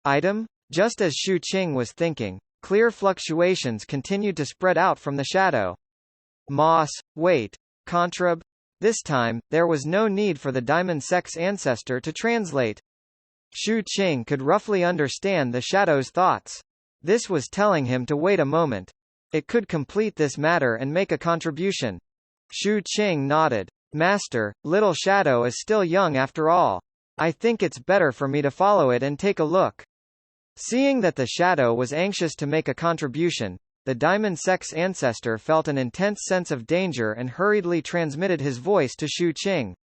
Item? Just as Shu Qing was thinking, clear fluctuations continued to spread out from the shadow. Moss, weight, contrab. This time, there was no need for the Diamond Sex ancestor to translate. Shu Qing could roughly understand the shadow's thoughts. This was telling him to wait a moment. It could complete this matter and make a contribution. Shu Qing nodded. Master, little shadow is still young after all. I think it's better for me to follow it and take a look. Seeing that the shadow was anxious to make a contribution, the Diamond Sex ancestor felt an intense sense of danger and hurriedly transmitted his voice to Shu Qing.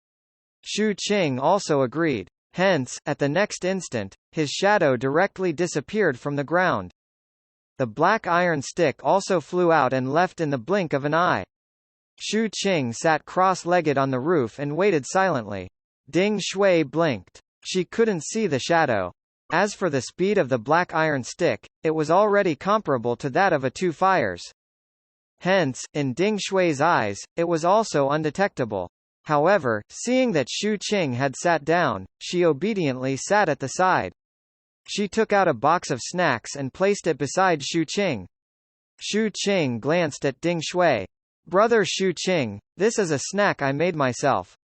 Shu Qing also agreed. Hence, at the next instant, his shadow directly disappeared from the ground. The black iron stick also flew out and left in the blink of an eye. Shu Qing sat cross-legged on the roof and waited silently. Ding Shui blinked. She couldn't see the shadow. As for the speed of the black iron stick, it was already comparable to that of a two fires. Hence, in Ding Shui's eyes, it was also undetectable. However, seeing that Shu Qing had sat down, she obediently sat at the side. She took out a box of snacks and placed it beside Shu Qing. Shu Qing glanced at Ding Shui. Brother Shu Qing, this is a snack I made myself.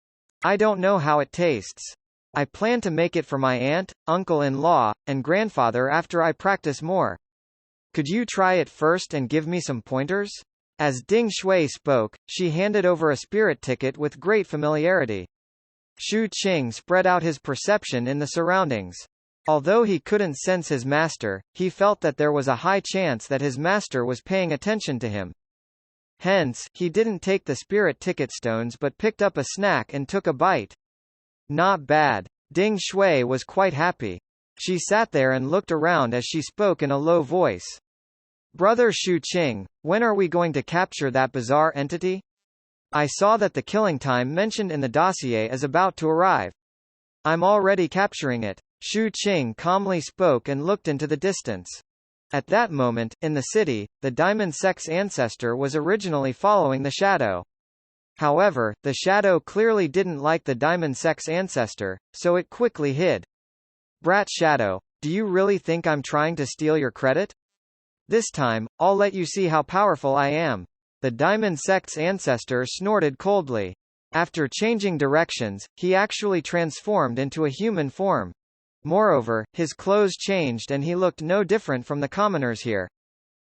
I don't know how it tastes. I plan to make it for my aunt, uncle-in-law, and grandfather after I practice more. Could you try it first and give me some pointers? As Ding Shui spoke, she handed over a spirit ticket with great familiarity. Shu Qing spread out his perception in the surroundings. Although he couldn't sense his master, he felt that there was a high chance that his master was paying attention to him. Hence, he didn't take the spirit ticket stones but picked up a snack and took a bite. Not bad. Ding Shui was quite happy. She sat there and looked around as she spoke in a low voice. Brother Shu Qing, when are we going to capture that bizarre entity? I saw that the killing time mentioned in the dossier is about to arrive. I'm already capturing it. Shu Qing calmly spoke and looked into the distance. At that moment, in the city, the Diamond Sex ancestor was originally following the shadow. However, the shadow clearly didn't like the Diamond Sex ancestor, so it quickly hid. Brat Shadow, do you really think I'm trying to steal your credit? This time, I'll let you see how powerful I am. The Diamond Sex ancestor snorted coldly. After changing directions, he actually transformed into a human form. Moreover, his clothes changed and he looked no different from the commoners here.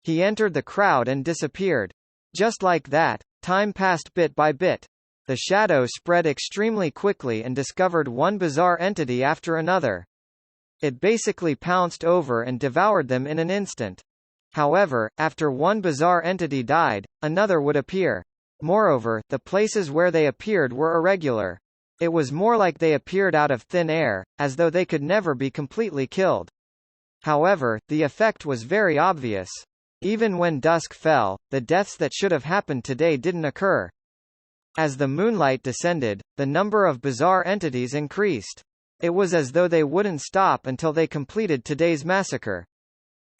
He entered the crowd and disappeared. Just like that, time passed bit by bit. The shadow spread extremely quickly and discovered one bizarre entity after another. It basically pounced over and devoured them in an instant. However, after one bizarre entity died, another would appear. Moreover, the places where they appeared were irregular. It was more like they appeared out of thin air, as though they could never be completely killed. However, the effect was very obvious. Even when dusk fell, the deaths that should have happened today didn't occur. As the moonlight descended, the number of bizarre entities increased. It was as though they wouldn't stop until they completed today's massacre.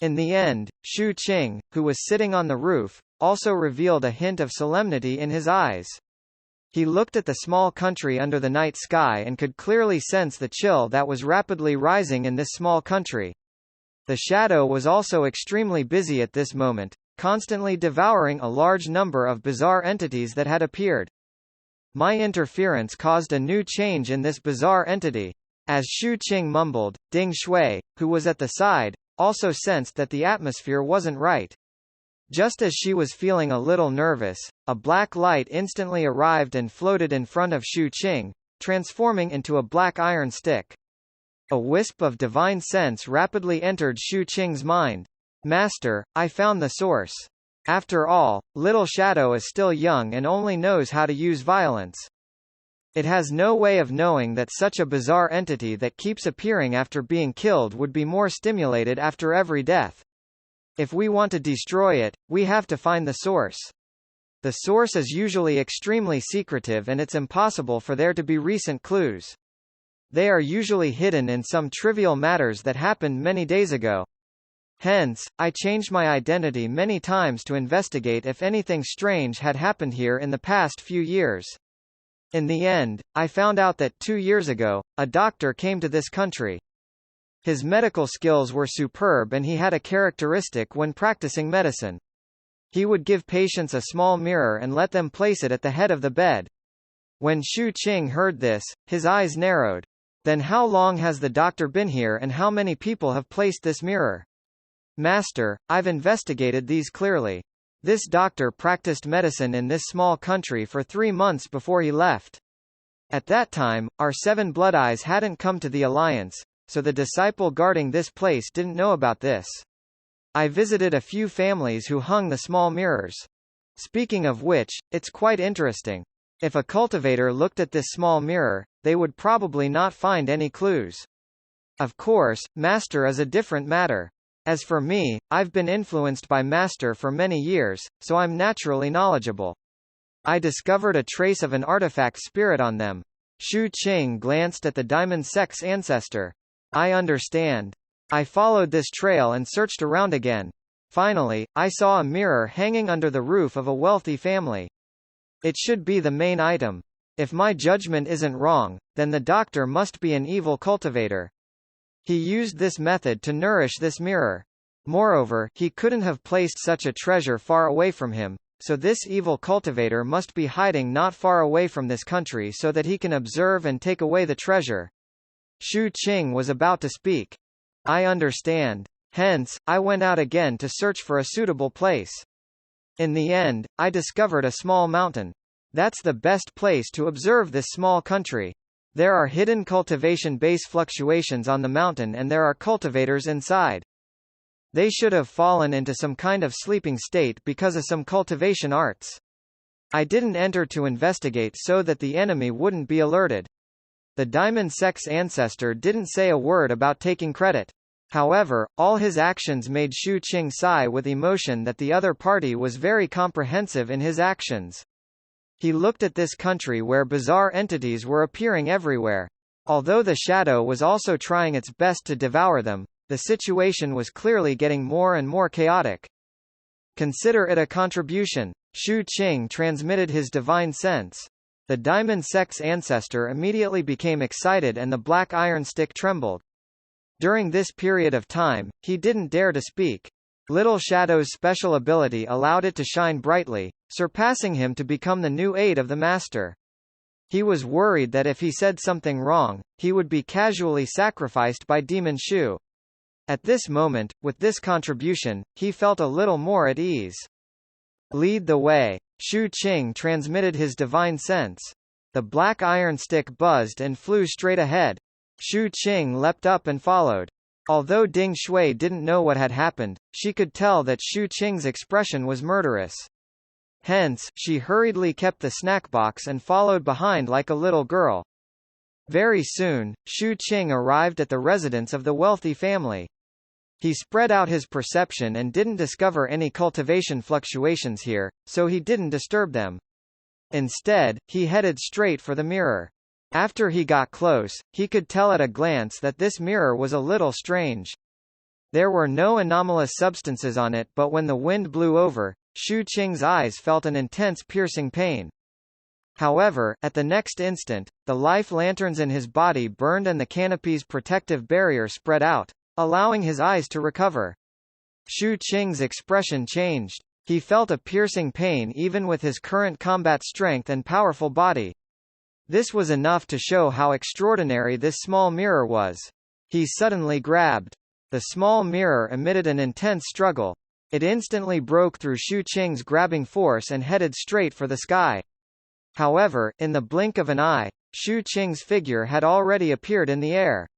In the end, Shu Qing, who was sitting on the roof, also revealed a hint of solemnity in his eyes. He looked at the small country under the night sky and could clearly sense the chill that was rapidly rising in this small country. The shadow was also extremely busy at this moment, constantly devouring a large number of bizarre entities that had appeared. My interference caused a new change in this bizarre entity. As Shu Qing mumbled, Ding Shui, who was at the side, also sensed that the atmosphere wasn't right. Just as she was feeling a little nervous, a black light instantly arrived and floated in front of Shu Qing, transforming into a black iron stick. A wisp of divine sense rapidly entered Shu Qing's mind. Master, I found the source. After all, little shadow is still young and only knows how to use violence. It has no way of knowing that such a bizarre entity that keeps appearing after being killed would be more stimulated after every death. If we want to destroy it, we have to find the source. The source is usually extremely secretive and it's impossible for there to be recent clues. They are usually hidden in some trivial matters that happened many days ago. Hence, I changed my identity many times to investigate if anything strange had happened here in the past few years. In the end, I found out that 2 years ago, a doctor came to this country. His medical skills were superb and he had a characteristic when practicing medicine. He would give patients a small mirror and let them place it at the head of the bed. When Shu Qing heard this, his eyes narrowed. Then how long has the doctor been here and how many people have placed this mirror? Master, I've investigated these clearly. This doctor practiced medicine in this small country for 3 months before he left. At that time, our 7 blood eyes hadn't come to the alliance, so the disciple guarding this place didn't know about this. I visited a few families who hung the small mirrors. Speaking of which, it's quite interesting. If a cultivator looked at this small mirror, they would probably not find any clues. Of course, Master is a different matter. As for me, I've been influenced by Master for many years, so I'm naturally knowledgeable. I discovered a trace of an artifact spirit on them. Shu Qing glanced at the diamond sex ancestor. I understand. I followed this trail and searched around again. Finally, I saw a mirror hanging under the roof of a wealthy family. It should be the main item. If my judgment isn't wrong, then the doctor must be an evil cultivator. He used this method to nourish this mirror. Moreover, he couldn't have placed such a treasure far away from him, so this evil cultivator must be hiding not far away from this country so that he can observe and take away the treasure. Shu Qing was about to speak. I understand. Hence, I went out again to search for a suitable place. In the end, I discovered a small mountain. That's the best place to observe this small country. There are hidden cultivation base fluctuations on the mountain and there are cultivators inside. They should have fallen into some kind of sleeping state because of some cultivation arts. I didn't enter to investigate so that the enemy wouldn't be alerted. The diamond sex ancestor didn't say a word about taking credit. However, all his actions made Shu Qing sigh with emotion that the other party was very comprehensive in his actions. He looked at this country where bizarre entities were appearing everywhere. Although the shadow was also trying its best to devour them, the situation was clearly getting more and more chaotic. Consider it a contribution. Shu Qing transmitted his divine sense. The diamond sex ancestor immediately became excited and the black iron stick trembled. During this period of time, he didn't dare to speak. Little Shadow's special ability allowed it to shine brightly, surpassing him to become the new aide of the master. He was worried that if he said something wrong, he would be casually sacrificed by Demon Shu. At this moment, with this contribution, he felt a little more at ease. Lead the way. Shu Qing transmitted his divine sense. The black iron stick buzzed and flew straight ahead. Shu Qing leapt up and followed. Although Ding Shui didn't know what had happened, she could tell that Shu Qing's expression was murderous. Hence, she hurriedly kept the snack box and followed behind like a little girl. Very soon, Shu Qing arrived at the residence of the wealthy family. He spread out his perception and didn't discover any cultivation fluctuations here, so he didn't disturb them. Instead, he headed straight for the mirror. After he got close, he could tell at a glance that this mirror was a little strange. There were no anomalous substances on it, but when the wind blew over, Shu Qing's eyes felt an intense piercing pain. However, at the next instant, the life lanterns in his body burned and the canopy's protective barrier spread out, allowing his eyes to recover. Shu Qing's expression changed. He felt a piercing pain even with his current combat strength and powerful body. This was enough to show how extraordinary this small mirror was. He suddenly grabbed. The small mirror emitted an intense struggle. It instantly broke through Shu Qing's grabbing force and headed straight for the sky. However, in the blink of an eye, Shu Qing's figure had already appeared in the air.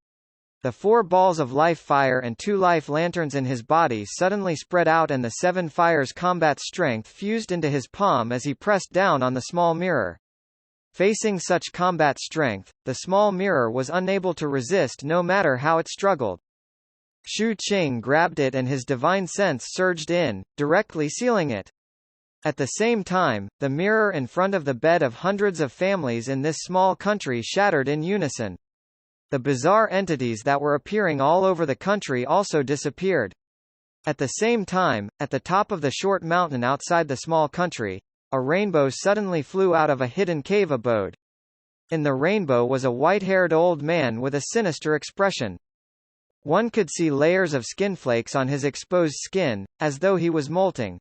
The 4 balls of life fire and 2 life lanterns in his body suddenly spread out and the 7 fires combat strength fused into his palm as he pressed down on the small mirror. Facing such combat strength, the small mirror was unable to resist no matter how it struggled. Shu Qing grabbed it and his divine sense surged in, directly sealing it. At the same time, the mirror in front of the bed of hundreds of families in this small country shattered in unison. The bizarre entities that were appearing all over the country also disappeared. At the same time, at the top of the short mountain outside the small country, a rainbow suddenly flew out of a hidden cave abode. In the rainbow was a white-haired old man with a sinister expression. One could see layers of skinflakes on his exposed skin, as though he was molting.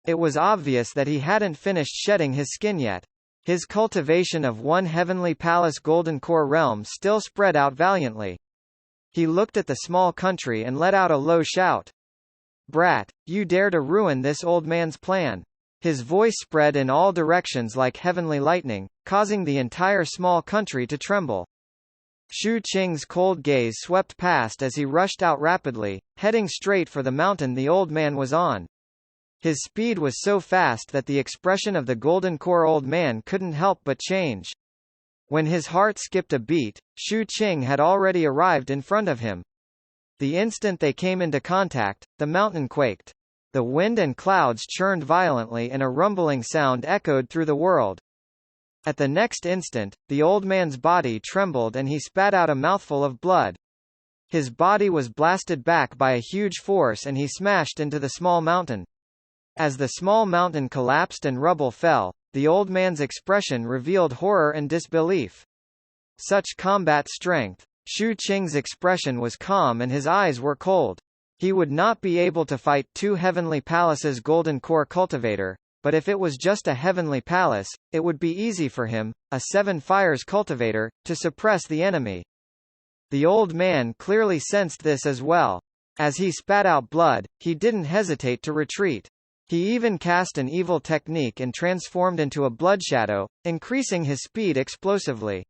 It was obvious that he hadn't finished shedding his skin yet. His cultivation of one heavenly palace golden core realm still spread out valiantly. He looked at the small country and let out a low shout. "Brat, you dare to ruin this old man's plan." His voice spread in all directions like heavenly lightning, causing the entire small country to tremble. Shu Qing's cold gaze swept past as he rushed out rapidly, heading straight for the mountain the old man was on. His speed was so fast that the expression of the golden core old man couldn't help but change. When his heart skipped a beat, Shu Qing had already arrived in front of him. The instant they came into contact, the mountain quaked. The wind and clouds churned violently and a rumbling sound echoed through the world. At the next instant, the old man's body trembled and he spat out a mouthful of blood. His body was blasted back by a huge force and he smashed into the small mountain. As the small mountain collapsed and rubble fell, the old man's expression revealed horror and disbelief. Such combat strength! Shu Qing's expression was calm and his eyes were cold. He would not be able to fight two heavenly palaces golden core cultivator, but if it was just a heavenly palace, it would be easy for him, a seven fires cultivator, to suppress the enemy. The old man clearly sensed this as well. As he spat out blood, he didn't hesitate to retreat. He even cast an evil technique and transformed into a blood shadow, increasing his speed explosively.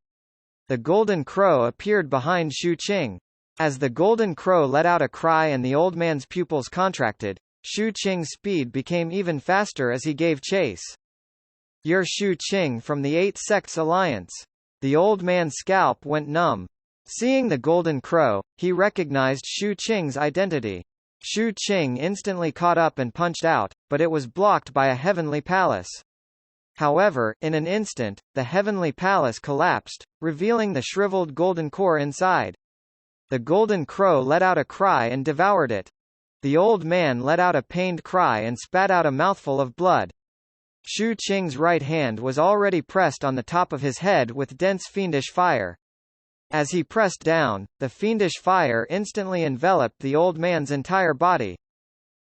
The golden crow appeared behind Shu Qing. As the golden crow let out a cry and the old man's pupils contracted, Shu Qing's speed became even faster as he gave chase. "You're Shu Qing from the Eight Sects Alliance." The old man's scalp went numb. Seeing the golden crow, he recognized Shu Qing's identity. Shu Qing instantly caught up and punched out, but it was blocked by a heavenly palace. However, in an instant, the heavenly palace collapsed, revealing the shriveled golden core inside. The golden crow let out a cry and devoured it. The old man let out a pained cry and spat out a mouthful of blood. Shu Qing's right hand was already pressed on the top of his head with dense fiendish fire. As he pressed down, the fiendish fire instantly enveloped the old man's entire body.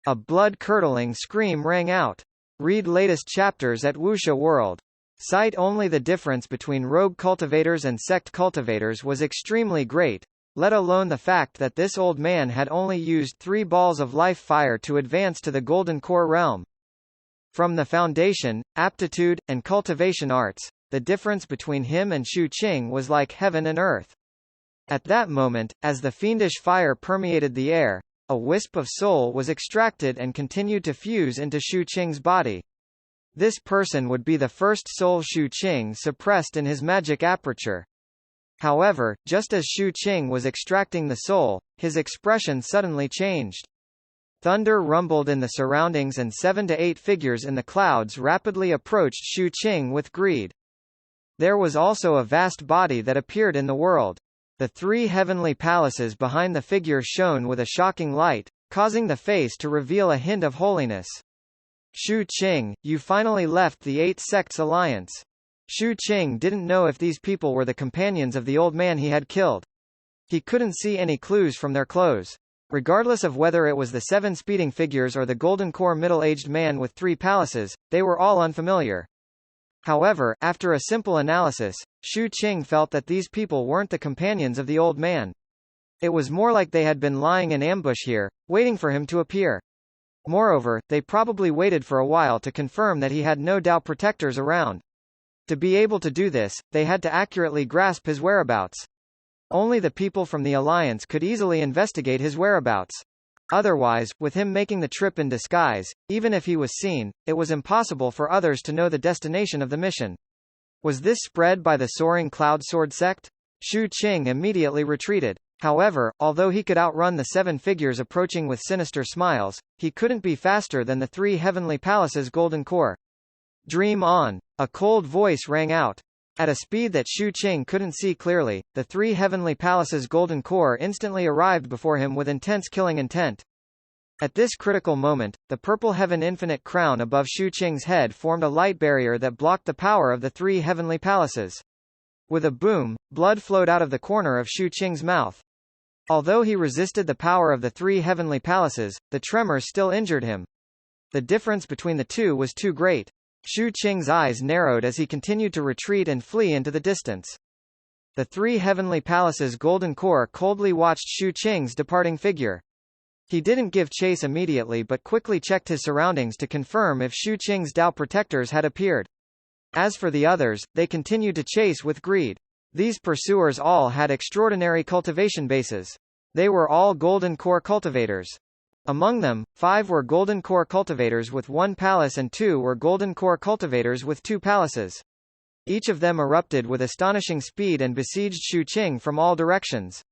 A blood-curdling scream rang out. Read latest chapters at Wuxia World. Cite only the difference between rogue cultivators and sect cultivators was extremely great, let alone the fact that this old man had only used 3 balls of life fire to advance to the golden core realm. From the foundation, aptitude, and cultivation arts, the difference between him and Shu Qing was like heaven and earth. At that moment, as the fiendish fire permeated the air, a wisp of soul was extracted and continued to fuse into Shu Qing's body. This person would be the first soul Shu Qing suppressed in his magic aperture. However, just as Shu Qing was extracting the soul, his expression suddenly changed. Thunder rumbled in the surroundings and 7 to 8 figures in the clouds rapidly approached Shu Qing with greed. There was also a vast body that appeared in the world. The 3 heavenly palaces behind the figure shone with a shocking light, causing the face to reveal a hint of holiness. "Shu Qing, you finally left the Eight Sects Alliance." Shu Qing didn't know if these people were the companions of the old man he had killed. He couldn't see any clues from their clothes. Regardless of whether it was the 7 speeding figures or the golden core middle-aged man with 3 palaces, they were all unfamiliar. However, after a simple analysis, Shu Qing felt that these people weren't the companions of the old man. It was more like they had been lying in ambush here, waiting for him to appear. Moreover, they probably waited for a while to confirm that he had no Dao protectors around. To be able to do this, they had to accurately grasp his whereabouts. Only the people from the Alliance could easily investigate his whereabouts. Otherwise, with him making the trip in disguise, even if he was seen, it was impossible for others to know the destination of the mission. Was this spread by the soaring cloud sword sect? Shu Qing immediately retreated. However, although he could outrun the 7 figures approaching with sinister smiles, he couldn't be faster than the 3 heavenly palaces golden core. "Dream on!" A cold voice rang out. At a speed that Shu Qing couldn't see clearly, the 3 heavenly palaces golden core instantly arrived before him with intense killing intent. At this critical moment, the purple heaven infinite crown above Shu Qing's head formed a light barrier that blocked the power of the 3 heavenly palaces. With a boom, blood flowed out of the corner of Shu Qing's mouth. Although he resisted the power of the three heavenly palaces, the tremor still injured him. The difference between the two was too great. Shu Qing's eyes narrowed as he continued to retreat and flee into the distance. The three heavenly palaces' golden core coldly watched Shu Qing's departing figure. He didn't give chase immediately but quickly checked his surroundings to confirm if Shu Qing's Dao protectors had appeared. As for the others, they continued to chase with greed. These pursuers all had extraordinary cultivation bases. They were all golden core cultivators. Among them, 5 were golden core cultivators with 1 palace and 2 were golden core cultivators with 2 palaces. Each of them erupted with astonishing speed and besieged Shu Qing from all directions.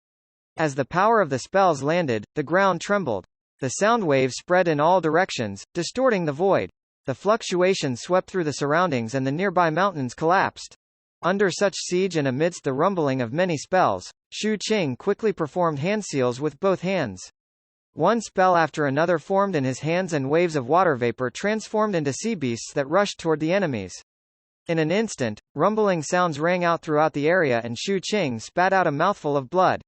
As the power of the spells landed, the ground trembled. The sound waves spread in all directions, distorting the void. The fluctuations swept through the surroundings and the nearby mountains collapsed. Under such siege and amidst the rumbling of many spells, Shu Qing quickly performed handseals with both hands. One spell after another formed in his hands and waves of water vapor transformed into sea beasts that rushed toward the enemies. In an instant, rumbling sounds rang out throughout the area and Shu Qing spat out a mouthful of blood.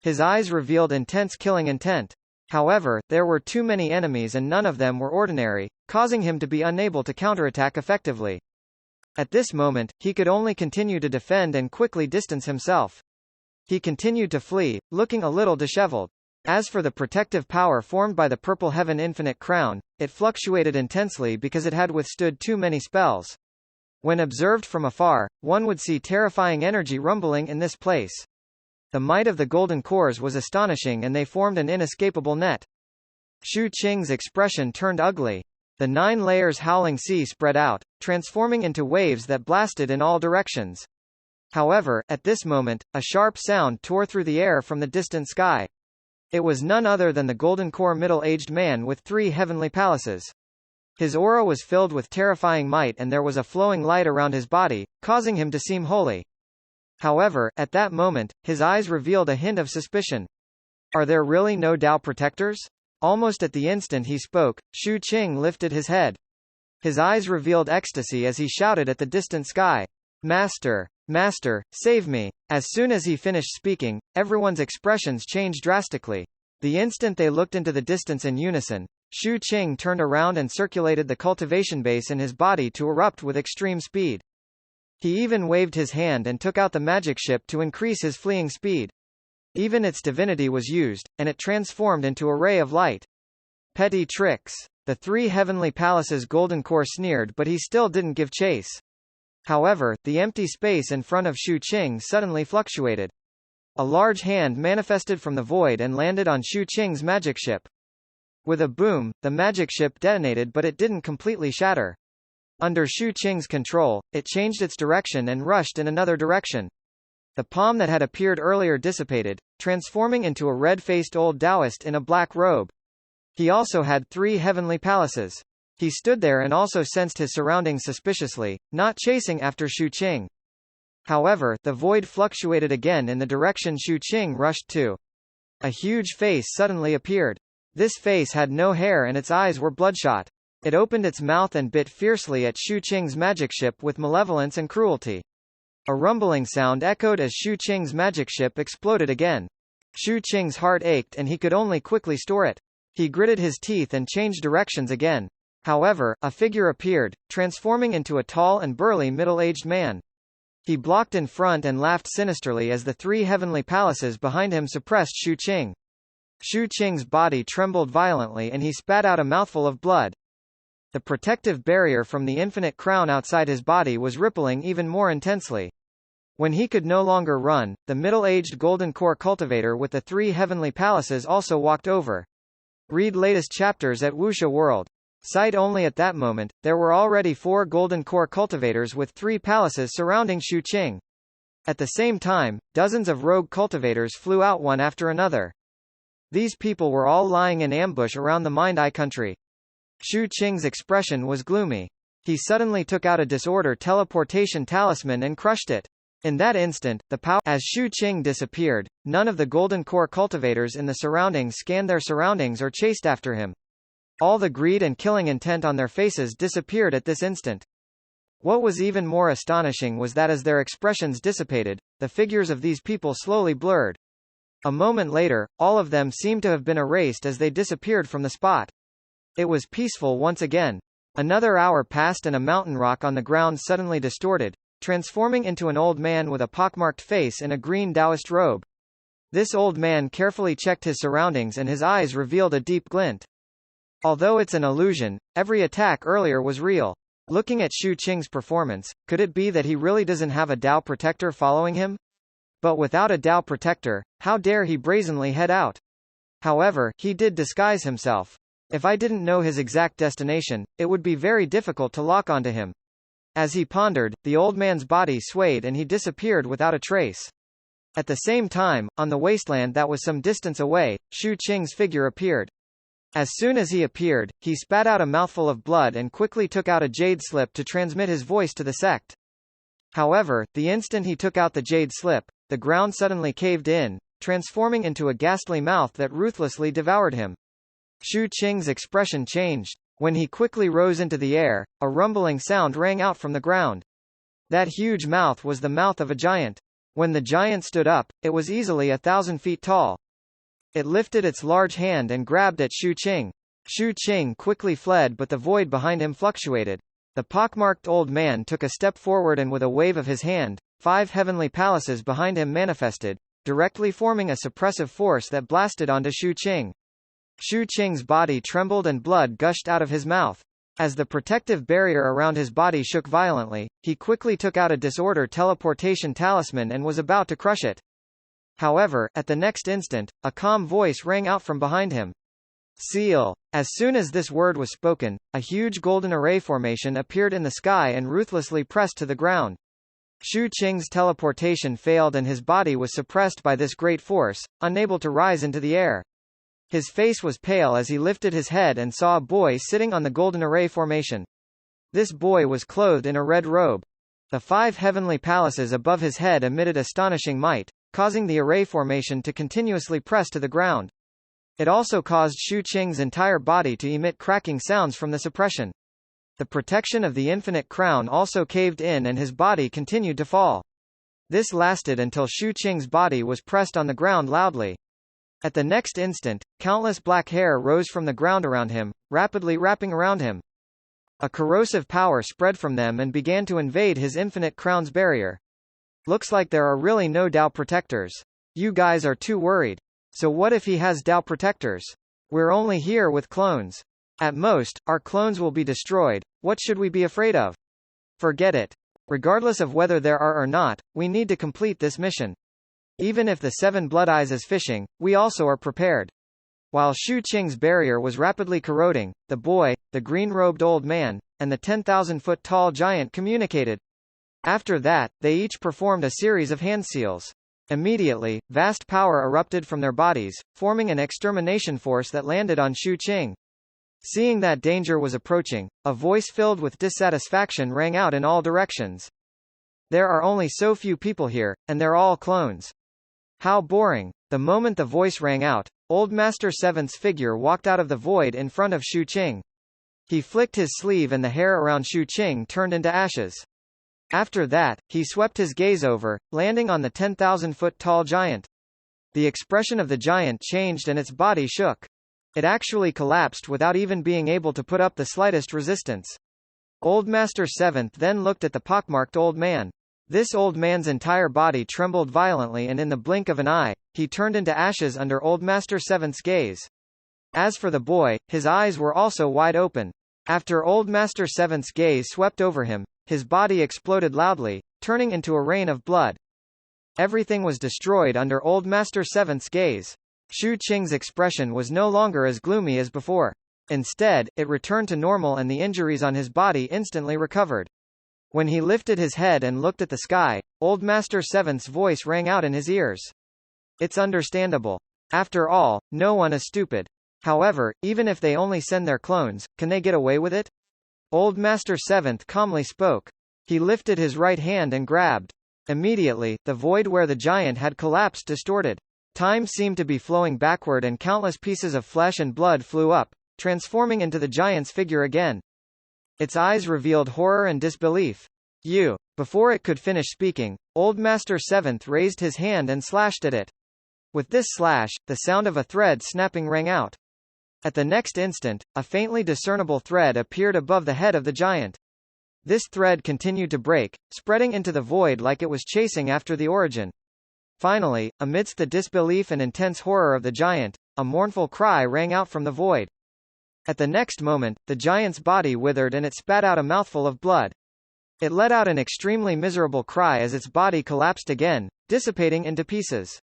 His eyes revealed intense killing intent. However, there were too many enemies and none of them were ordinary, causing him to be unable to counterattack effectively. At this moment, he could only continue to defend and quickly distance himself. He continued to flee, looking a little disheveled. As for the protective power formed by the Purple Heaven Infinite Crown, it fluctuated intensely because it had withstood too many spells. When observed from afar, one would see terrifying energy rumbling in this place. The might of the golden cores was astonishing and they formed an inescapable net. Shu Qing's expression turned ugly. The 9 layers howling sea spread out, transforming into waves that blasted in all directions. However, at this moment, a sharp sound tore through the air from the distant sky. It was none other than the golden core middle-aged man with 3 heavenly palaces. His aura was filled with terrifying might and there was a flowing light around his body, causing him to seem holy. However, at that moment, his eyes revealed a hint of suspicion. Are there really no Dao protectors? Almost at the instant he spoke, Shu Qing lifted his head. His eyes revealed ecstasy as he shouted at the distant sky. Master! Master, save me! As soon as he finished speaking, everyone's expressions changed drastically. The instant they looked into the distance in unison, Shu Qing turned around and circulated the cultivation base in his body to erupt with extreme speed. He even waved his hand and took out the magic ship to increase his fleeing speed. Even its divinity was used, and it transformed into a ray of light. Petty tricks. The 3 heavenly palaces' golden core sneered but he still didn't give chase. However, the empty space in front of Shu Qing suddenly fluctuated. A large hand manifested from the void and landed on Shu Qing's magic ship. With a boom, the magic ship detonated but it didn't completely shatter. Under Shu Qing's control, it changed its direction and rushed in another direction. The palm that had appeared earlier dissipated, transforming into a red-faced old Taoist in a black robe. He also had 3 heavenly palaces. He stood there and also sensed his surroundings suspiciously, not chasing after Shu Qing. However, the void fluctuated again in the direction Shu Qing rushed to. A huge face suddenly appeared. This face had no hair and its eyes were bloodshot. It opened its mouth and bit fiercely at Shu Qing's magic ship with malevolence and cruelty. A rumbling sound echoed as Shu Qing's magic ship exploded again. Shu Qing's heart ached and he could only quickly store it. He gritted his teeth and changed directions again. However, a figure appeared, transforming into a tall and burly middle-aged man. He blocked in front and laughed sinisterly as the 3 heavenly palaces behind him suppressed Shu Qing. Shu Qing's body trembled violently and he spat out a mouthful of blood. The protective barrier from the infinite crown outside his body was rippling even more intensely. When he could no longer run, the middle-aged golden core cultivator with the 3 heavenly palaces also walked over. Read latest chapters at Wuxia World. Sight only at that moment, there were already 4 golden core cultivators with 3 palaces surrounding Shu Qing. At the same time, dozens of rogue cultivators flew out one after another. These people were all lying in ambush around the Mind Eye country. Shu Qing's expression was gloomy. He suddenly took out a disorder teleportation talisman and crushed it. In that instant, the power as Shu Qing disappeared, none of the golden core cultivators in the surroundings scanned their surroundings or chased after him. All the greed and killing intent on their faces disappeared at this instant. What was even more astonishing was that as their expressions dissipated, the figures of these people slowly blurred. A moment later, all of them seemed to have been erased as they disappeared from the spot. It was peaceful once again. Another hour passed and a mountain rock on the ground suddenly distorted, transforming into an old man with a pockmarked face in a green Taoist robe. This old man carefully checked his surroundings and his eyes revealed a deep glint. Although it's an illusion, every attack earlier was real. Looking at Shu Qing's performance, could it be that he really doesn't have a Dao protector following him? But without a Dao protector, how dare he brazenly head out? However, he did disguise himself. If I didn't know his exact destination, it would be very difficult to lock onto him. As he pondered, the old man's body swayed and he disappeared without a trace. At the same time, on the wasteland that was some distance away, Shu Qing's figure appeared. As soon as he appeared, he spat out a mouthful of blood and quickly took out a jade slip to transmit his voice to the sect. However, the instant he took out the jade slip, the ground suddenly caved in, transforming into a ghastly mouth that ruthlessly devoured him. Shu Qing's expression changed. When he quickly rose into the air, a rumbling sound rang out from the ground. That huge mouth was the mouth of a giant. When the giant stood up, it was easily 1,000 feet tall. It lifted its large hand and grabbed at Shu Qing. Shu Qing quickly fled, but the void behind him fluctuated. The pockmarked old man took a step forward and with a wave of his hand, 5 heavenly palaces behind him manifested, directly forming a suppressive force that blasted onto Shu Qing. Shu Qing's body trembled and blood gushed out of his mouth. As the protective barrier around his body shook violently, he quickly took out a disorder teleportation talisman and was about to crush it. However, at the next instant, a calm voice rang out from behind him. Seal. As soon as this word was spoken, a huge golden array formation appeared in the sky and ruthlessly pressed to the ground. Shu Qing's teleportation failed and his body was suppressed by this great force, unable to rise into the air. His face was pale as he lifted his head and saw a boy sitting on the golden array formation. This boy was clothed in a red robe. The 5 heavenly palaces above his head emitted astonishing might, causing the array formation to continuously press to the ground. It also caused Shu Qing's entire body to emit cracking sounds from the suppression. The protection of the infinite crown also caved in and his body continued to fall. This lasted until Shu Qing's body was pressed on the ground loudly. At the next instant, countless black hair rose from the ground around him, rapidly wrapping around him. A corrosive power spread from them and began to invade his infinite crown's barrier. Looks like there are really no Dao protectors. You guys are too worried. So what if he has Dao protectors? We're only here with clones. At most, our clones will be destroyed. What should we be afraid of? Forget it. Regardless of whether there are or not, we need to complete this mission. Even if the 7 Blood Eyes is fishing, we also are prepared. While Shu Qing's barrier was rapidly corroding, the boy, the green-robed old man, and the 10,000-foot-tall giant communicated. After that, they each performed a series of hand seals. Immediately, vast power erupted from their bodies, forming an extermination force that landed on Shu Qing. Seeing that danger was approaching, a voice filled with dissatisfaction rang out in all directions. There are only so few people here, and they're all clones. How boring. The moment the voice rang out, Old Master Seventh's figure walked out of the void in front of Shu Qing. He flicked his sleeve and the hair around Shu Qing turned into ashes. After that, he swept his gaze over, landing on the 10,000-foot-tall giant. The expression of the giant changed and its body shook. It actually collapsed without even being able to put up the slightest resistance. Old Master Seventh then looked at the pockmarked old man. This old man's entire body trembled violently and in the blink of an eye, he turned into ashes under Old Master Seventh's gaze. As for the boy, his eyes were also wide open. After Old Master Seventh's gaze swept over him, his body exploded loudly, turning into a rain of blood. Everything was destroyed under Old Master Seventh's gaze. Shu Qing's expression was no longer as gloomy as before. Instead, it returned to normal and the injuries on his body instantly recovered. When he lifted his head and looked at the sky, Old Master Seventh's voice rang out in his ears. It's understandable. After all, no one is stupid. However, even if they only send their clones, can they get away with it? Old Master Seventh calmly spoke. He lifted his right hand and grabbed. Immediately, the void where the giant had collapsed distorted. Time seemed to be flowing backward and countless pieces of flesh and blood flew up, transforming into the giant's figure again. Its eyes revealed horror and disbelief. Before it could finish speaking, Old Master Seventh raised his hand and slashed at it. With this slash, the sound of a thread snapping rang out. At the next instant, a faintly discernible thread appeared above the head of the giant. This thread continued to break, spreading into the void like it was chasing after the origin. Finally, amidst the disbelief and intense horror of the giant, a mournful cry rang out from the void. At the next moment, the giant's body withered and it spat out a mouthful of blood. It let out an extremely miserable cry as its body collapsed again, dissipating into pieces.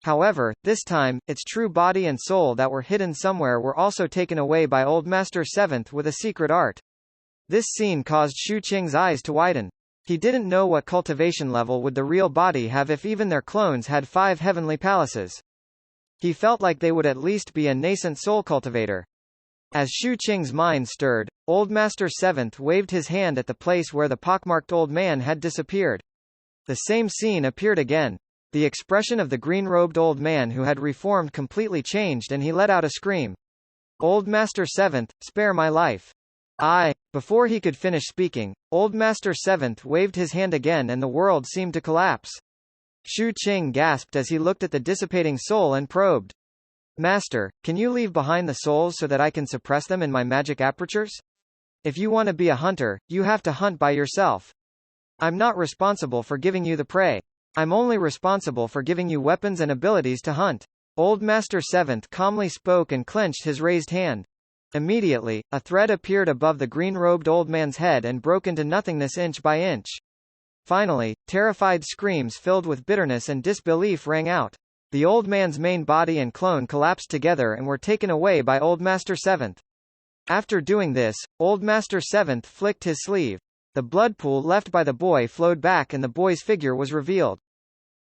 However, this time, its true body and soul that were hidden somewhere were also taken away by Old Master Seventh with a secret art. This scene caused Shu Qing's eyes to widen. He didn't know what cultivation level would the real body have if even their clones had 5 heavenly palaces. He felt like they would at least be a nascent soul cultivator. As Shu Qing's mind stirred, Old Master Seventh waved his hand at the place where the pockmarked old man had disappeared. The same scene appeared again. The expression of the green-robed old man who had reformed completely changed and he let out a scream. Old Master Seventh, spare my life. Before he could finish speaking, Old Master Seventh waved his hand again and the world seemed to collapse. Shu Qing gasped as he looked at the dissipating soul and probed. Master, can you leave behind the souls so that I can suppress them in my magic apertures? If you want to be a hunter, you have to hunt by yourself. I'm not responsible for giving you the prey. I'm only responsible for giving you weapons and abilities to hunt. Old Master Seventh calmly spoke and clenched his raised hand. Immediately, a thread appeared above the green-robed old man's head and broke into nothingness inch by inch. Finally, terrified screams filled with bitterness and disbelief rang out. The old man's main body and clone collapsed together and were taken away by Old Master Seventh. After doing this, Old Master Seventh flicked his sleeve. The blood pool left by the boy flowed back and the boy's figure was revealed.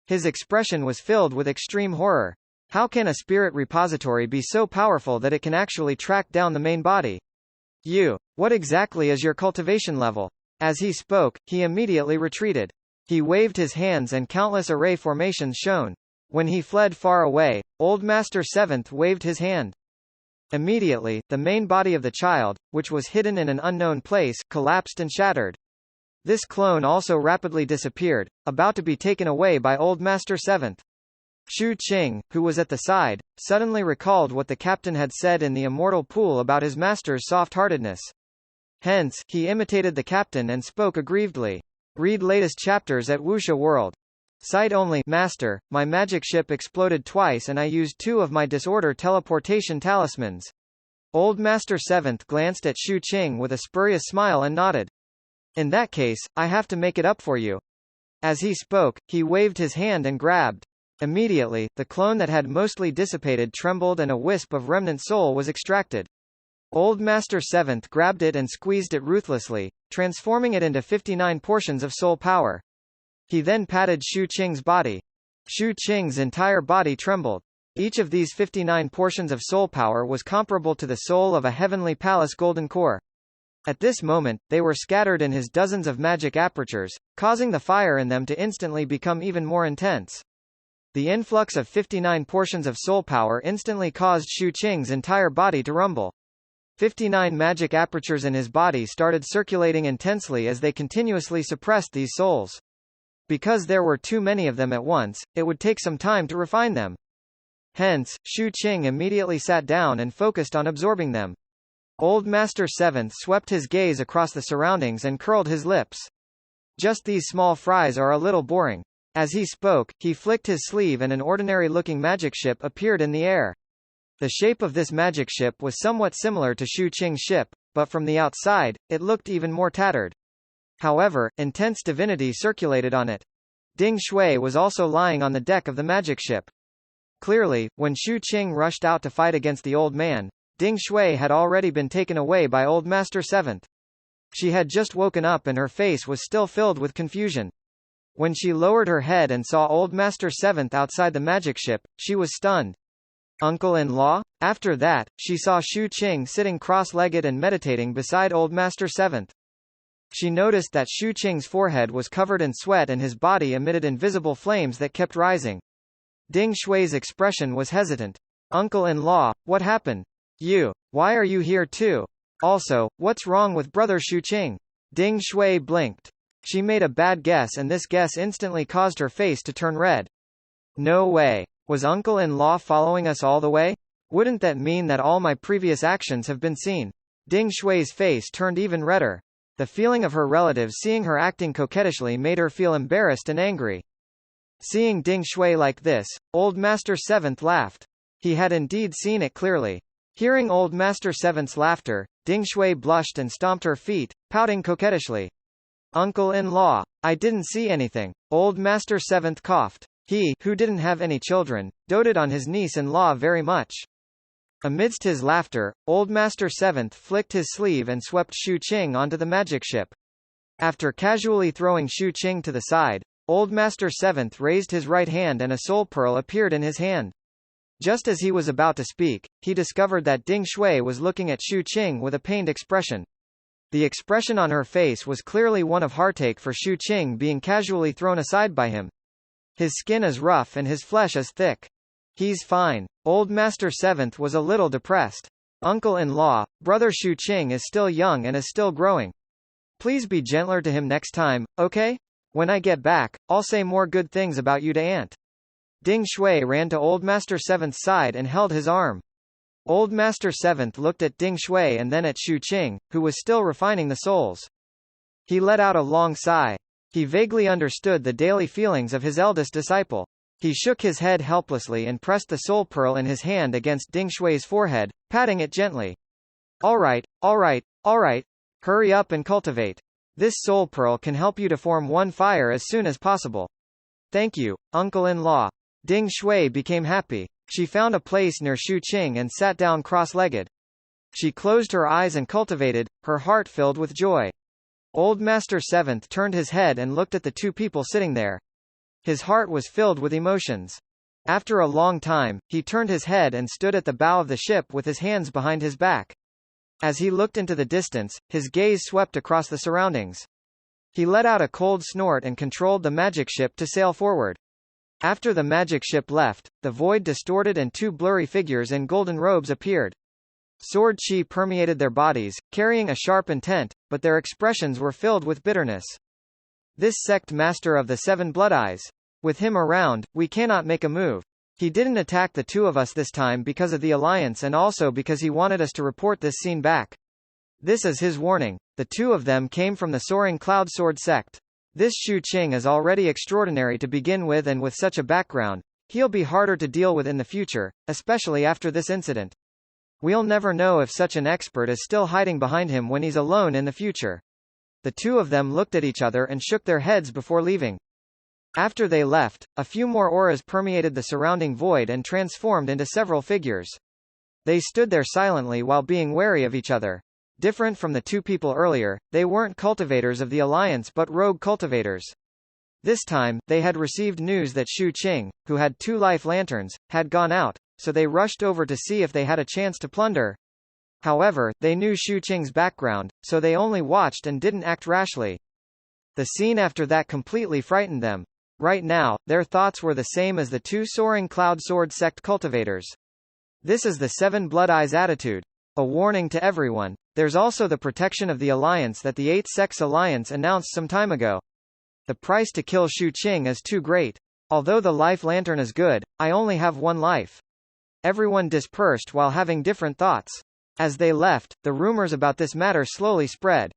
His expression was filled with extreme horror. How can a spirit repository be so powerful that it can actually track down the main body? What exactly is your cultivation level? As he spoke, he immediately retreated. He waved his hands and countless array formations shone. When he fled far away, Old Master Seventh waved his hand. Immediately, the main body of the child, which was hidden in an unknown place, collapsed and shattered. This clone also rapidly disappeared, about to be taken away by Old Master Seventh. Shu Qing, who was at the side, suddenly recalled what the captain had said in the immortal pool about his master's soft-heartedness. Hence, he imitated the captain and spoke aggrievedly. Read latest chapters at Wuxia World. Sight only. Master, my magic ship exploded twice and I used 2 of my disorder teleportation talismans. Old Master Seventh glanced at Shu Qing with a spurious smile and nodded. In that case, I have to make it up for you. As he spoke, he waved his hand and grabbed. Immediately, the clone that had mostly dissipated trembled and a wisp of remnant soul was extracted. Old Master Seventh grabbed it and squeezed it ruthlessly, transforming it into 59 portions of soul power. He then patted Shu Qing's body. Shu Qing's entire body trembled. Each of these 59 portions of soul power was comparable to the soul of a heavenly palace golden core. At this moment, they were scattered in his dozens of magic apertures, causing the fire in them to instantly become even more intense. The influx of 59 portions of soul power instantly caused Shu Qing's entire body to rumble. 59 magic apertures in his body started circulating intensely as they continuously suppressed these souls. Because there were too many of them at once, it would take some time to refine them. Hence, Shu Qing immediately sat down and focused on absorbing them. Old Master Seventh swept his gaze across the surroundings and curled his lips. Just these small fries are a little boring. As he spoke, he flicked his sleeve and an ordinary-looking magic ship appeared in the air. The shape of this magic ship was somewhat similar to Shu Qing's ship, but from the outside, it looked even more tattered. However, intense divinity circulated on it. Ding Shui was also lying on the deck of the magic ship. Clearly, when Shu Qing rushed out to fight against the old man, Ding Shui had already been taken away by Old Master Seventh. She had just woken up and her face was still filled with confusion. When she lowered her head and saw Old Master Seventh outside the magic ship, she was stunned. Uncle-in-law? After that, she saw Shu Qing sitting cross-legged and meditating beside Old Master Seventh. She noticed that Shu Qing's forehead was covered in sweat and his body emitted invisible flames that kept rising. Ding Shui's expression was hesitant. Uncle-in-law, what happened? Why are you here too? Also, what's wrong with brother Shu Qing? Ding Shui blinked. She made a bad guess and this guess instantly caused her face to turn red. No way. Was uncle-in-law following us all the way? Wouldn't that mean that all my previous actions have been seen? Ding Shui's face turned even redder. The feeling of her relatives seeing her acting coquettishly made her feel embarrassed and angry. Seeing Ding Shui like this, Old Master Seventh laughed. He had indeed seen it clearly. Hearing Old Master Seventh's laughter, Ding Shui blushed and stomped her feet, pouting coquettishly. Uncle-in-law, I didn't see anything. Old Master Seventh coughed. He, who didn't have any children, doted on his niece-in-law very much. Amidst his laughter, Old Master Seventh flicked his sleeve and swept Shu Qing onto the magic ship. After casually throwing Shu Qing to the side, Old Master Seventh raised his right hand and a soul pearl appeared in his hand. Just as he was about to speak, he discovered that Ding Shui was looking at Shu Qing with a pained expression. The expression on her face was clearly one of heartache for Shu Qing being casually thrown aside by him. His skin is rough and his flesh is thick. He's fine. Old Master Seventh was a little depressed. Uncle-in-law, Brother Shu Qing is still young and is still growing. Please be gentler to him next time, okay? When I get back, I'll say more good things about you to Aunt. Ding Shui ran to Old Master Seventh's side and held his arm. Old Master Seventh looked at Ding Shui and then at Shu Qing, who was still refining the souls. He let out a long sigh. He vaguely understood the daily feelings of his eldest disciple. He shook his head helplessly and pressed the soul pearl in his hand against Ding Shui's forehead, patting it gently. All right, all right, all right. Hurry up and cultivate. This soul pearl can help you to form one fire as soon as possible. Thank you, uncle-in-law. Ding Shui became happy. She found a place near Shu Qing and sat down cross-legged. She closed her eyes and cultivated, her heart filled with joy. Old Master Seventh turned his head and looked at the two people sitting there. His heart was filled with emotions. After a long time, he turned his head and stood at the bow of the ship with his hands behind his back. As he looked into the distance, his gaze swept across the surroundings. He let out a cold snort and controlled the magic ship to sail forward. After the magic ship left, the void distorted and two blurry figures in golden robes appeared. Sword chi permeated their bodies, carrying a sharp intent, but their expressions were filled with bitterness. This sect master of the seven blood eyes. With him around, we cannot make a move. He didn't attack the two of us this time because of the alliance and also because he wanted us to report this scene back. This is his warning. The two of them came from the Soaring Cloud Sword sect. This Shu Qing is already extraordinary to begin with, and with such a background, he'll be harder to deal with in the future, especially after this incident. We'll never know if such an expert is still hiding behind him when he's alone in the future. The two of them looked at each other and shook their heads before leaving. After they left, a few more auras permeated the surrounding void and transformed into several figures. They stood there silently while being wary of each other. Different from the two people earlier, they weren't cultivators of the Alliance but rogue cultivators. This time, they had received news that Shu Qing, who had 2 life lanterns, had gone out, so they rushed over to see if they had a chance to plunder. However, they knew Shu Qing's background, so they only watched and didn't act rashly. The scene after that completely frightened them. Right now, their thoughts were the same as the 2 Soaring Cloud Sword sect cultivators. This is the Seven Blood Eyes attitude. A warning to everyone. There's also the protection of the alliance that the 8 Sects Alliance announced some time ago. The price to kill Shu Qing is too great. Although the life lantern is good, I only have 1 life. Everyone dispersed while having different thoughts. As they left, the rumors about this matter slowly spread.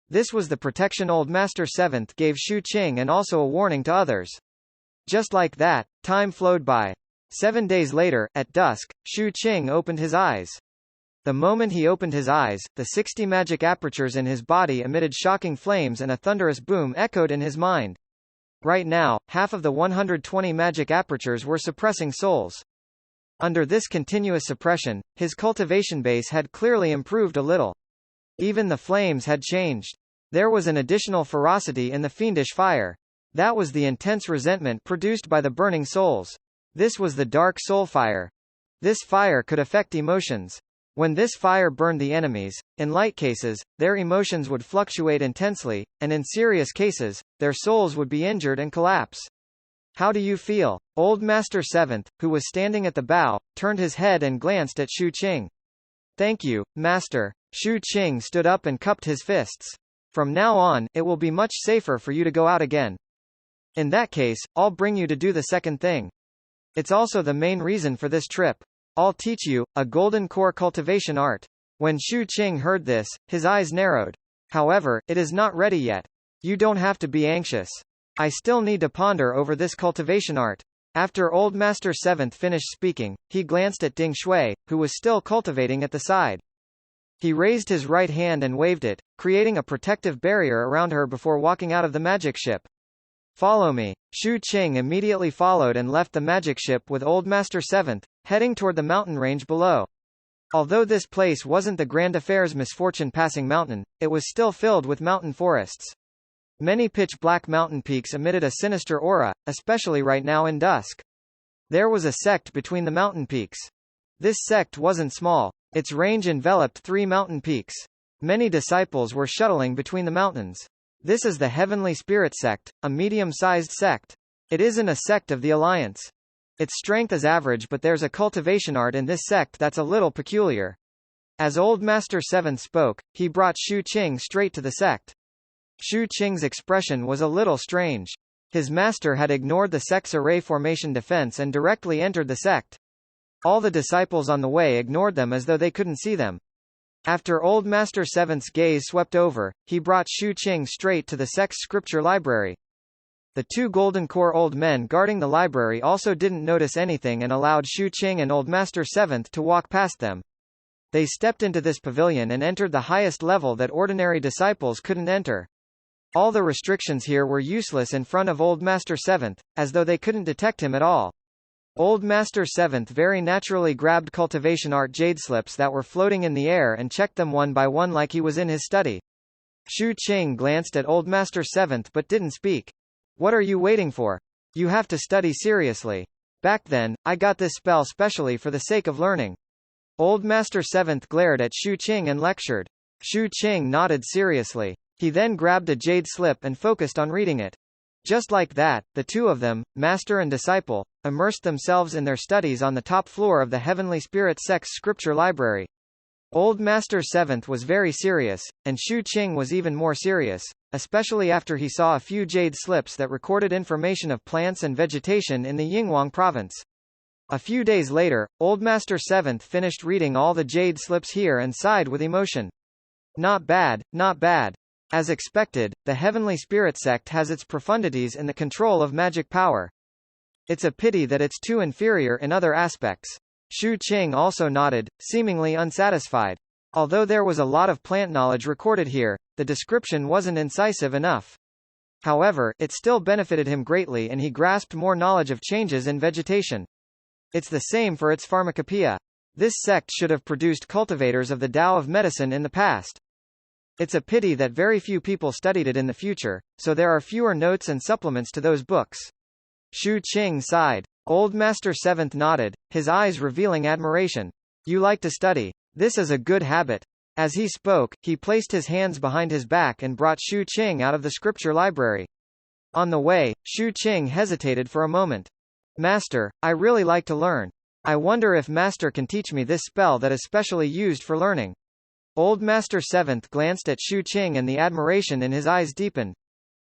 This was the protection Old Master Seventh gave Shu Qing and also a warning to others. Just like that, time flowed by. 7 days later, at dusk, Shu Qing opened his eyes. The moment he opened his eyes, the 60 magic apertures in his body emitted shocking flames and a thunderous boom echoed in his mind. Right now, half of the 120 magic apertures were suppressing souls. Under this continuous suppression, his cultivation base had clearly improved a little. Even the flames had changed. There was an additional ferocity in the fiendish fire. That was the intense resentment produced by the burning souls. This was the dark soul fire. This fire could affect emotions. When this fire burned the enemies, in light cases, their emotions would fluctuate intensely, and in serious cases, their souls would be injured and collapse. How do you feel? Old Master Seventh, who was standing at the bow, turned his head and glanced at Shu Qing. Thank you, Master. Shu Qing stood up and cupped his fists. From now on, it will be much safer for you to go out again. In that case, I'll bring you to do the second thing. It's also the main reason for this trip. I'll teach you a golden core cultivation art. When Shu Qing heard this, his eyes narrowed. However, it is not ready yet. You don't have to be anxious. I still need to ponder over this cultivation art. After Old Master Seventh finished speaking, he glanced at Ding Shui, who was still cultivating at the side. He raised his right hand and waved it, creating a protective barrier around her before walking out of the magic ship. Follow me. Shu Qing immediately followed and left the magic ship with Old Master Seventh, heading toward the mountain range below. Although this place wasn't the Grand Affair's misfortune passing mountain, it was still filled with mountain forests. Many pitch-black mountain peaks emitted a sinister aura, especially right now in dusk. There was a sect between the mountain peaks. This sect wasn't small. Its range enveloped 3 mountain peaks. Many disciples were shuttling between the mountains. This is the Heavenly Spirit sect, a medium-sized sect. It isn't a sect of the Alliance. Its strength is average, but there's a cultivation art in this sect that's a little peculiar. As Old Master Seventh spoke, he brought Shu Qing straight to the sect. Shu Qing's expression was a little strange. His master had ignored the sect's array formation defense and directly entered the sect. All the disciples on the way ignored them as though they couldn't see them. After Old Master Seventh's gaze swept over, he brought Shu Qing straight to the sect's scripture library. The 2 golden core old men guarding the library also didn't notice anything and allowed Shu Qing and Old Master Seventh to walk past them. They stepped into this pavilion and entered the highest level that ordinary disciples couldn't enter. All the restrictions here were useless in front of Old Master Seventh, as though they couldn't detect him at all. Old Master Seventh very naturally grabbed cultivation art jade slips that were floating in the air and checked them one by one like he was in his study. Shu Qing glanced at Old Master Seventh but didn't speak. What are you waiting for? You have to study seriously. Back then, I got this spell specially for the sake of learning. Old Master Seventh glared at Shu Qing and lectured. Shu Qing nodded seriously. He then grabbed a jade slip and focused on reading it. Just like that, the 2 of them, master and disciple, immersed themselves in their studies on the top floor of the Heavenly Spirit sect's scripture library. Old Master Seventh was very serious, and Shu Qing was even more serious, especially after he saw a few jade slips that recorded information of plants and vegetation in the Yinghuang province. A few days later, Old Master Seventh finished reading all the jade slips here and sighed with emotion. Not bad, not bad. As expected, the Heavenly Spirit sect has its profundities in the control of magic power. It's a pity that it's too inferior in other aspects. Shu Qing also nodded, seemingly unsatisfied. Although there was a lot of plant knowledge recorded here, the description wasn't incisive enough. However, it still benefited him greatly and he grasped more knowledge of changes in vegetation. It's the same for its pharmacopoeia. This sect should have produced cultivators of the Tao of medicine in the past. It's a pity that very few people studied it in the future, so there are fewer notes and supplements to those books. Shu Qing sighed. Old Master Seventh nodded, his eyes revealing admiration. You like to study. This is a good habit. As he spoke, he placed his hands behind his back and brought Shu Qing out of the scripture library. On the way, Shu Qing hesitated for a moment. Master, I really like to learn. I wonder if Master can teach me this spell that is specially used for learning. Old Master Seventh glanced at Shu Qing and the admiration in his eyes deepened.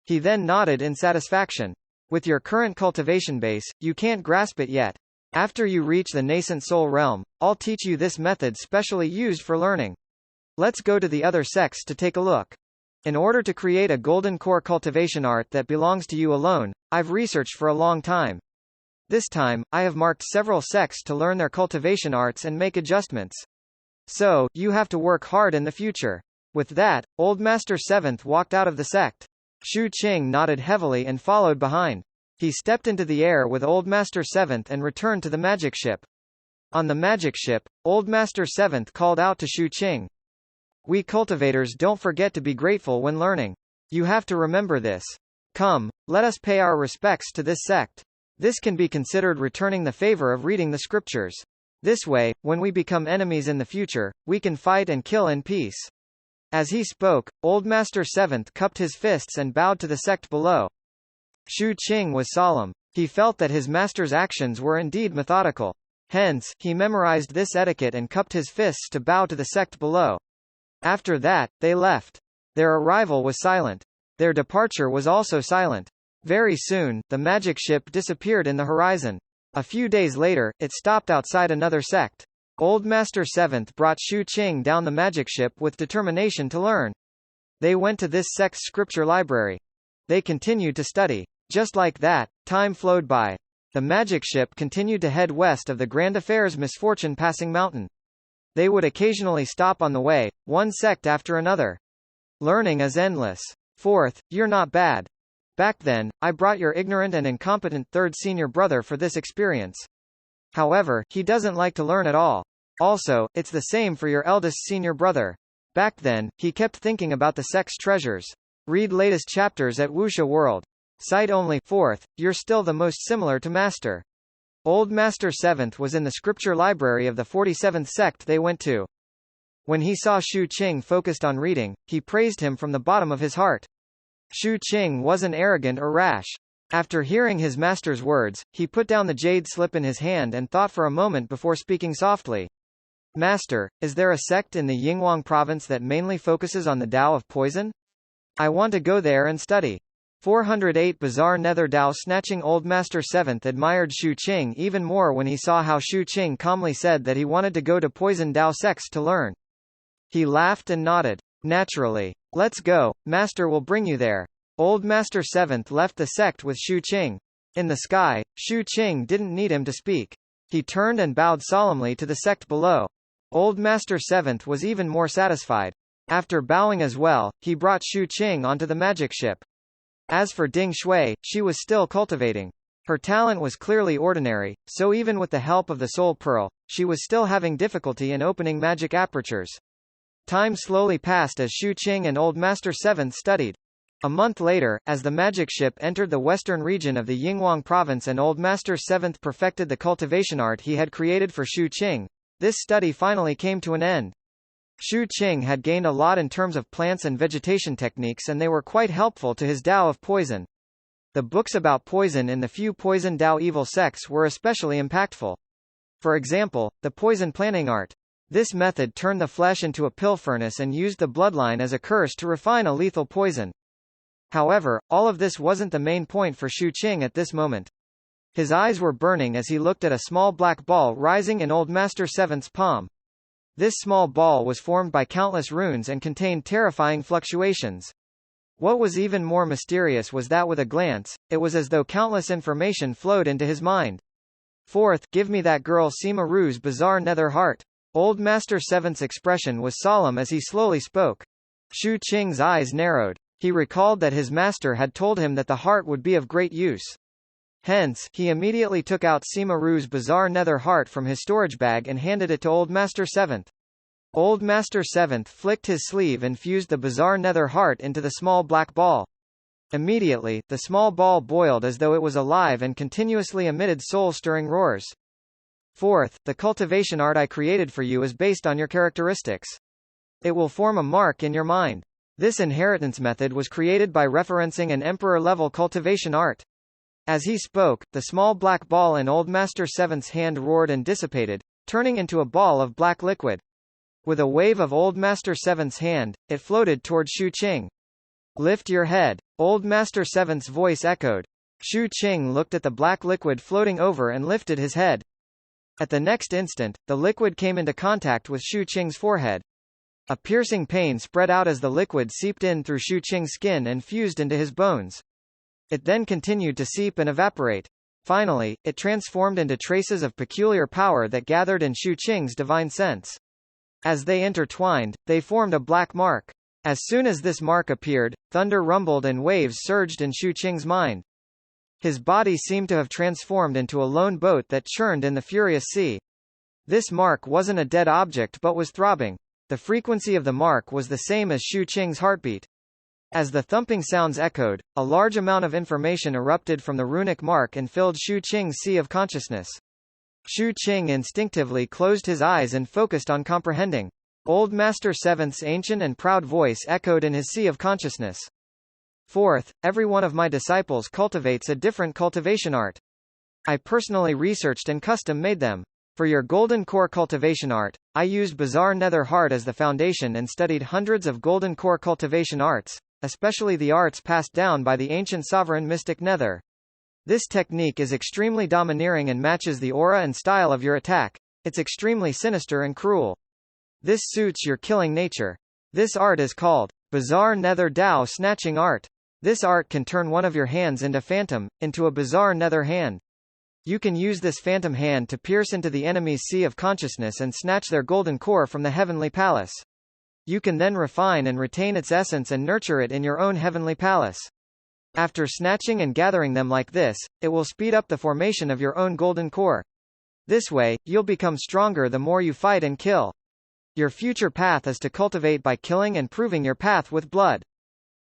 He then nodded in satisfaction. With your current cultivation base, you can't grasp it yet. After you reach the nascent soul realm, I'll teach you this method specially used for learning. Let's go to the other sects to take a look. In order to create a golden core cultivation art that belongs to you alone, I've researched for a long time. This time, I have marked several sects to learn their cultivation arts and make adjustments. So, you have to work hard in the future. With that, Old Master Seventh walked out of the sect. Shu Qing nodded heavily and followed behind. He stepped into the air with Old Master Seventh and returned to the magic ship. On the magic ship, Old Master Seventh called out to Shu Qing. We cultivators don't forget to be grateful when learning. You have to remember this. Come, let us pay our respects to this sect. This can be considered returning the favor of reading the scriptures. This way, when we become enemies in the future, we can fight and kill in peace. As he spoke, Old Master Seventh cupped his fists and bowed to the sect below. Shu Qing was solemn. He felt that his master's actions were indeed methodical. Hence, he memorized this etiquette and cupped his fists to bow to the sect below. After that, they left. Their arrival was silent. Their departure was also silent. Very soon, the magic ship disappeared in the horizon. A few days later, it stopped outside another sect. Old Master 7th brought Shu Qing down the magic ship with determination to learn. They went to this sect's scripture library. They continued to study. Just like that, time flowed by. The magic ship continued to head west of the Grand Affairs Misfortune Passing Mountain. They would occasionally stop on the way, one sect after another. Learning is endless. 4th, you're not bad. Back then, I brought your ignorant and incompetent third senior brother for this experience. However, he doesn't like to learn at all. Also, it's the same for your eldest senior brother. Back then, he kept thinking about the sect's treasures. Read latest chapters at Wuxia World. Cite only. 4th, you're still the most similar to Master. Old Master 7th was in the scripture library of the 47th sect they went to. When he saw Shu Qing focused on reading, he praised him from the bottom of his heart. Shu Qing wasn't arrogant or rash. After hearing his master's words, he put down the jade slip in his hand and thought for a moment before speaking softly. Master, is there a sect in the Yinghuang province that mainly focuses on the Tao of poison? I want to go there and study. 408 Bizarre Nether Dao. Snatching. Old Master 7th admired Shu Qing even more when he saw how Shu Qing calmly said that he wanted to go to Poison Dao sects to learn. He laughed and nodded. Naturally. Let's go, Master will bring you there. Old Master 7th left the sect with Shu Qing. In the sky, Shu Qing didn't need him to speak. He turned and bowed solemnly to the sect below. Old Master 7th was even more satisfied. After bowing as well, he brought Shu Qing onto the magic ship. As for Ding Shui, she was still cultivating. Her talent was clearly ordinary, so even with the help of the Soul Pearl, she was still having difficulty in opening magic apertures. Time slowly passed as Shu Qing and Old Master 7th studied. A month later, as the magic ship entered the western region of the Yinghuang province and Old Master 7th perfected the cultivation art he had created for Shu Qing, this study finally came to an end. Shu Qing had gained a lot in terms of plants and vegetation techniques, and they were quite helpful to his Tao of poison. The books about poison in the few poison Tao evil sects were especially impactful. For example, the poison planting art. This method turned the flesh into a pill furnace and used the bloodline as a curse to refine a lethal poison. However, all of this wasn't the main point for Shu Qing at this moment. His eyes were burning as he looked at a small black ball rising in Old Master 7th's palm. This small ball was formed by countless runes and contained terrifying fluctuations. What was even more mysterious was that with a glance, it was as though countless information flowed into his mind. 4th, give me that girl Sima Ru's bizarre nether heart. Old Master 7th's expression was solemn as he slowly spoke. Shu Qing's eyes narrowed. He recalled that his master had told him that the heart would be of great use. Hence, he immediately took out Sima Ru's bizarre nether heart from his storage bag and handed it to Old Master 7th. Old Master 7th flicked his sleeve and fused the bizarre nether heart into the small black ball. Immediately, the small ball boiled as though it was alive and continuously emitted soul-stirring roars. 4th, the cultivation art I created for you is based on your characteristics. It will form a mark in your mind. This inheritance method was created by referencing an emperor-level cultivation art. As he spoke, the small black ball in Old Master 7th's hand roared and dissipated, turning into a ball of black liquid. With a wave of Old Master 7th's hand, it floated toward Shu Qing. Lift your head. Old Master 7th's voice echoed. Shu Qing looked at the black liquid floating over and lifted his head. At the next instant, the liquid came into contact with Shu Qing's forehead. A piercing pain spread out as the liquid seeped in through Shu Qing's skin and fused into his bones. It then continued to seep and evaporate. Finally, it transformed into traces of peculiar power that gathered in Shu Qing's divine sense. As they intertwined, they formed a black mark. As soon as this mark appeared, thunder rumbled and waves surged in Shu Qing's mind. His body seemed to have transformed into a lone boat that churned in the furious sea. This mark wasn't a dead object but was throbbing. The frequency of the mark was the same as Shu Qing's heartbeat. As the thumping sounds echoed, a large amount of information erupted from the runic mark and filled Shu Qing's sea of consciousness. Shu Qing instinctively closed his eyes and focused on comprehending. Old Master 7th's ancient and proud voice echoed in his sea of consciousness. 4th, every one of my disciples cultivates a different cultivation art. I personally researched and custom-made them. For your golden core cultivation art, I used bizarre nether heart as the foundation and studied hundreds of golden core cultivation arts, especially the arts passed down by the ancient sovereign mystic Nether. This technique is extremely domineering and matches the aura and style of your attack. It's extremely sinister and cruel. This suits your killing nature. This art is called Bizarre Nether Dao Snatching Art. This art can turn one of your hands into phantom, into a bizarre nether hand. You can use this phantom hand to pierce into the enemy's sea of consciousness and snatch their golden core from the heavenly palace. You can then refine and retain its essence and nurture it in your own heavenly palace. After snatching and gathering them like this, it will speed up the formation of your own golden core. This way, you'll become stronger the more you fight and kill. Your future path is to cultivate by killing and proving your path with blood.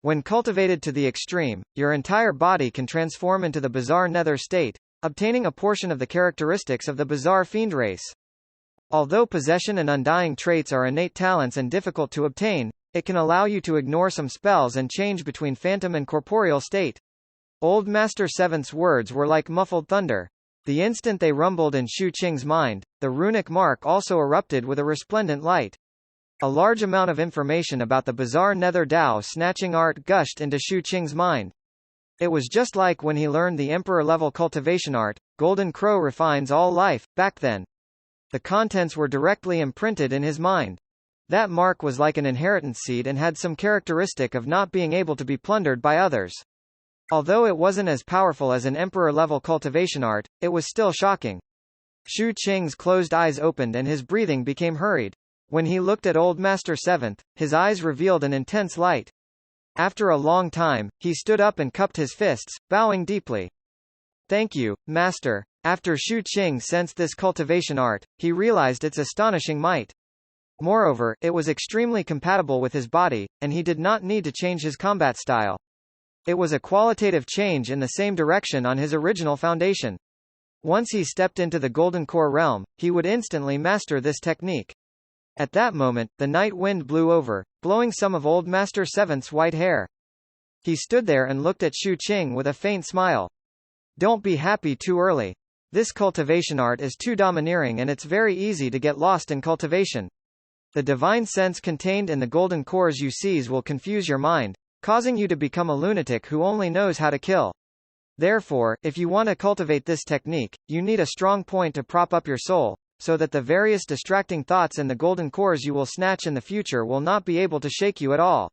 When cultivated to the extreme, your entire body can transform into the bizarre nether state, obtaining a portion of the characteristics of the bizarre fiend race. Although possession and undying traits are innate talents and difficult to obtain, it can allow you to ignore some spells and change between phantom and corporeal state. Old Master Seventh's words were like muffled thunder. The instant they rumbled in Shu Qing's mind, the runic mark also erupted with a resplendent light. A large amount of information about the bizarre Nether Dao snatching art gushed into Shu Qing's mind. It was just like when he learned the Emperor-level cultivation art, Golden Crow refines all life, back then. The contents were directly imprinted in his mind. That mark was like an inheritance seed and had some characteristic of not being able to be plundered by others. Although it wasn't as powerful as an Emperor-level cultivation art, it was still shocking. Shu Qing's closed eyes opened and his breathing became hurried. When he looked at Old Master Seventh, his eyes revealed an intense light. After a long time, he stood up and cupped his fists, bowing deeply. Thank you, Master. After Shu Qing sensed this cultivation art, he realized its astonishing might. Moreover, it was extremely compatible with his body, and he did not need to change his combat style. It was a qualitative change in the same direction on his original foundation. Once he stepped into the Golden Core realm, he would instantly master this technique. At that moment, the night wind blew over, blowing some of Old Master Seventh's white hair. He stood there and looked at Shu Qing with a faint smile. Don't be happy too early. This cultivation art is too domineering and it's very easy to get lost in cultivation. The divine sense contained in the golden cores you seize will confuse your mind, causing you to become a lunatic who only knows how to kill. Therefore, if you want to cultivate this technique, you need a strong point to prop up your soul, so that the various distracting thoughts in the golden cores you will snatch in the future will not be able to shake you at all.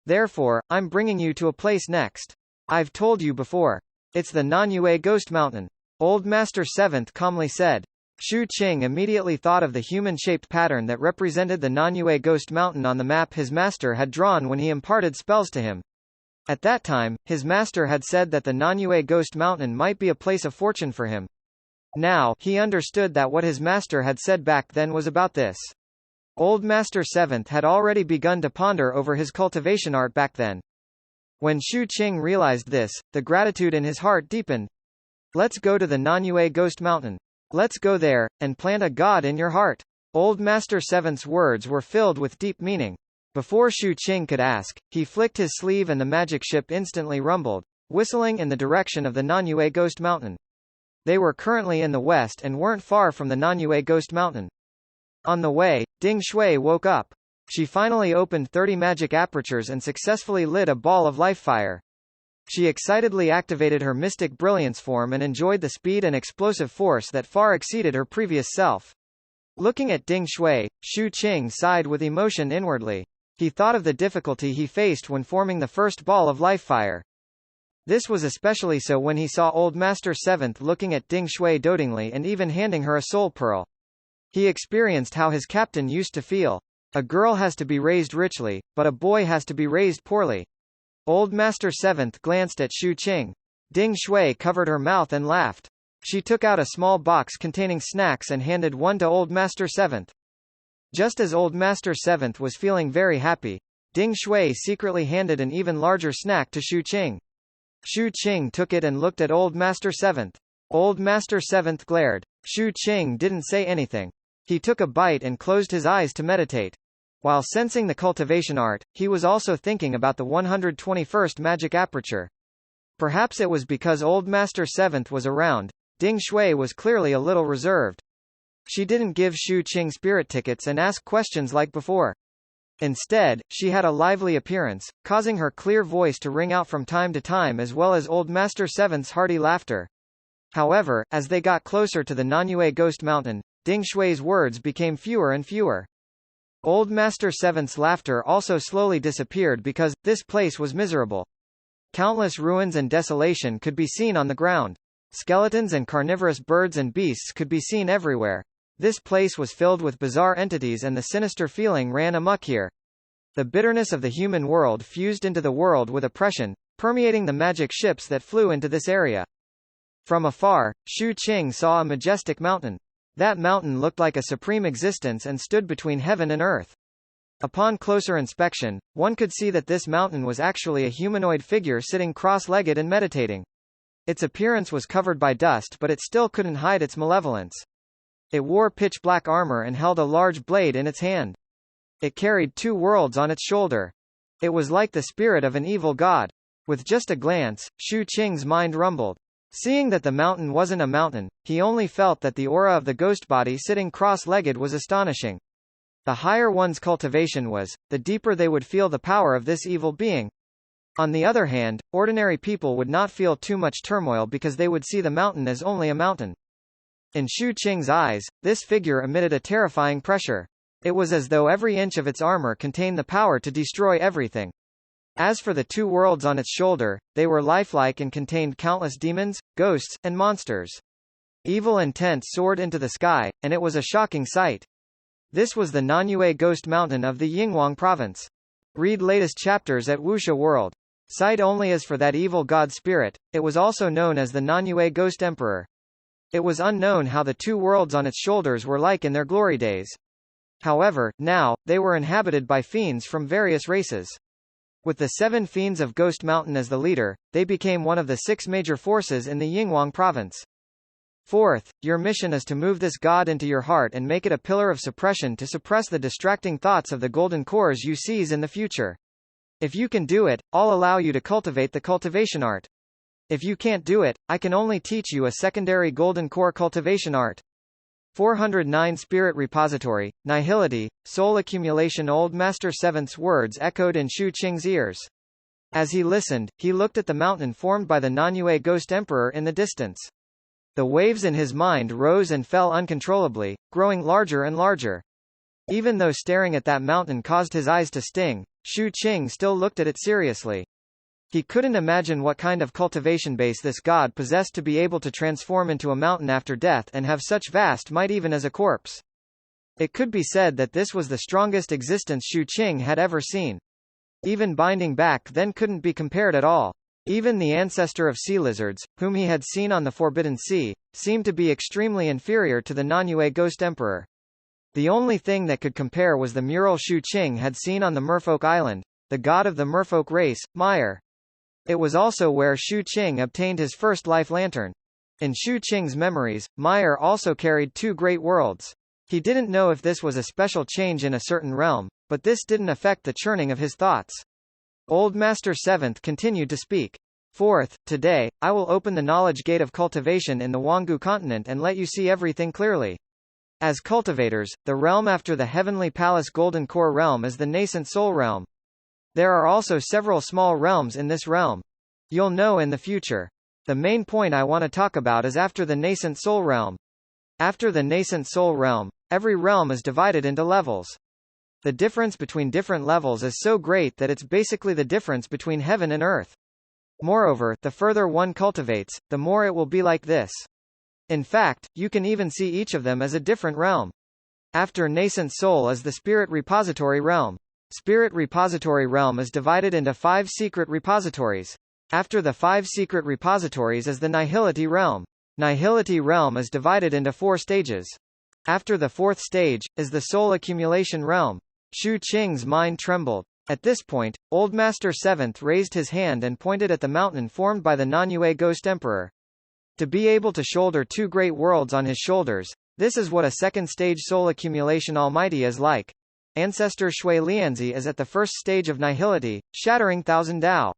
Therefore, I'm bringing you to a place next. I've told you before. It's the Nanyue Ghost Mountain. Old Master Seventh calmly said. Shu Qing immediately thought of the human-shaped pattern that represented the Nanyue Ghost Mountain on the map his master had drawn when he imparted spells to him. At that time, his master had said that the Nanyue Ghost Mountain might be a place of fortune for him. Now, he understood that what his master had said back then was about this. Old Master Seventh had already begun to ponder over his cultivation art back then. When Shu Qing realized this, the gratitude in his heart deepened. Let's go to the Nanyue Ghost Mountain. Let's go there, and plant a god in your heart. Old Master Seventh's words were filled with deep meaning. Before Shu Qing could ask, he flicked his sleeve and the magic ship instantly rumbled, whistling in the direction of the Nanyue Ghost Mountain. They were currently in the west and weren't far from the Nanyue Ghost Mountain. On the way, Ding Shui woke up. She finally opened 30 magic apertures and successfully lit a ball of life fire. She excitedly activated her mystic brilliance form and enjoyed the speed and explosive force that far exceeded her previous self. Looking at Ding Shui, Shu Qing sighed with emotion inwardly. He thought of the difficulty he faced when forming the first ball of life fire. This was especially so when he saw Old Master Seventh looking at Ding Shui dotingly and even handing her a soul pearl. He experienced how his captain used to feel. A girl has to be raised richly, but a boy has to be raised poorly. Old Master Seventh glanced at Shu Qing. Ding Shui covered her mouth and laughed. She took out a small box containing snacks and handed one to Old Master Seventh. Just as Old Master Seventh was feeling very happy, Ding Shui secretly handed an even larger snack to Shu Qing. Shu Qing took it and looked at Old Master Seventh. Old Master Seventh glared. Shu Qing didn't say anything. He took a bite and closed his eyes to meditate. While sensing the cultivation art, he was also thinking about the 121st magic aperture. Perhaps it was because Old Master Seventh was around. Ding Shui was clearly a little reserved. She didn't give Shu Qing spirit tickets and ask questions like before. Instead, she had a lively appearance, causing her clear voice to ring out from time to time as well as Old Master Seventh's hearty laughter. However, as they got closer to the Nanyue Ghost Mountain, Ding Shui's words became fewer and fewer. Old Master Seventh's laughter also slowly disappeared because this place was miserable. Countless ruins and desolation could be seen on the ground. Skeletons and carnivorous birds and beasts could be seen everywhere. This place was filled with bizarre entities and the sinister feeling ran amok here. The bitterness of the human world fused into the world with oppression, permeating the magic ships that flew into this area. From afar, Xu Qing saw a majestic mountain. That mountain looked like a supreme existence and stood between heaven and earth. Upon closer inspection, one could see that this mountain was actually a humanoid figure sitting cross-legged and meditating. Its appearance was covered by dust but it still couldn't hide its malevolence. It wore pitch-black armor and held a large blade in its hand. It carried 2 worlds on its shoulder. It was like the spirit of an evil god. With just a glance, Xu Qing's mind rumbled. Seeing that the mountain wasn't a mountain, he only felt that the aura of the ghost body sitting cross-legged was astonishing. The higher one's cultivation was, the deeper they would feel the power of this evil being. On the other hand, ordinary people would not feel too much turmoil because they would see the mountain as only a mountain. In Xu Qing's eyes, this figure emitted a terrifying pressure. It was as though every inch of its armor contained the power to destroy everything. As for the 2 worlds on its shoulder, they were lifelike and contained countless demons, ghosts, and monsters. Evil intent soared into the sky, and it was a shocking sight. This was the Nanyue Ghost Mountain of the Yinghuang province. Read latest chapters at Wuxia World. Sight only as for that evil god spirit, it was also known as the Nanyue Ghost Emperor. It was unknown how the 2 worlds on its shoulders were like in their glory days. However, now, they were inhabited by fiends from various races. With the 7 fiends of Ghost Mountain as the leader, they became one of the 6 major forces in the Yinghuang province. Fourth, your mission is to move this god into your heart and make it a pillar of suppression to suppress the distracting thoughts of the golden cores you seize in the future. If you can do it, I'll allow you to cultivate the cultivation art. If you can't do it, I can only teach you a secondary golden core cultivation art. 409 Spirit Repository, Nihility, Soul Accumulation. Old Master Seventh's words echoed in Xu Qing's ears. As he listened, he looked at the mountain formed by the Nanyue Ghost Emperor in the distance. The waves in his mind rose and fell uncontrollably, growing larger and larger. Even though staring at that mountain caused his eyes to sting, Xu Qing still looked at it seriously. He couldn't imagine what kind of cultivation base this god possessed to be able to transform into a mountain after death and have such vast might even as a corpse. It could be said that this was the strongest existence Xu Qing had ever seen. Even binding back then couldn't be compared at all. Even the ancestor of sea lizards, whom he had seen on the Forbidden Sea, seemed to be extremely inferior to the Nanyue Ghost Emperor. The only thing that could compare was the mural Xu Qing had seen on the Merfolk Island, the god of the merfolk race, Meyer. It was also where Xu Qing obtained his first life lantern. In Xu Qing's memories, Meyer also carried 2 great worlds. He didn't know if this was a special change in a certain realm, but this didn't affect the churning of his thoughts. Old Master Seventh continued to speak. Fourth, today, I will open the knowledge gate of cultivation in the Wangu continent and let you see everything clearly. As cultivators, the realm after the Heavenly Palace Golden Core realm is the nascent soul realm. There are also several small realms in this realm. You'll know in the future. The main point I want to talk about is after the nascent soul realm. After the nascent soul realm, every realm is divided into levels. The difference between different levels is so great that it's basically the difference between heaven and earth. Moreover, the further one cultivates, the more it will be like this. In fact, you can even see each of them as a different realm. After nascent soul is the Spirit Repository realm. Spirit Repository realm is divided into 5 secret repositories. After the 5 secret repositories is the Nihility realm. Nihility realm is divided into 4 stages. After the 4th stage, is the Soul Accumulation realm. Xu Qing's mind trembled. At this point, Old Master Seventh raised his hand and pointed at the mountain formed by the Nanyue Ghost Emperor. To be able to shoulder 2 great worlds on his shoulders, this is what a 2nd stage Soul Accumulation Almighty is like. Ancestor Shui Lianzi is at the 1st stage of Nihility, shattering 1000 Dao.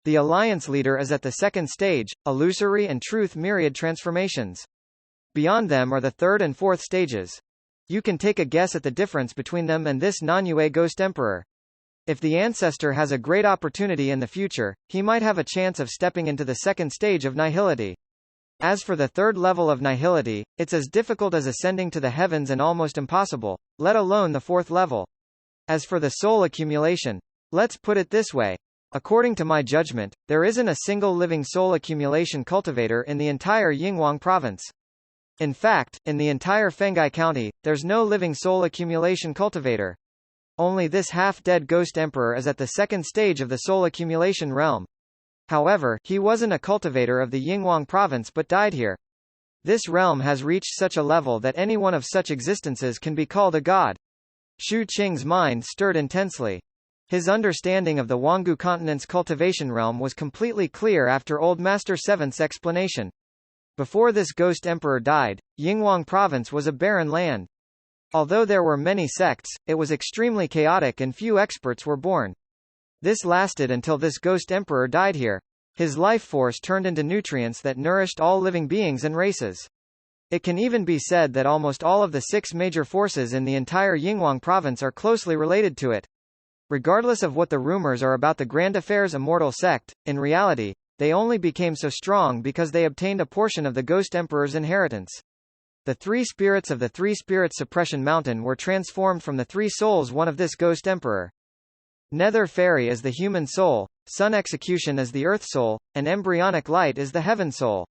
The Alliance Leader is at the 2nd stage, Illusory and Truth Myriad Transformations. Beyond them are the 3rd and 4th stages. You can take a guess at the difference between them and this non-Yue Ghost Emperor. If the ancestor has a great opportunity in the future, he might have a chance of stepping into the second stage of nihility. As for the third level of nihility, it's as difficult as ascending to the heavens and almost impossible, let alone the fourth level. As for the soul accumulation, let's put it this way. According to my judgment, there isn't a single living soul accumulation cultivator in the entire Yinghuang province. In fact, in the entire Fengai County, there's no living soul accumulation cultivator. Only this half-dead ghost emperor is at the second stage of the soul accumulation realm. However, he wasn't a cultivator of the Yinghuang province but died here. This realm has reached such a level that any one of such existences can be called a god. Xu Qing's mind stirred intensely. His understanding of the Huanggu continent's cultivation realm was completely clear after Old Master Seventh's explanation. Before this ghost emperor died, Yinghuang province was a barren land. Although there were many sects, it was extremely chaotic and few experts were born. This lasted until this ghost emperor died here. His life force turned into nutrients that nourished all living beings and races. It can even be said that almost all of the 6 major forces in the entire Yinghuang province are closely related to it. Regardless of what the rumors are about the Grand Affairs Immortal sect, in reality, they only became so strong because they obtained a portion of the ghost emperor's inheritance. The 3 spirits of the 3 spirits suppression mountain were transformed from the 3 souls one of this ghost emperor. Nether Fairy is the human soul, Sun Execution is the earth soul, and Embryonic Light is the heaven soul.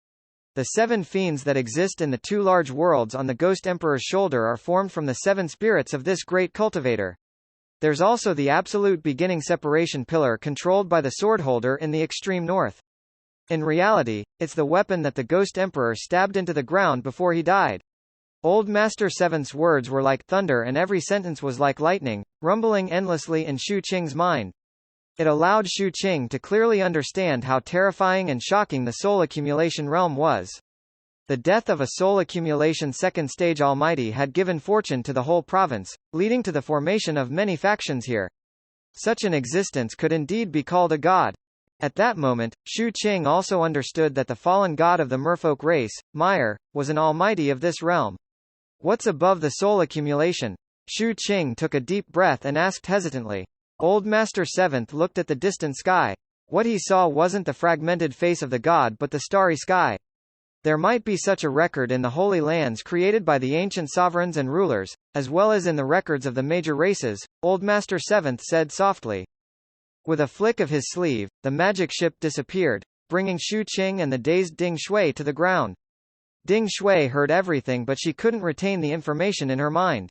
The 7 fiends that exist in the 2 large worlds on the ghost emperor's shoulder are formed from the 7 spirits of this great cultivator. There's also the absolute beginning separation pillar controlled by the swordholder in the extreme north. In reality, it's the weapon that the ghost emperor stabbed into the ground before he died. Old Master Seventh's words were like thunder and every sentence was like lightning, rumbling endlessly in Xu Qing's mind. It allowed Xu Qing to clearly understand how terrifying and shocking the soul accumulation realm was. The death of a soul accumulation second stage almighty had given fortune to the whole province, leading to the formation of many factions here. Such an existence could indeed be called a god. At that moment, Xu Qing also understood that the fallen god of the merfolk race, Meyer, was an almighty of this realm. What's above the soul accumulation? Xu Qing took a deep breath and asked hesitantly. Old Master Seventh looked at the distant sky. What he saw wasn't the fragmented face of the god but the starry sky. There might be such a record in the Holy Lands created by the ancient sovereigns and rulers, as well as in the records of the major races, Old Master Seventh said softly. With a flick of his sleeve, the magic ship disappeared, bringing Xu Qing and the dazed Ding Shui to the ground. Ding Shui heard everything but she couldn't retain the information in her mind.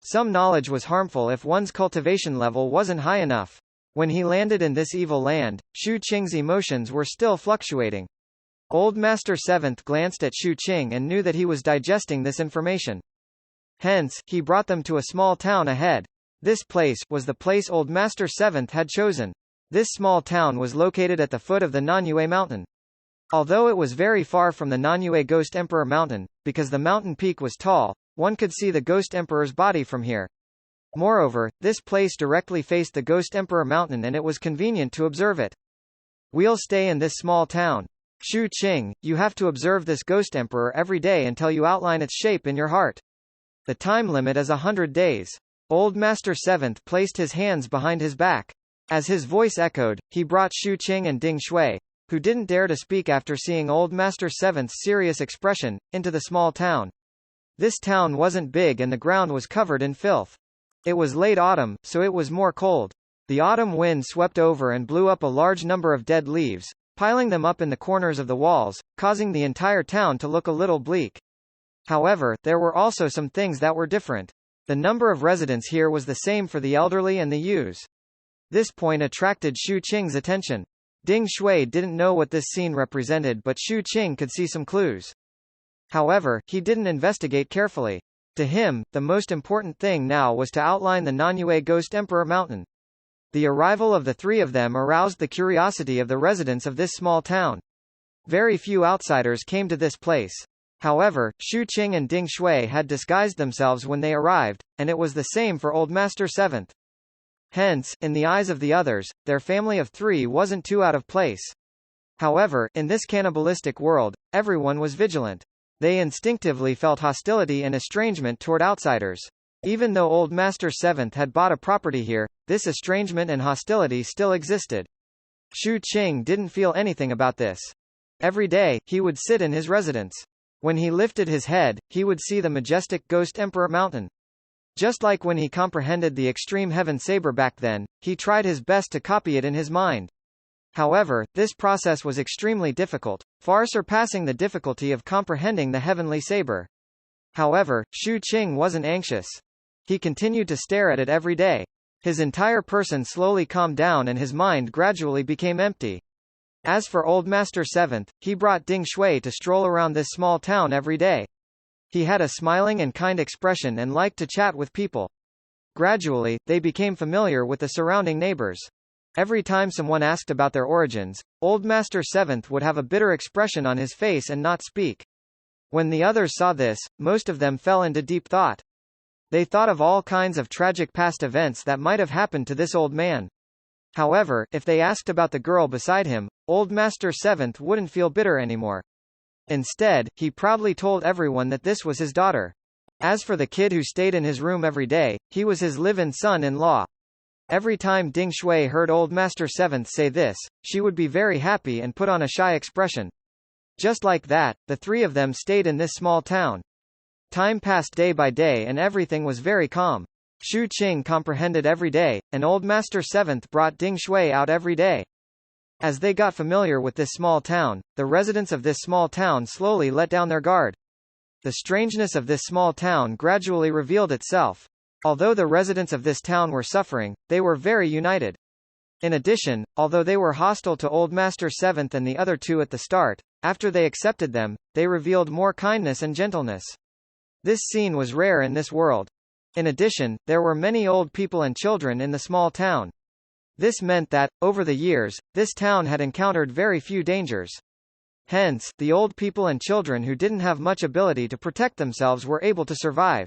Some knowledge was harmful if one's cultivation level wasn't high enough. When he landed in this evil land, Xu Qing's emotions were still fluctuating. Old Master Seventh glanced at Xu Qing and knew that he was digesting this information. Hence, he brought them to a small town ahead. This place was the place Old Master Seventh had chosen. This small town was located at the foot of the Nanyue mountain. Although it was very far from the Nanyue Ghost Emperor mountain, because the mountain peak was tall, one could see the Ghost Emperor's body from here. Moreover, this place directly faced the Ghost Emperor mountain and it was convenient to observe it. We'll stay in this small town. Xu Qing, you have to observe this Ghost Emperor every day until you outline its shape in your heart. The time limit is 100 days. Old Master Seventh placed his hands behind his back. As his voice echoed, he brought Xu Qing and Ding Shui, who didn't dare to speak after seeing Old Master Seventh's serious expression, into the small town. This town wasn't big and the ground was covered in filth. It was late autumn, so it was more cold. The autumn wind swept over and blew up a large number of dead leaves, piling them up in the corners of the walls, causing the entire town to look a little bleak. However, there were also some things that were different. The number of residents here was the same for the elderly and the youths. This point attracted Xu Qing's attention. Ding Shui didn't know what this scene represented but Xu Qing could see some clues. However, he didn't investigate carefully. To him, the most important thing now was to outline the Nanyue Ghost Emperor Mountain. The arrival of the 3 of them aroused the curiosity of the residents of this small town. Very few outsiders came to this place. However, Xu Qing and Ding Shui had disguised themselves when they arrived, and it was the same for Old Master Seventh. Hence, in the eyes of the others, their family of 3 wasn't too out of place. However, in this cannibalistic world, everyone was vigilant. They instinctively felt hostility and estrangement toward outsiders. Even though Old Master Seventh had bought a property here, this estrangement and hostility still existed. Shu Qing didn't feel anything about this. Every day, he would sit in his residence. When he lifted his head, he would see the majestic Ghost Emperor Mountain. Just like when he comprehended the extreme heaven saber back then, he tried his best to copy it in his mind. However, this process was extremely difficult, far surpassing the difficulty of comprehending the heavenly saber. However, Shu Qing wasn't anxious. He continued to stare at it every day. His entire person slowly calmed down and his mind gradually became empty. As for Old Master Seventh, he brought Ding Shui to stroll around this small town every day. He had a smiling and kind expression and liked to chat with people. Gradually, they became familiar with the surrounding neighbors. Every time someone asked about their origins, Old Master Seventh would have a bitter expression on his face and not speak. When the others saw this, most of them fell into deep thought. They thought of all kinds of tragic past events that might have happened to this old man. However, if they asked about the girl beside him, Old Master Seventh wouldn't feel bitter anymore. Instead, he proudly told everyone that this was his daughter. As for the kid who stayed in his room every day, he was his live-in son-in-law. Every time Ding Shui heard Old Master Seventh say this, she would be very happy and put on a shy expression. Just like that, the three of them stayed in this small town. Time passed day by day and everything was very calm. Shu Qing comprehended every day, and Old Master Seventh brought Ding Shui out every day. As they got familiar with this small town, the residents of this small town slowly let down their guard. The strangeness of this small town gradually revealed itself. Although the residents of this town were suffering, they were very united. In addition, although they were hostile to Old Master Seventh and the other two at the start, after they accepted them, they revealed more kindness and gentleness. This scene was rare in this world. In addition, there were many old people and children in the small town. This meant that, over the years, this town had encountered very few dangers. Hence, the old people and children who didn't have much ability to protect themselves were able to survive.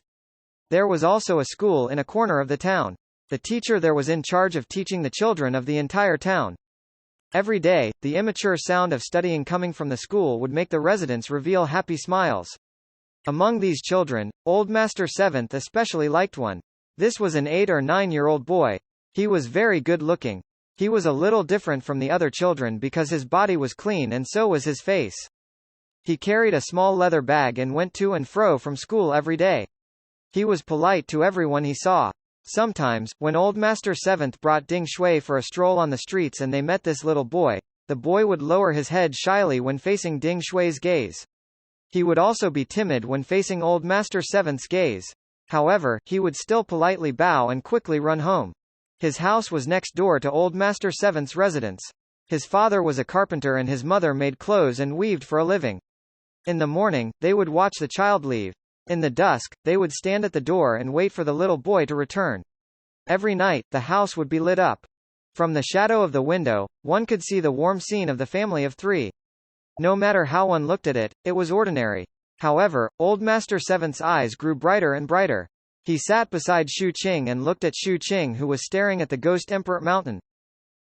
There was also a school in a corner of the town. The teacher there was in charge of teaching the children of the entire town. Every day, the immature sound of studying coming from the school would make the residents reveal happy smiles. Among these children, Old Master Seventh especially liked one. This was an 8 or 9-year-old boy. He was very good looking. He was a little different from the other children because his body was clean and so was his face. He carried a small leather bag and went to and fro from school every day. He was polite to everyone he saw. Sometimes, when Old Master Seventh brought Ding Shui for a stroll on the streets and they met this little boy, the boy would lower his head shyly when facing Ding Shui's gaze. He would also be timid when facing Old Master Seventh's gaze. However, he would still politely bow and quickly run home. His house was next door to Old Master Seventh's residence. His father was a carpenter and his mother made clothes and weaved for a living. In the morning, they would watch the child leave. In the dusk, they would stand at the door and wait for the little boy to return. Every night, the house would be lit up. From the shadow of the window, one could see the warm scene of the family of three. No matter how one looked at it, it was ordinary. However, Old Master Seventh's eyes grew brighter and brighter. He sat beside Shu Qing and looked at Shu Qing who was staring at the Ghost Emperor Mountain.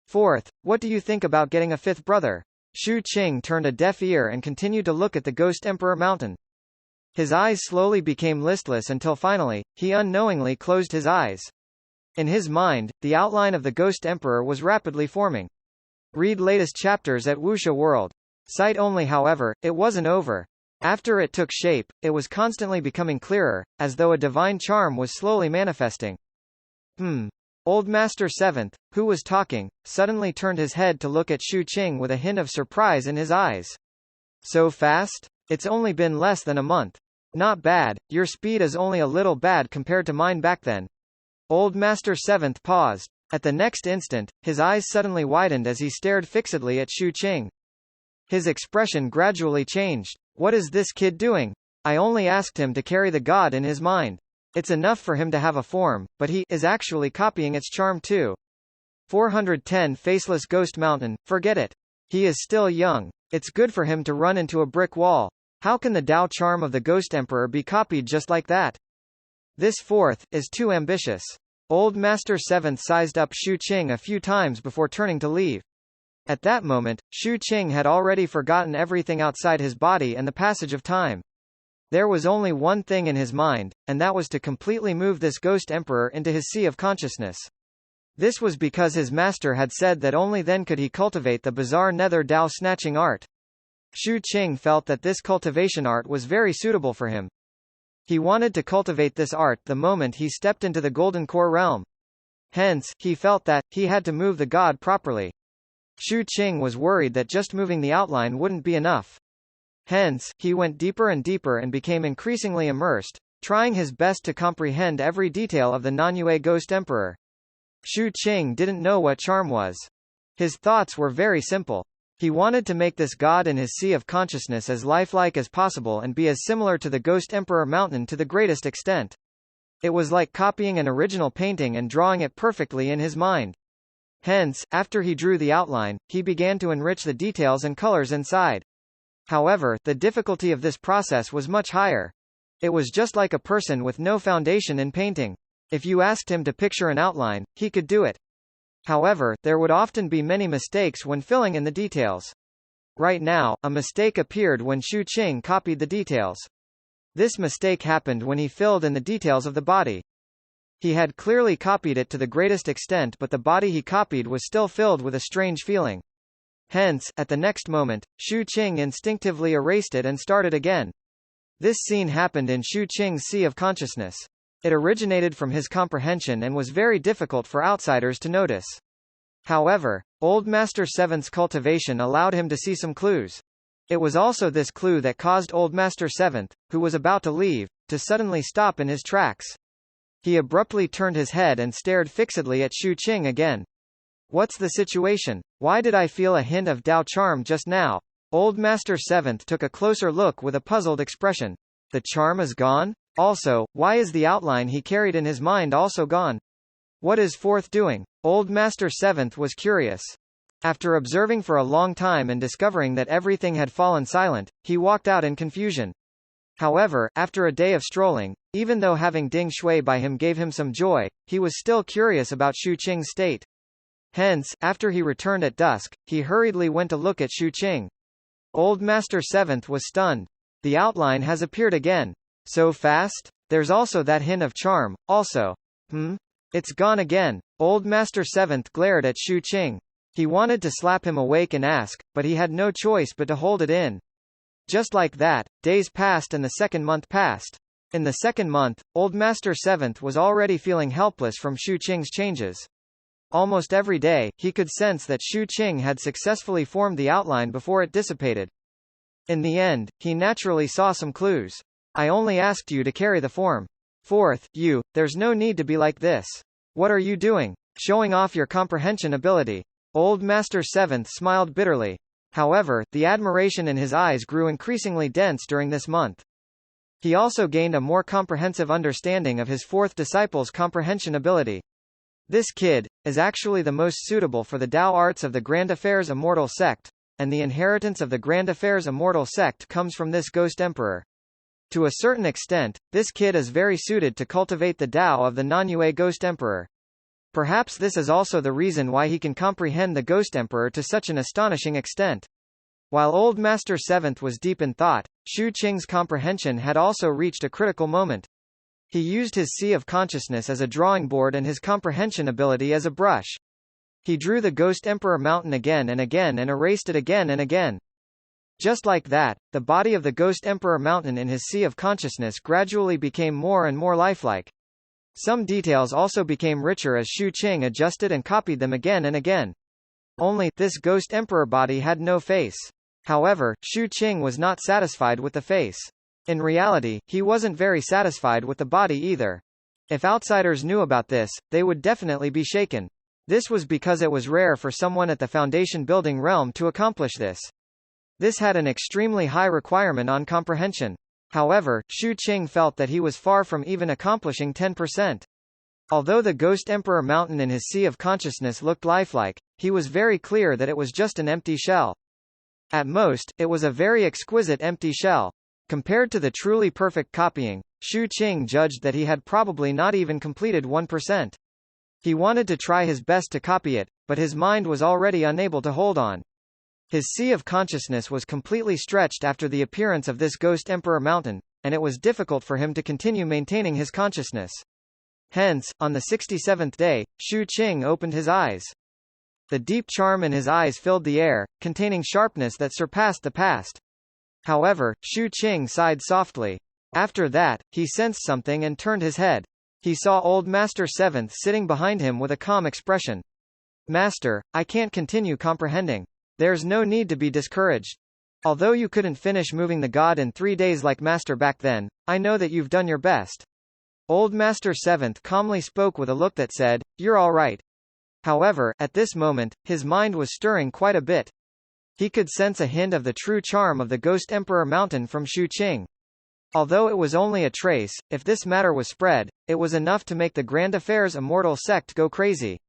Fourth, what do you think about getting a fifth brother? Shu Qing turned a deaf ear and continued to look at the Ghost Emperor Mountain. His eyes slowly became listless until finally, he unknowingly closed his eyes. In his mind, the outline of the Ghost Emperor was rapidly forming. Read latest chapters at Wuxia World. Sight only. However, it wasn't over. After it took shape, it was constantly becoming clearer, as though a divine charm was slowly manifesting. Old Master Seventh, who was talking, suddenly turned his head to look at Shu Qing with a hint of surprise in his eyes. So fast? It's only been less than a month. Not bad, your speed is only a little bad compared to mine back then. Old Master Seventh paused. At the next instant, his eyes suddenly widened as he stared fixedly at Shu Qing. His expression gradually changed. What is this kid doing? I only asked him to carry the god in his mind. It's enough for him to have a form, but he is actually copying its charm too. 410 Faceless Ghost Mountain, forget it. He is still young. It's good for him to run into a brick wall. How can the Tao charm of the Ghost Emperor be copied just like that? This fourth is too ambitious. Old Master Seventh sized up Shu Qing a few times before turning to leave. At that moment, Shu Qing had already forgotten everything outside his body and the passage of time. There was only one thing in his mind, and that was to completely move this ghost emperor into his sea of consciousness. This was because his master had said that only then could he cultivate the bizarre nether Dao snatching art. Shu Qing felt that this cultivation art was very suitable for him. He wanted to cultivate this art the moment he stepped into the Golden Core realm. Hence, he felt that he had to move the god properly. Shu Qing was worried that just moving the outline wouldn't be enough. Hence, he went deeper and deeper and became increasingly immersed, trying his best to comprehend every detail of the Nanyue Ghost Emperor. Shu Qing didn't know what charm was. His thoughts were very simple. He wanted to make this god in his sea of consciousness as lifelike as possible and be as similar to the Ghost Emperor mountain to the greatest extent. It was like copying an original painting and drawing it perfectly in his mind. Hence, after he drew the outline, he began to enrich the details and colors inside. However, the difficulty of this process was much higher. It was just like a person with no foundation in painting. If you asked him to picture an outline, he could do it. However, there would often be many mistakes when filling in the details. Right now, a mistake appeared when Shu Qing copied the details. This mistake happened when he filled in the details of the body. He had clearly copied it to the greatest extent, but the body he copied was still filled with a strange feeling. Hence, at the next moment, Shu Qing instinctively erased it and started again. This scene happened in Shu Qing's sea of consciousness. It originated from his comprehension and was very difficult for outsiders to notice. However, Old Master Seventh's cultivation allowed him to see some clues. It was also this clue that caused Old Master Seventh, who was about to leave, to suddenly stop in his tracks. He abruptly turned his head and stared fixedly at Shu Qing again. What's the situation? Why did I feel a hint of Dao charm just now? Old Master Seventh took a closer look with a puzzled expression. The charm is gone? Also, why is the outline he carried in his mind also gone? What is Fourth doing? Old Master Seventh was curious. After observing for a long time and discovering that everything had fallen silent, he walked out in confusion. However, after a day of strolling, even though having Ding Shui by him gave him some joy, he was still curious about Shu Qing's state. Hence, after he returned at dusk, he hurriedly went to look at Shu Qing. Old Master Seventh was stunned. The outline has appeared again. So fast? There's also that hint of charm, also. It's gone again. Old Master Seventh glared at Shu Qing. He wanted to slap him awake and ask, but he had no choice but to hold it in. Just like that, days passed and the second month passed. In the second month, Old Master Seventh was already feeling helpless from Shu Qing's changes. Almost every day, he could sense that Shu Qing had successfully formed the outline before it dissipated. In the end, he naturally saw some clues. I only asked you to carry the form. Fourth, there's no need to be like this. What are you doing? Showing off your comprehension ability. Old Master Seventh smiled bitterly. However, the admiration in his eyes grew increasingly dense during this month. He also gained a more comprehensive understanding of his fourth disciple's comprehension ability. This kid is actually the most suitable for the Dao arts of the Grand Affairs Immortal Sect, and the inheritance of the Grand Affairs Immortal Sect comes from this Ghost Emperor. To a certain extent, this kid is very suited to cultivate the Dao of the Nanyue Ghost Emperor. Perhaps this is also the reason why he can comprehend the Ghost Emperor to such an astonishing extent. While Old Master Seventh was deep in thought, Shu Qing's comprehension had also reached a critical moment. He used his sea of consciousness as a drawing board and his comprehension ability as a brush. He drew the Ghost Emperor mountain again and again and erased it again and again. Just like that, the body of the Ghost Emperor mountain in his sea of consciousness gradually became more and more lifelike. Some details also became richer as Shu Qing adjusted and copied them again and again. Only, this Ghost Emperor body had no face. However, Shu Qing was not satisfied with the face. In reality, he wasn't very satisfied with the body either. If outsiders knew about this, they would definitely be shaken. This was because it was rare for someone at the foundation building realm to accomplish this. This had an extremely high requirement on comprehension. However, Shu Qing felt that he was far from even accomplishing 10%. Although the Ghost Emperor mountain in his sea of consciousness looked lifelike, he was very clear that it was just an empty shell. At most, it was a very exquisite empty shell. Compared to the truly perfect copying, Shu Qing judged that he had probably not even completed 1%. He wanted to try his best to copy it, but his mind was already unable to hold on. His sea of consciousness was completely stretched after the appearance of this Ghost Emperor mountain. and it was difficult for him to continue maintaining his consciousness. Hence, on the 67th day, Shu Qing opened his eyes. The deep charm in his eyes filled the air, containing sharpness that surpassed the past. However, Shu Qing sighed softly. After that, he sensed something and turned his head. He saw Old Master Seventh sitting behind him with a calm expression. Master, I can't continue comprehending. There's no need to be discouraged. Although you couldn't finish moving the god in 3 days like Master back then, I know that you've done your best. Old Master Seventh calmly spoke with a look that said, you're all right. However, at this moment, his mind was stirring quite a bit. He could sense a hint of the true charm of the Ghost Emperor Mountain from Shu Qing. Although it was only a trace, if this matter was spread, it was enough to make the Grand Affairs Immortal sect go crazy.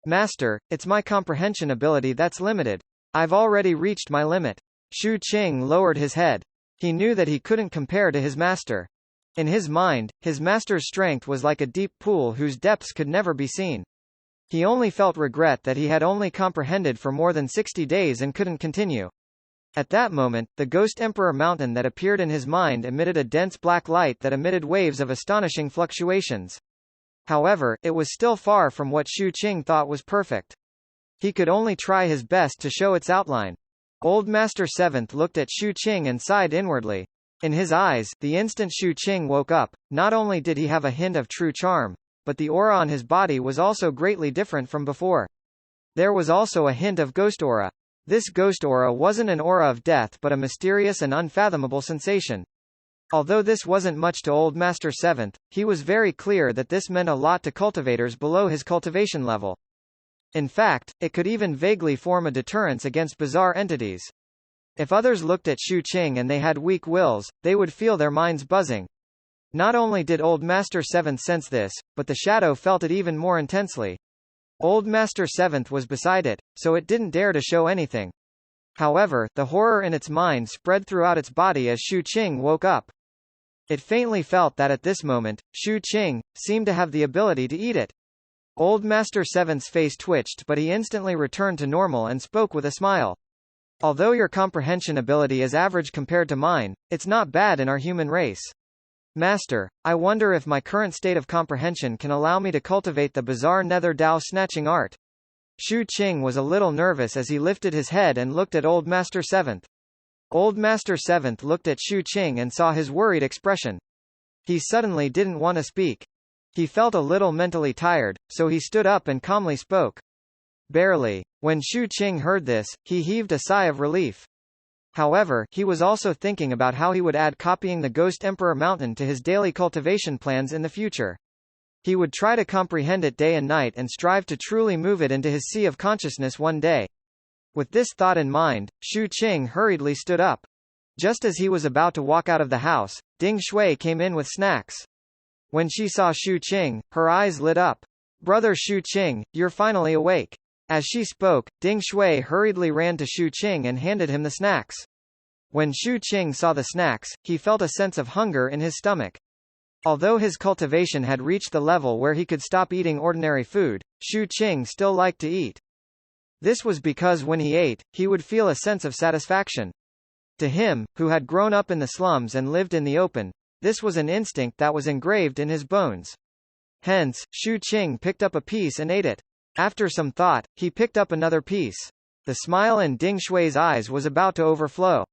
Master, it's my comprehension ability that's limited. I've already reached my limit. Shu Qing lowered his head. He knew that he couldn't compare to his master. In his mind, his master's strength was like a deep pool whose depths could never be seen. He only felt regret that he had only comprehended for more than 60 days and couldn't continue. At that moment, the Ghost Emperor Mountain that appeared in his mind emitted a dense black light that emitted waves of astonishing fluctuations. However, it was still far from what Shu Qing thought was perfect. He could only try his best to show its outline. Old Master Seventh looked at Shu Qing and sighed inwardly. In his eyes, the instant Shu Qing woke up, not only did he have a hint of true charm, but the aura on his body was also greatly different from before. There was also a hint of ghost aura. This ghost aura wasn't an aura of death but a mysterious and unfathomable sensation. Although this wasn't much to Old Master Seventh, he was very clear that this meant a lot to cultivators below his cultivation level. In fact, it could even vaguely form a deterrence against bizarre entities. If others looked at Shu Qing and they had weak wills, they would feel their minds buzzing. Not only did Old Master Seventh sense this, but the shadow felt it even more intensely. Old Master Seventh was beside it, so it didn't dare to show anything. However, the horror in its mind spread throughout its body as Shu Qing woke up. It faintly felt that at this moment, Shu Qing seemed to have the ability to eat it. Old Master Seventh's face twitched but he instantly returned to normal and spoke with a smile. Although your comprehension ability is average compared to mine, it's not bad in our human race. Master, I wonder if my current state of comprehension can allow me to cultivate the bizarre Nether Dao snatching art. Shu Qing was a little nervous as he lifted his head and looked at Old Master Seventh. Old Master Seventh looked at Shu Qing and saw his worried expression. He suddenly didn't want to speak. He felt a little mentally tired, so he stood up and calmly spoke. Barely. When Shu Qing heard this, he heaved a sigh of relief. However, he was also thinking about how he would add copying the Ghost Emperor Mountain to his daily cultivation plans in the future. He would try to comprehend it day and night and strive to truly move it into his sea of consciousness one day. With this thought in mind, Shu Qing hurriedly stood up. Just as he was about to walk out of the house, Ding Shui came in with snacks. When she saw Shu Qing, her eyes lit up. Brother Shu Qing, you're finally awake. As she spoke, Ding Shui hurriedly ran to Shu Qing and handed him the snacks. When Shu Qing saw the snacks, he felt a sense of hunger in his stomach. Although his cultivation had reached the level where he could stop eating ordinary food, Shu Qing still liked to eat. This was because when he ate, he would feel a sense of satisfaction. To him, who had grown up in the slums and lived in the open, this was an instinct that was engraved in his bones. Hence, Shu Qing picked up a piece and ate it. After some thought, he picked up another piece. The smile in Ding Shui's eyes was about to overflow.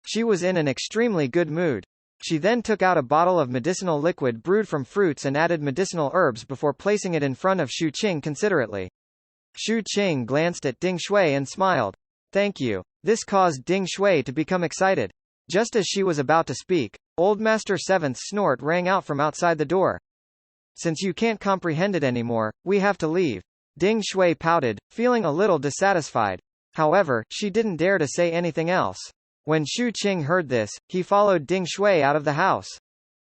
She was in an extremely good mood. She then took out a bottle of medicinal liquid brewed from fruits and added medicinal herbs before placing it in front of Shu Qing considerately. Shu Qing glanced at Ding Shui and smiled. Thank you. This caused Ding Shui to become excited. Just as she was about to speak, Old Master Seventh's snort rang out from outside the door. Since you can't comprehend it anymore, we have to leave. Ding Shui pouted, feeling a little dissatisfied. However, she didn't dare to say anything else. When Shu Qing heard this, he followed Ding Shui out of the house.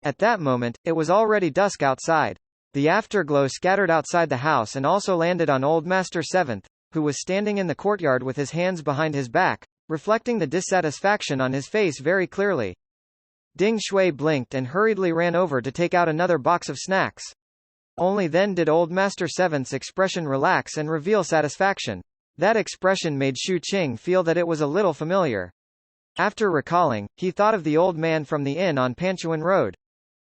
At that moment, it was already dusk outside. The afterglow scattered outside the house and also landed on Old Master Seventh, who was standing in the courtyard with his hands behind his back, reflecting the dissatisfaction on his face very clearly. Ding Shui blinked and hurriedly ran over to take out another box of snacks. Only then did Old Master Seventh's expression relax and reveal satisfaction. That expression made Shu Qing feel that it was a little familiar. After recalling, he thought of the old man from the inn on Panchuan Road.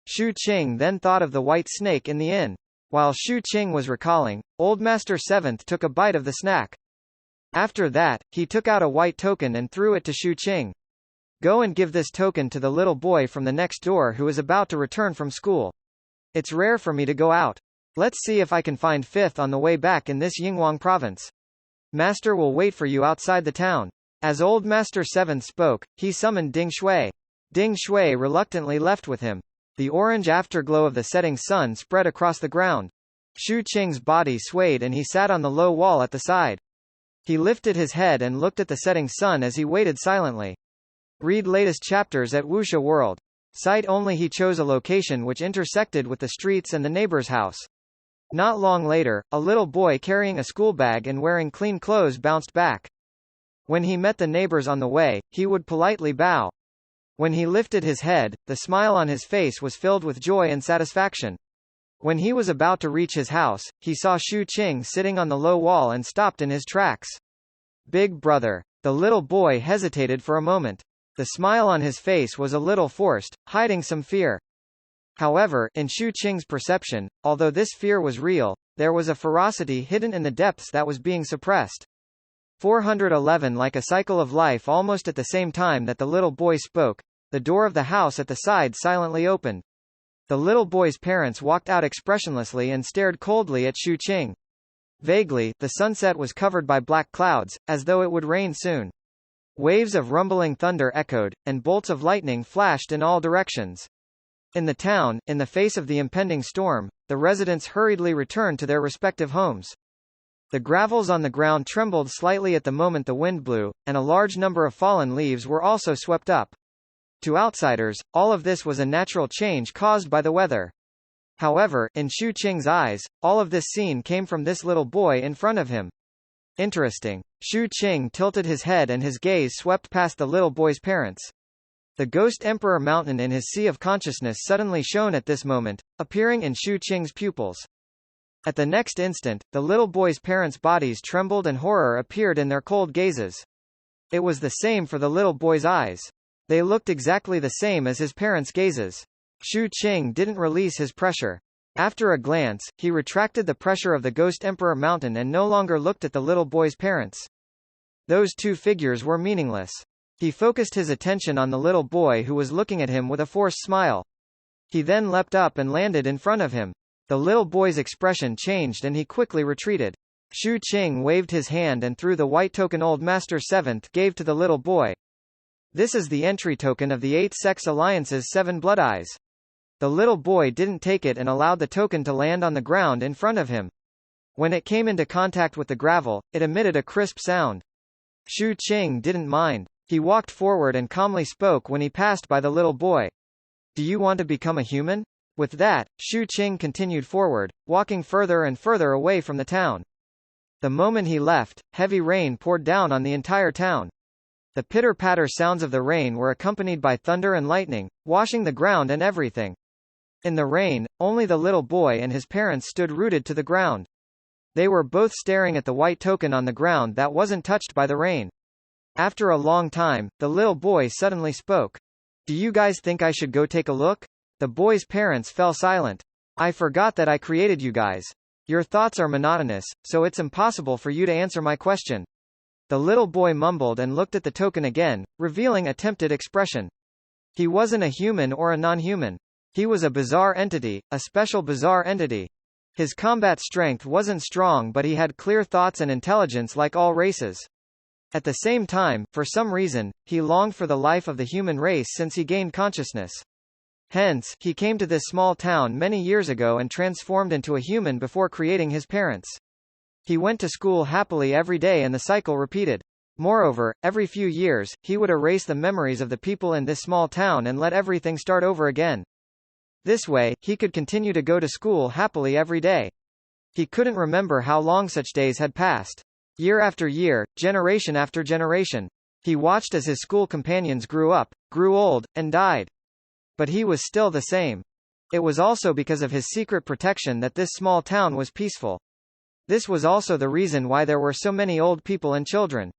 Shu Qing then thought of the white snake in the inn. While Shu Qing was recalling, Old Master Seventh took a bite of the snack. After that, he took out a white token and threw it to Shu Qing. Go and give this token to the little boy from the next door who is about to return from school. It's rare for me to go out. Let's see if I can find Fifth on the way back in this Yinghuang province. Master will wait for you outside the town. As Old Master Seventh spoke, he summoned Ding Shui. Ding Shui reluctantly left with him. The orange afterglow of the setting sun spread across the ground. Shu Qing's body swayed and he sat on the low wall at the side. He lifted his head and looked at the setting sun as he waited silently. Read latest chapters at Wuxia World. Sight only. He chose a location which intersected with the streets and the neighbor's house. Not long later, a little boy carrying a school bag and wearing clean clothes bounced back. When he met the neighbors on the way, he would politely bow. When he lifted his head, the smile on his face was filled with joy and satisfaction. When he was about to reach his house, he saw Shu Qing sitting on the low wall and stopped in his tracks. Big brother. The little boy hesitated for a moment. The smile on his face was a little forced, hiding some fear. However, in Shu Qing's perception, although this fear was real, there was a ferocity hidden in the depths that was being suppressed. 411. Like a cycle of life. Almost at the same time that the little boy spoke, the door of the house at the side silently opened. The little boy's parents walked out expressionlessly and stared coldly at Shu Qing. Vaguely, the sunset was covered by black clouds, as though it would rain soon. Waves of rumbling thunder echoed, and bolts of lightning flashed in all directions. In the town, in the face of the impending storm, the residents hurriedly returned to their respective homes. The gravels on the ground trembled slightly at the moment the wind blew, and a large number of fallen leaves were also swept up. To outsiders, all of this was a natural change caused by the weather. However, in Shu Qing's eyes, all of this scene came from this little boy in front of him. Interesting. Shu Qing tilted his head and his gaze swept past the little boy's parents. The Ghost Emperor Mountain in his sea of consciousness suddenly shone at this moment, appearing in Shu Qing's pupils. At the next instant, the little boy's parents' bodies trembled and horror appeared in their cold gazes. It was the same for the little boy's eyes. They looked exactly the same as his parents' gazes. Shu Qing didn't release his pressure. After a glance, he retracted the pressure of the Ghost Emperor Mountain and no longer looked at the little boy's parents. Those two figures were meaningless. He focused his attention on the little boy who was looking at him with a forced smile. He then leapt up and landed in front of him. The little boy's expression changed and he quickly retreated. Shu Qing waved his hand and threw the white token Old Master Seventh gave to the little boy. This is the entry token of the 8 Sex Alliance's 7 Blood Eyes. The little boy didn't take it and allowed the token to land on the ground in front of him. When it came into contact with the gravel, it emitted a crisp sound. Shu Qing didn't mind. He walked forward and calmly spoke when he passed by the little boy. Do you want to become a human? With that, Shu Qing continued forward, walking further and further away from the town. The moment he left, heavy rain poured down on the entire town. The pitter-patter sounds of the rain were accompanied by thunder and lightning, washing the ground and everything. In the rain, only the little boy and his parents stood rooted to the ground. They were both staring at the white token on the ground that wasn't touched by the rain. After a long time, the little boy suddenly spoke. Do you guys think I should go take a look? The boy's parents fell silent. I forgot that I created you guys. Your thoughts are monotonous, so it's impossible for you to answer my question. The little boy mumbled and looked at the token again, revealing a tempted expression. He wasn't a human or a non-human. He was a bizarre entity, a special bizarre entity. His combat strength wasn't strong, but he had clear thoughts and intelligence like all races. At the same time, for some reason, he longed for the life of the human race since he gained consciousness. Hence, he came to this small town many years ago and transformed into a human before creating his parents. He went to school happily every day and the cycle repeated. Moreover, every few years, he would erase the memories of the people in this small town and let everything start over again. This way, he could continue to go to school happily every day. He couldn't remember how long such days had passed. Year after year, generation after generation. He watched as his school companions grew up, grew old, and died. But he was still the same. It was also because of his secret protection that this small town was peaceful. This was also the reason why there were so many old people and children.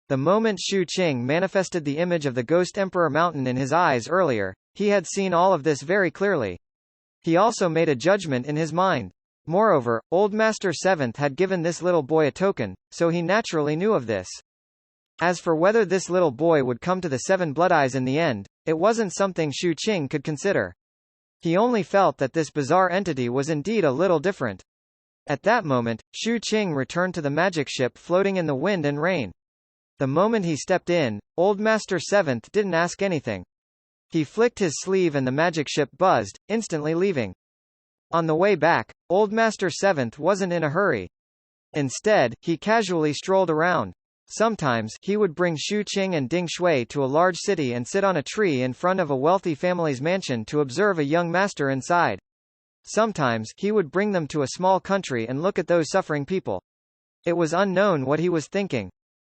The moment Shu Qing manifested the image of the Ghost Emperor Mountain in his eyes earlier, he had seen all of this very clearly. He also made a judgment in his mind. Moreover, Old Master Seventh had given this little boy a token, so he naturally knew of this. As for whether this little boy would come to the Seven Blood Eyes in the end, it wasn't something Shu Qing could consider. He only felt that this bizarre entity was indeed a little different. At that moment, Shu Qing returned to the magic ship floating in the wind and rain. The moment he stepped in, Old Master Seventh didn't ask anything. He flicked his sleeve and the magic ship buzzed, instantly leaving. On the way back, Old Master Seventh wasn't in a hurry. Instead, he casually strolled around. Sometimes, he would bring Shu Qing and Ding Shui to a large city and sit on a tree in front of a wealthy family's mansion to observe a young master inside. Sometimes, he would bring them to a small country and look at those suffering people. It was unknown what he was thinking.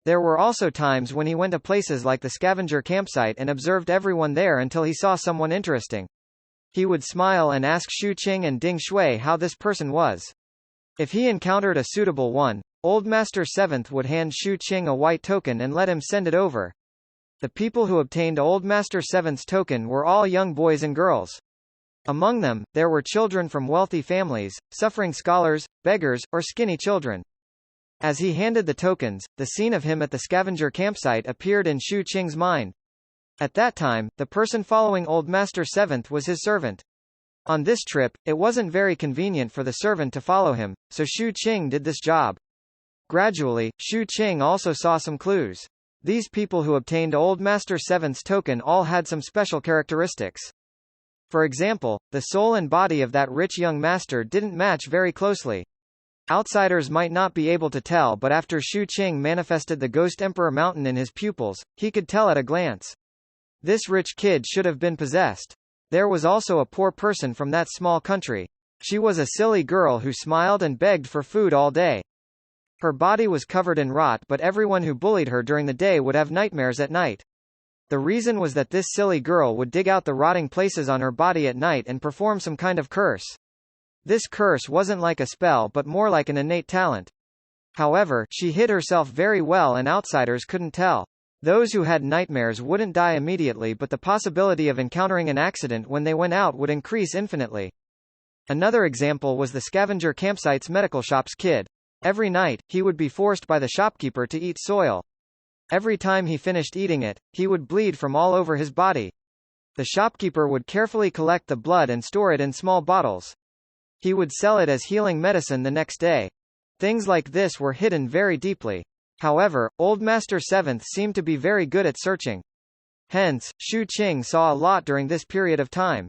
There were also times when he went to places like the scavenger campsite and observed everyone there until he saw someone interesting. He would smile and ask Shu Qing and Ding Shui how this person was. If he encountered a suitable one, Old Master Seventh would hand Shu Qing a white token and let him send it over. The people who obtained Old Master Seventh's token were all young boys and girls. Among them, there were children from wealthy families, suffering scholars, beggars, or skinny children. As he handed the tokens, the scene of him at the scavenger campsite appeared in Shu Qing's mind. At that time, the person following Old Master Seventh was his servant. On this trip, it wasn't very convenient for the servant to follow him, so Shu Qing did this job. Gradually, Shu Qing also saw some clues. These people who obtained Old Master Seventh's token all had some special characteristics. For example, the soul and body of that rich young master didn't match very closely. Outsiders might not be able to tell, but after Shu Qing manifested the Ghost Emperor Mountain in his pupils, he could tell at a glance. This rich kid should have been possessed. There was also a poor person from that small country. She was a silly girl who smiled and begged for food all day. Her body was covered in rot, but everyone who bullied her during the day would have nightmares at night. The reason was that this silly girl would dig out the rotting places on her body at night and perform some kind of curse. This curse wasn't like a spell but more like an innate talent. However, she hid herself very well and outsiders couldn't tell. Those who had nightmares wouldn't die immediately, but the possibility of encountering an accident when they went out would increase infinitely. Another example was the scavenger campsite's medical shop's kid. Every night, he would be forced by the shopkeeper to eat soil. Every time he finished eating it, he would bleed from all over his body. The shopkeeper would carefully collect the blood and store it in small bottles. He would sell it as healing medicine the next day. Things like this were hidden very deeply. However, Old Master Seventh seemed to be very good at searching. Hence, Shu Qing saw a lot during this period of time.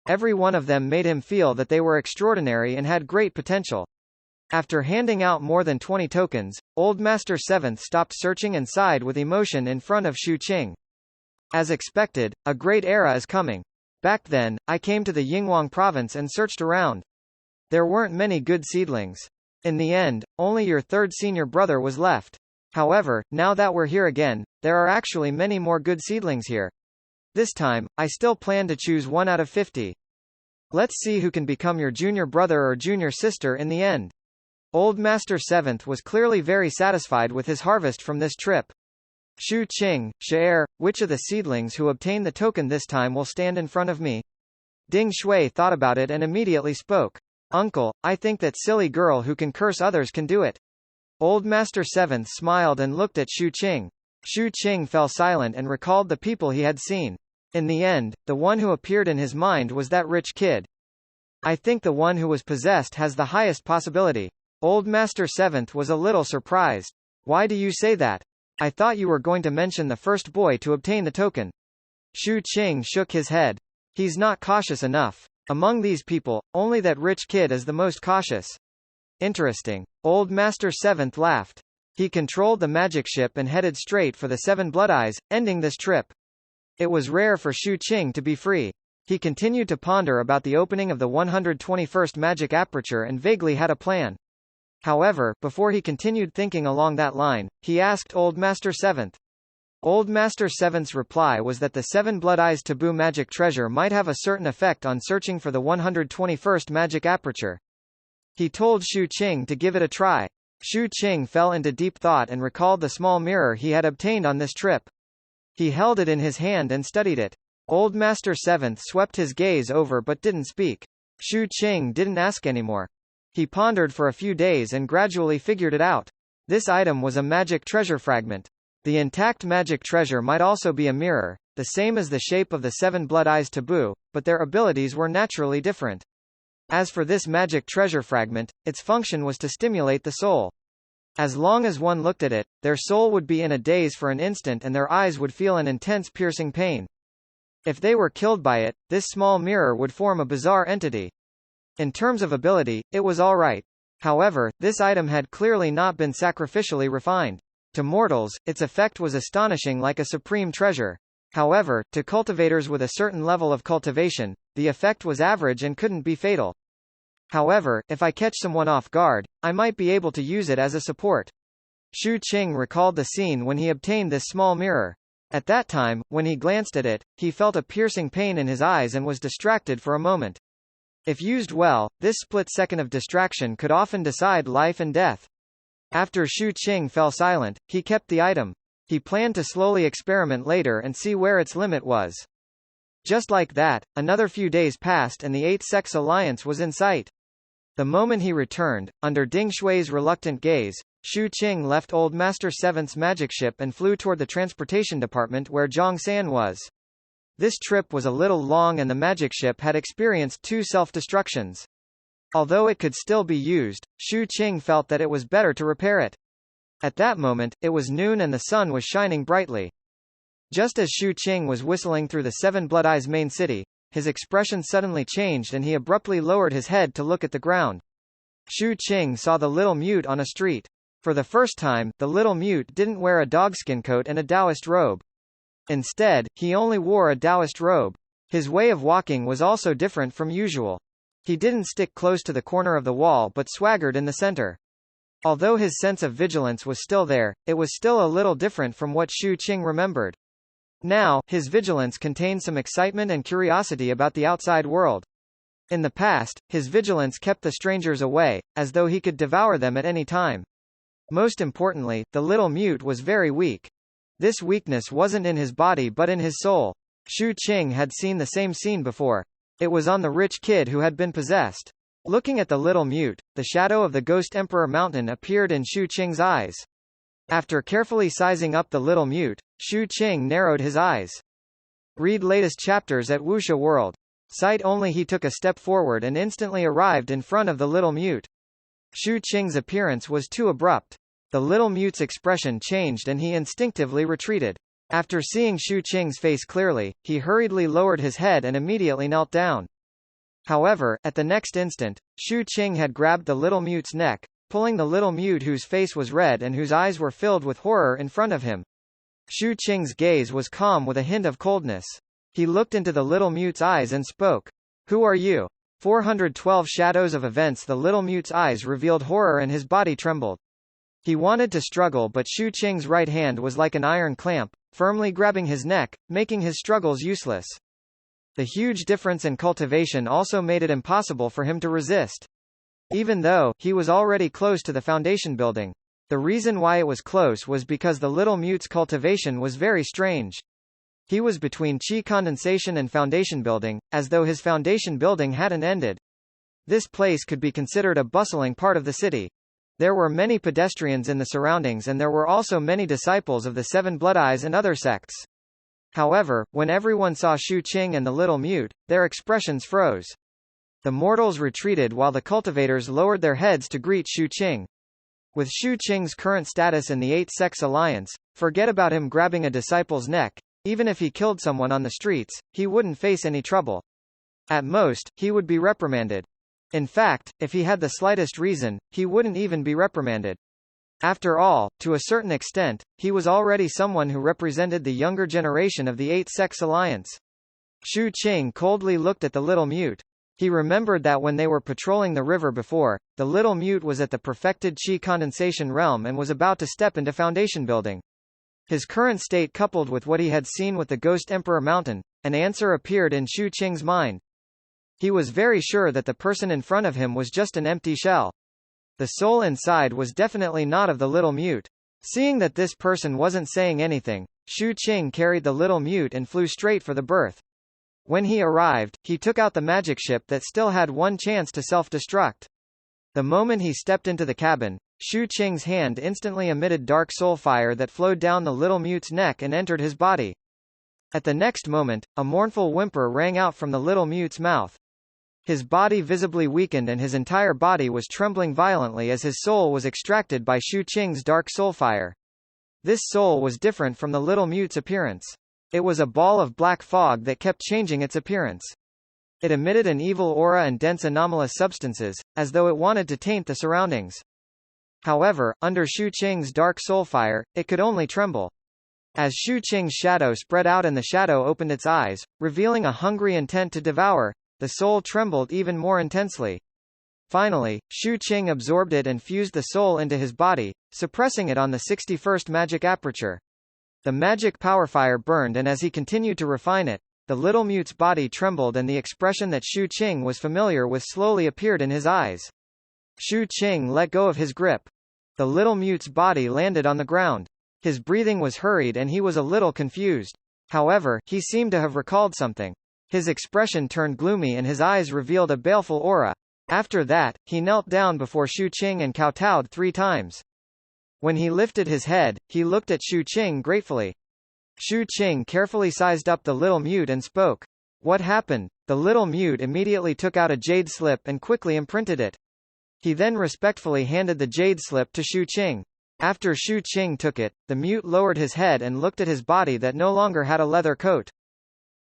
Every one of them made him feel that they were extraordinary and had great potential. After handing out more than 20 tokens, Old Master Seventh stopped searching and sighed with emotion in front of Shu Qing. As expected, a great era is coming. Back then, I came to the Yinghuang province and searched around. There weren't many good seedlings. In the end, only your third senior brother was left. However, now that we're here again, there are actually many more good seedlings here. This time, I still plan to choose 1 out of 50. Let's see who can become your junior brother or junior sister in the end. Old Master Seventh was clearly very satisfied with his harvest from this trip. Shu Qing, Shaer, which of the seedlings who obtain the token this time will stand in front of me? Ding Shui thought about it and immediately spoke. Uncle, I think that silly girl who can curse others can do it. Old Master Seventh smiled and looked at Shu Qing. Shu Qing fell silent and recalled the people he had seen. In the end, the one who appeared in his mind was that rich kid. I think the one who was possessed has the highest possibility. Old Master Seventh was a little surprised. Why do you say that? I thought you were going to mention the first boy to obtain the token. Shu Qing shook his head. He's not cautious enough. Among these people, only that rich kid is the most cautious. Interesting. Old Master Seventh laughed. He controlled the magic ship and headed straight for the Seven Blood Eyes, ending this trip. It was rare for Shu Qing to be free. He continued to ponder about the opening of the 121st magic aperture and vaguely had a plan. However, before he continued thinking along that line, he asked Old Master Seventh. Old Master Seventh's reply was that the Seven Blood Eyes taboo magic treasure might have a certain effect on searching for the 121st magic aperture. He told Shu Qing to give it a try. Shu Qing fell into deep thought and recalled the small mirror he had obtained on this trip. He held it in his hand and studied it. Old Master Seventh swept his gaze over but didn't speak. Shu Qing didn't ask anymore. He pondered for a few days and gradually figured it out. This item was a magic treasure fragment. The intact magic treasure might also be a mirror, the same as the shape of the seven blood eyes taboo, but their abilities were naturally different. As for this magic treasure fragment, its function was to stimulate the soul. As long as one looked at it, their soul would be in a daze for an instant and their eyes would feel an intense piercing pain. If they were killed by it, this small mirror would form a bizarre entity. In terms of ability, it was alright. However, this item had clearly not been sacrificially refined. To mortals, its effect was astonishing, like a supreme treasure. However, to cultivators with a certain level of cultivation, the effect was average and couldn't be fatal. However, if I catch someone off guard, I might be able to use it as a support. Shu Qing recalled the scene when he obtained this small mirror. At that time, when he glanced at it, he felt a piercing pain in his eyes and was distracted for a moment. If used well, this split second of distraction could often decide life and death. After Shu Qing fell silent, he kept the item. He planned to slowly experiment later and see where its limit was. Just like that, another few days passed and the Eight-Sex Alliance was in sight. The moment he returned, under Ding Shui's reluctant gaze, Shu Qing left Old Master Seventh's magic ship and flew toward the transportation department where Zhang San was. This trip was a little long and the magic ship had experienced 2 self-destructions. Although it could still be used, Shu Qing felt that it was better to repair it. At that moment, it was noon and the sun was shining brightly. Just as Shu Qing was whistling through the Seven Blood Eyes main city, his expression suddenly changed and he abruptly lowered his head to look at the ground. Shu Qing saw the little mute on a street. For the first time, the little mute didn't wear a dogskin coat and a Taoist robe. Instead, he only wore a Taoist robe. His way of walking was also different from usual. He didn't stick close to the corner of the wall but swaggered in the center. Although his sense of vigilance was still there, it was still a little different from what Shu Qing remembered. Now, his vigilance contained some excitement and curiosity about the outside world. In the past, his vigilance kept the strangers away, as though he could devour them at any time. Most importantly, the little mute was very weak. This weakness wasn't in his body but in his soul. Shu Qing had seen the same scene before. It was on the rich kid who had been possessed. Looking at the little mute, the shadow of the Ghost Emperor Mountain appeared in Shu Qing's eyes. After carefully sizing up the little mute, Shu Qing narrowed his eyes. Read latest chapters at Wuxia World. Sight only. He took a step forward and instantly arrived in front of the little mute. Shu Qing's appearance was too abrupt. The little mute's expression changed and he instinctively retreated. After seeing Shu Qing's face clearly, he hurriedly lowered his head and immediately knelt down. However, at the next instant, Shu Qing had grabbed the little mute's neck, pulling the little mute whose face was red and whose eyes were filled with horror in front of him. Shu Qing's gaze was calm with a hint of coldness. He looked into the little mute's eyes and spoke. Who are you? 412 shadows of events. The little mute's eyes revealed horror and his body trembled. He wanted to struggle but Shu Qing's right hand was like an iron clamp, firmly grabbing his neck, making his struggles useless. The huge difference in cultivation also made it impossible for him to resist. Even though he was already close to the foundation building. The reason why it was close was because the little mute's cultivation was very strange. He was between chi condensation and foundation building, as though his foundation building hadn't ended. This place could be considered a bustling part of the city. There were many pedestrians in the surroundings and there were also many disciples of the Seven Blood Eyes and other sects. However, when everyone saw Shu Qing and the little mute, their expressions froze. The mortals retreated while the cultivators lowered their heads to greet Shu Qing. With Shu Qing's current status in the Eight-Sex Alliance, forget about him grabbing a disciple's neck. Even if he killed someone on the streets, he wouldn't face any trouble. At most, he would be reprimanded. In fact, if he had the slightest reason, he wouldn't even be reprimanded. After all, to a certain extent, he was already someone who represented the younger generation of the Eight-Sex Alliance. Shu Qing coldly looked at the little mute. He remembered that when they were patrolling the river before, the little mute was at the perfected chi condensation realm and was about to step into foundation building. His current state coupled with what he had seen with the Ghost Emperor Mountain, an answer appeared in Shu Qing's mind. He was very sure that the person in front of him was just an empty shell. The soul inside was definitely not of the little mute. Seeing that this person wasn't saying anything, Shu Qing carried the little mute and flew straight for the berth. When he arrived, he took out the magic ship that still had one chance to self-destruct. The moment he stepped into the cabin, Shu Qing's hand instantly emitted dark soul fire that flowed down the little mute's neck and entered his body. At the next moment, a mournful whimper rang out from the little mute's mouth. His body visibly weakened and his entire body was trembling violently as his soul was extracted by Shu Qing's dark soul fire. This soul was different from the little mute's appearance. It was a ball of black fog that kept changing its appearance. It emitted an evil aura and dense anomalous substances, as though it wanted to taint the surroundings. However, under Shu Qing's dark soul fire, it could only tremble. As Shu Qing's shadow spread out and the shadow opened its eyes, revealing a hungry intent to devour, the soul trembled even more intensely. Finally, Shu Qing absorbed it and fused the soul into his body, suppressing it on the 61st magic aperture. The magic power fire burned, and as he continued to refine it, the little mute's body trembled and the expression that Shu Qing was familiar with slowly appeared in his eyes. Shu Qing let go of his grip. The little mute's body landed on the ground. His breathing was hurried and he was a little confused. However, he seemed to have recalled something. His expression turned gloomy and his eyes revealed a baleful aura. After that, he knelt down before Shu Qing and kowtowed 3 times. When he lifted his head, he looked at Shu Qing gratefully. Shu Qing carefully sized up the little mute and spoke. What happened? The little mute immediately took out a jade slip and quickly imprinted it. He then respectfully handed the jade slip to Shu Qing. After Shu Qing took it, the mute lowered his head and looked at his body that no longer had a leather coat.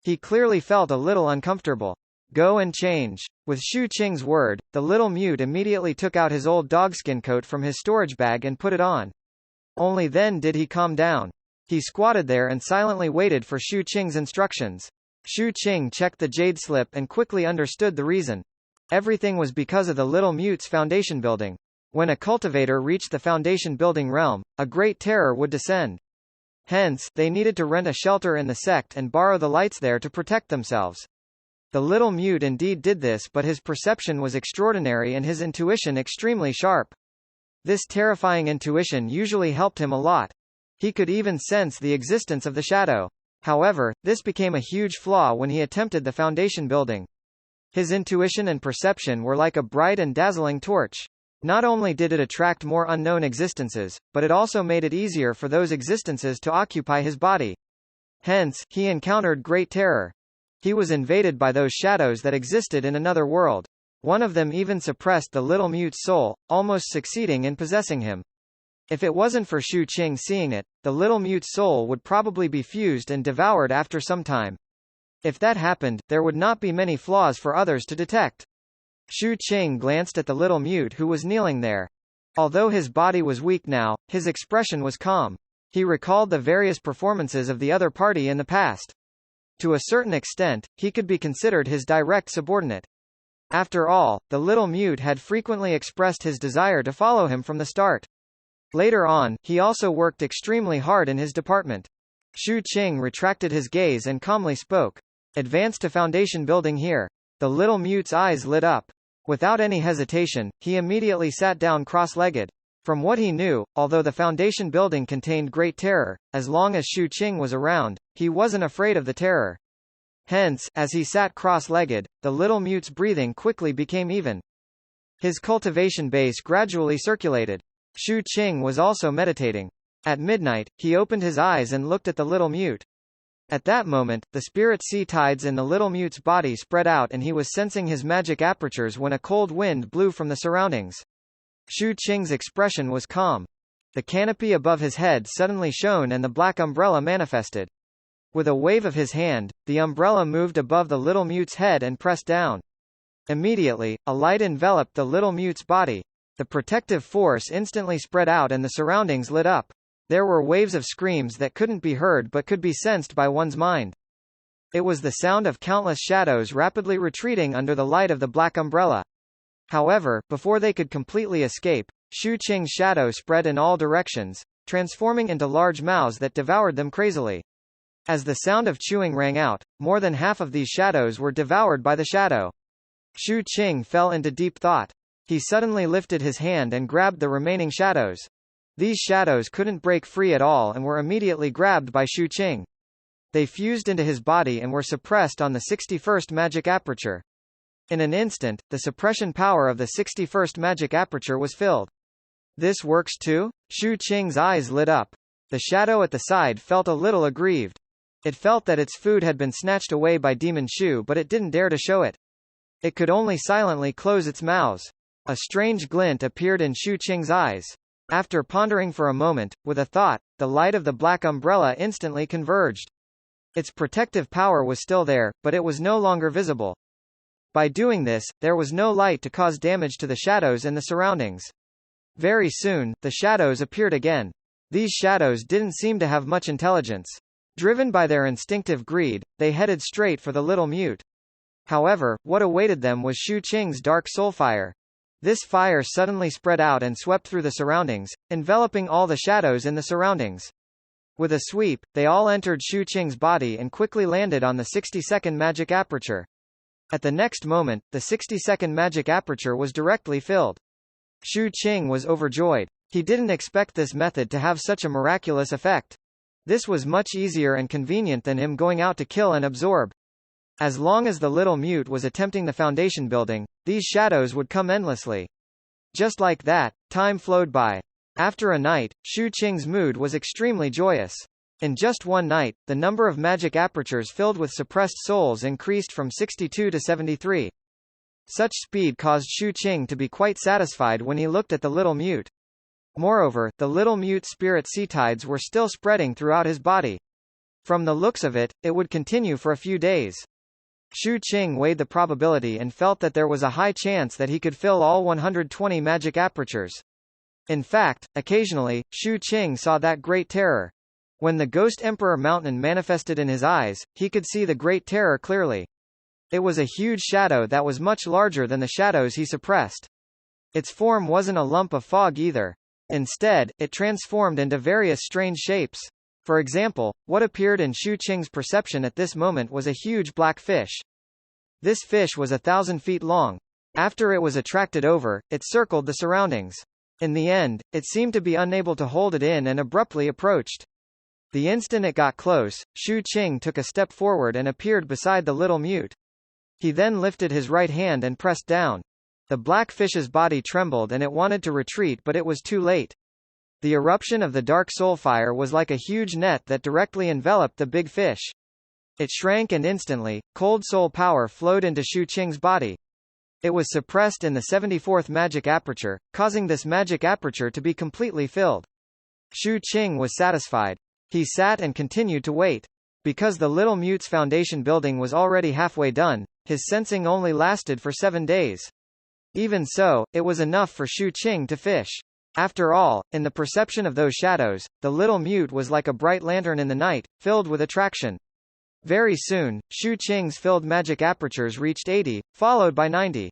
He clearly felt a little uncomfortable. Go and change. With Shu Qing's word, the little mute immediately took out his old dogskin coat from his storage bag and put it on. Only then did he calm down. He squatted there and silently waited for Shu Qing's instructions. Shu Qing checked the jade slip and quickly understood the reason. Everything was because of the little mute's foundation building. When a cultivator reached the foundation building realm, a great terror would descend. Hence, they needed to rent a shelter in the sect and borrow the lights there to protect themselves. The little mute indeed did this, but his perception was extraordinary and his intuition extremely sharp. This terrifying intuition usually helped him a lot. He could even sense the existence of the shadow. However, this became a huge flaw when he attempted the foundation building. His intuition and perception were like a bright and dazzling torch. Not only did it attract more unknown existences, but it also made it easier for those existences to occupy his body. Hence, he encountered great terror. He was invaded by those shadows that existed in another world. One of them even suppressed the little mute's soul, almost succeeding in possessing him. If it wasn't for Shu Qing seeing it, the little mute's soul would probably be fused and devoured after some time. If that happened, there would not be many flaws for others to detect. Shu Qing glanced at the little mute who was kneeling there. Although his body was weak now, his expression was calm. He recalled the various performances of the other party in the past. To a certain extent, he could be considered his direct subordinate. After all, the little mute had frequently expressed his desire to follow him from the start. Later on, he also worked extremely hard in his department. Shu Qing retracted his gaze and calmly spoke. Advance to foundation building here. The little mute's eyes lit up. Without any hesitation, he immediately sat down cross-legged. From what he knew, although the foundation building contained great terror, as long as Shu Qing was around, he wasn't afraid of the terror. Hence, as he sat cross-legged, the little mute's breathing quickly became even. His cultivation base gradually circulated. Shu Qing was also meditating. At midnight, he opened his eyes and looked at the little mute. At that moment, the spirit sea tides in the little mute's body spread out and he was sensing his magic apertures when a cold wind blew from the surroundings. Shu Qing's expression was calm. The canopy above his head suddenly shone and the black umbrella manifested. With a wave of his hand, the umbrella moved above the little mute's head and pressed down. Immediately, a light enveloped the little mute's body. The protective force instantly spread out and the surroundings lit up. There were waves of screams that couldn't be heard but could be sensed by one's mind. It was the sound of countless shadows rapidly retreating under the light of the black umbrella. However, before they could completely escape, Shu Qing's shadow spread in all directions, transforming into large mouths that devoured them crazily. As the sound of chewing rang out, more than half of these shadows were devoured by the shadow. Shu Qing fell into deep thought. He suddenly lifted his hand and grabbed the remaining shadows. These shadows couldn't break free at all and were immediately grabbed by Shu Qing. They fused into his body and were suppressed on the 61st magic aperture. In an instant, the suppression power of the 61st magic aperture was filled. This works too? Shu Qing's eyes lit up. The shadow at the side felt a little aggrieved. It felt that its food had been snatched away by Demon Shu, but it didn't dare to show it. It could only silently close its mouths. A strange glint appeared in Shu Qing's eyes. After pondering for a moment, with a thought, the light of the black umbrella instantly converged. Its protective power was still there, but it was no longer visible. By doing this, there was no light to cause damage to the shadows in the surroundings. Very soon, the shadows appeared again. These shadows didn't seem to have much intelligence. Driven by their instinctive greed, they headed straight for the little mute. However, what awaited them was Shu Qing's dark soul fire. This fire suddenly spread out and swept through the surroundings, enveloping all the shadows in the surroundings. With a sweep, they all entered Shu Qing's body and quickly landed on the 60-second magic aperture. At the next moment, the 60-second magic aperture was directly filled. Shu Qing was overjoyed. He didn't expect this method to have such a miraculous effect. This was much easier and convenient than him going out to kill and absorb. As long as the little mute was attempting the foundation building, these shadows would come endlessly. Just like that, time flowed by. After a night, Shu Qing's mood was extremely joyous. In just one night, the number of magic apertures filled with suppressed souls increased from 62 to 73. Such speed caused Shu Qing to be quite satisfied when he looked at the little mute. Moreover, the little mute spirit sea tides were still spreading throughout his body. From the looks of it, it would continue for a few days. Shu Qing weighed the probability and felt that there was a high chance that he could fill all 120 magic apertures. In fact, occasionally, Shu Qing saw that great terror. When the Ghost Emperor Mountain manifested in his eyes, he could see the Great Terror clearly. It was a huge shadow that was much larger than the shadows he suppressed. Its form wasn't a lump of fog either. Instead, it transformed into various strange shapes. For example, what appeared in Shu Qing's perception at this moment was a huge black fish. This fish was 1,000 feet long. After it was attracted over, it circled the surroundings. In the end, it seemed to be unable to hold it in and abruptly approached. The instant it got close, Shu Qing took a step forward and appeared beside the little mute. He then lifted his right hand and pressed down. The black fish's body trembled and it wanted to retreat, but it was too late. The eruption of the dark soul fire was like a huge net that directly enveloped the big fish. It shrank and instantly, cold soul power flowed into Shu Qing's body. It was suppressed in the 74th magic aperture, causing this magic aperture to be completely filled. Shu Qing was satisfied. He sat and continued to wait. Because the little mute's foundation building was already halfway done, his sensing only lasted for 7 days. Even so, it was enough for Shu Qing to fish. After all, in the perception of those shadows, the little mute was like a bright lantern in the night, filled with attraction. Very soon, Shu Qing's filled magic apertures reached 80, followed by 90.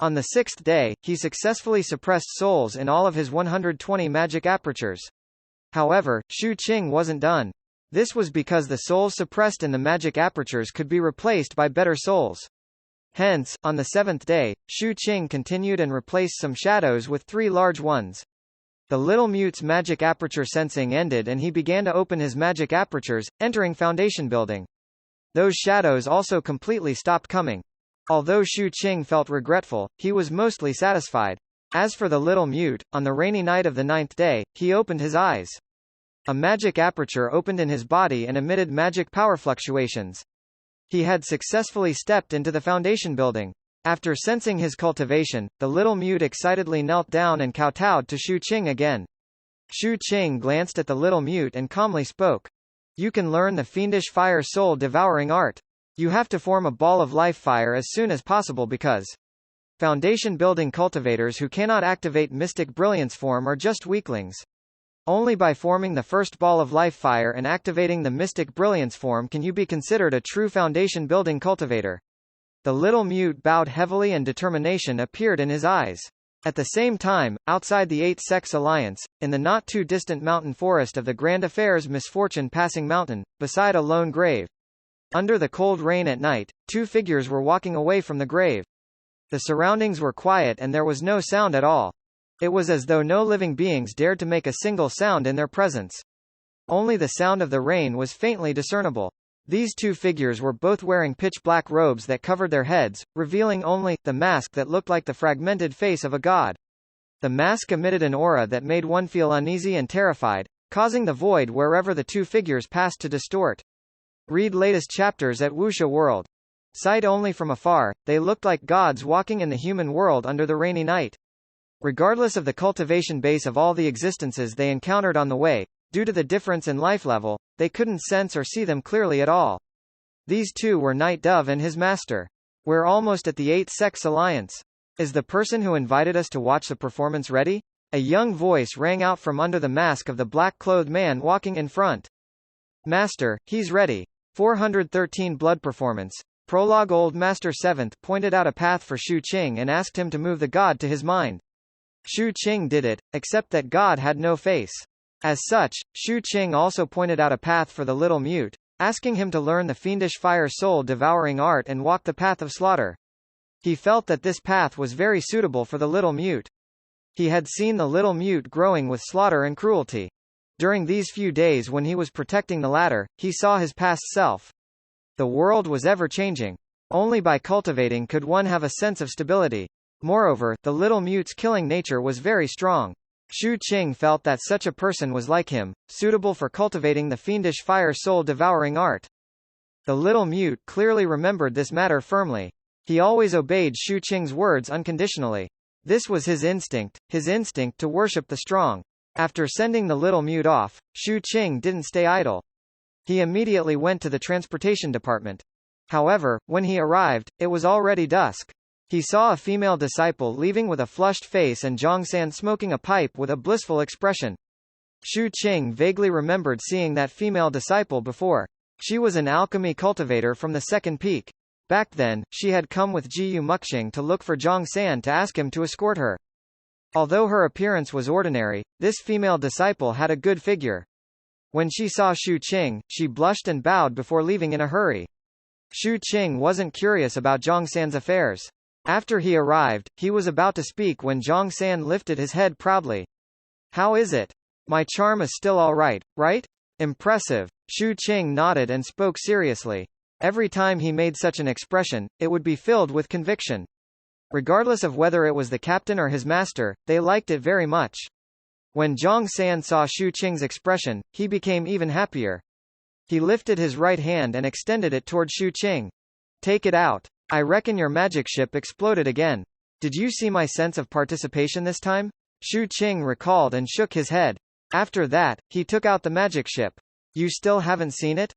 On the 6th day, he successfully suppressed souls in all of his 120 magic apertures. However, Shu Qing wasn't done. This was because the souls suppressed in the magic apertures could be replaced by better souls. Hence, on the 7th day, Shu Qing continued and replaced some shadows with 3 large ones. The little mute's magic aperture sensing ended and he began to open his magic apertures, entering foundation building. Those shadows also completely stopped coming. Although Shu Qing felt regretful, he was mostly satisfied. As for the little mute, on the rainy night of the 9th day, he opened his eyes. A magic aperture opened in his body and emitted magic power fluctuations. He had successfully stepped into the foundation building. After sensing his cultivation, the little mute excitedly knelt down and kowtowed to Shu Qing again. Shu Qing glanced at the little mute and calmly spoke. You can learn the fiendish fire soul devouring art. You have to form a ball of life fire as soon as possible because foundation building cultivators who cannot activate mystic brilliance form are just weaklings. Only by forming the first ball of life fire and activating the mystic brilliance form can you be considered a true foundation building cultivator. The little mute bowed heavily and determination appeared in his eyes. At the same time, outside the 8 Sex Alliance, in the not-too-distant mountain forest of the Grand Affairs Misfortune Passing Mountain, beside a lone grave. Under the cold rain at night, 2 figures were walking away from the grave. The surroundings were quiet and there was no sound at all. It was as though no living beings dared to make a single sound in their presence. Only the sound of the rain was faintly discernible. These two figures were both wearing pitch-black robes that covered their heads, revealing only the mask that looked like the fragmented face of a god. The mask emitted an aura that made one feel uneasy and terrified, causing the void wherever the two figures passed to distort. Read latest chapters at Wuxia World. Sight only from afar, they looked like gods walking in the human world under the rainy night. Regardless of the cultivation base of all the existences they encountered on the way, due to the difference in life level, they couldn't sense or see them clearly at all. These two were Night Dove and his master. We're almost at the 8 Sex Alliance. Is the person who invited us to watch the performance ready? A young voice rang out from under the mask of the black-clothed man walking in front. Master, he's ready. 413 Blood Performance. Prologue. Old Master 7th pointed out a path for Shu Qing and asked him to move the god to his mind. Shu Qing did it, except that God had no face. As such, Shu Qing also pointed out a path for the little mute, asking him to learn the fiendish fire soul-devouring art and walk the path of slaughter. He felt that this path was very suitable for the little mute. He had seen the little mute growing with slaughter and cruelty. During these few days when he was protecting the latter, he saw his past self. The world was ever-changing. Only by cultivating could one have a sense of stability. Moreover, the little mute's killing nature was very strong. Shu Qing felt that such a person was like him, suitable for cultivating the fiendish fire soul-devouring art. The little mute clearly remembered this matter firmly. He always obeyed Shu Qing's words unconditionally. This was his instinct to worship the strong. After sending the little mute off, Shu Qing didn't stay idle. He immediately went to the transportation department. However, when he arrived, it was already dusk. He saw a female disciple leaving with a flushed face and Zhongsan smoking a pipe with a blissful expression. Shu Qing vaguely remembered seeing that female disciple before. She was an alchemy cultivator from the second peak. Back then, she had come with Jiyu Muxing to look for Zhongsan to ask him to escort her. Although her appearance was ordinary, this female disciple had a good figure. When she saw Shu Qing, she blushed and bowed before leaving in a hurry. Shu Qing wasn't curious about Zhongsan's affairs. After he arrived, he was about to speak when Zhongsan lifted his head proudly. How is it? My charm is still all right, right? Impressive. Shu Qing nodded and spoke seriously. Every time he made such an expression, it would be filled with conviction. Regardless of whether it was the captain or his master, they liked it very much. When Zhongsan saw Shu Qing's expression, he became even happier. He lifted his right hand and extended it toward Shu Qing. Take it out. I reckon your magic ship exploded again. Did you see my sense of participation this time? Shu Qing recalled and shook his head. After that, he took out the magic ship. You still haven't seen it?